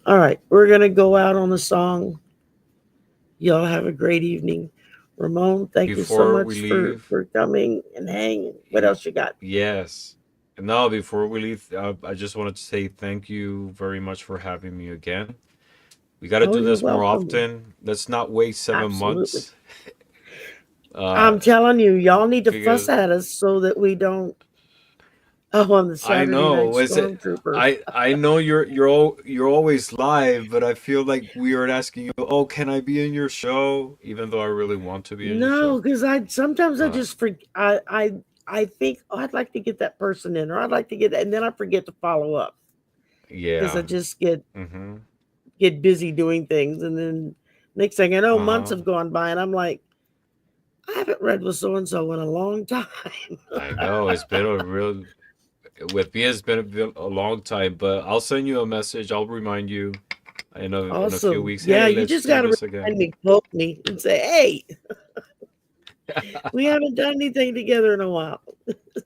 All right, we're going to go out on a song. Y'all have a great evening. Ramon, thank you so Before we much leave, for coming and hanging. What else you got? yes. No, before we leave, I just wanted to say thank you very much for having me again. We got to Oh, do you're this more welcome. often. Let's not wait 7 Absolutely. months. Uh, I'm telling you, y'all need to fuss because at us so that we don't. Oh, on the I Saturday night know stormtrooper. I know you're always live, but I feel like we are asking you, oh, can I be in your show? Even though I really want to be in your No, show. because I sometimes I But just forget. I think, oh, I'd like to get that person in, or I'd like to get that, and then I forget to follow up because I yeah. just Mm-hmm. get busy doing things, and then next thing I know, months Uh-huh. have gone by, and I'm like, I haven't read with so and so in a long time. I know it's been a real with me. It's been a long time, but I'll send you a message. I'll remind you in a few Awesome. weeks. Yeah, Hey, you let's just do got to this remind again. me, poke me, and say, hey, we haven't done anything together in a while.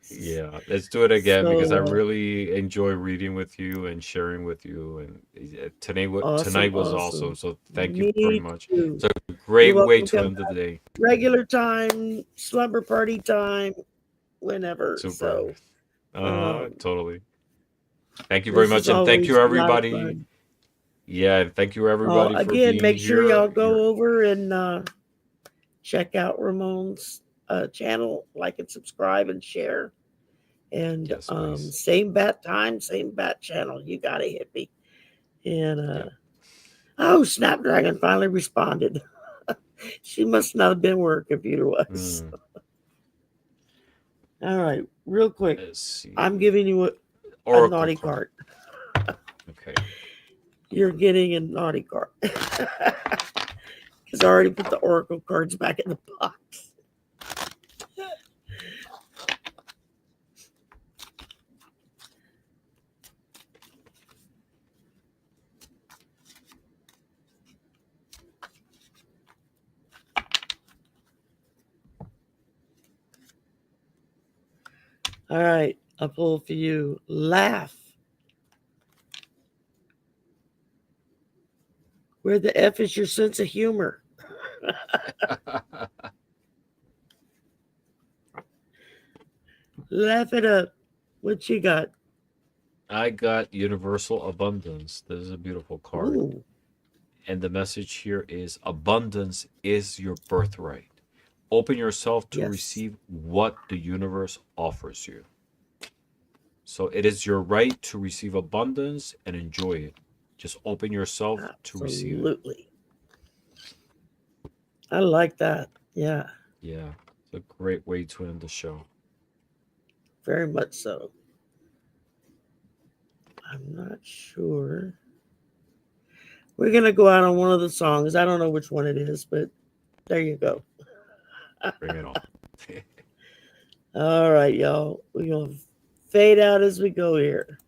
Yeah, let's do it again because I So really enjoy reading with you and sharing with you. And awesome, tonight was awesome. awesome. So thank you very Me much. too. It's a You're great way welcome. to Come end the day. regular time, slumber party time, whenever. Super. So Uh-huh, totally. Thank you very this is much, and thank you always a lot of everybody. fun. Yeah, and thank you Well, everybody for again, being make sure y'all here. go over and check out Ramon's channel, like and subscribe and share. And Yes, please. same bat time, same bat channel. You got to hit me. And Yep. oh, Snapdragon finally responded. She must not have been where her computer was. Mm, All right, real quick. let's I'm see. giving you a Oracle naughty card. card. Okay. You're getting a naughty card. Because I already put the oracle cards back in the box. All right. I pull for you. Laugh. Where the F is your sense of humor? Laugh it up. What you got? I got universal abundance. This is a beautiful card. Ooh, And the message here is abundance is your birthright. Open yourself to yes. receive what the universe offers you. So it is your right to receive abundance and enjoy it. Just open yourself to receive it. Absolutely. I like that. Yeah, Yeah, it's a great way to end the show. very much so. I'm not sure. We're going to go out on one of the songs. I don't know which one it is, but there you go. Bring it on. All right, y'all. We're going to fade out as we go here.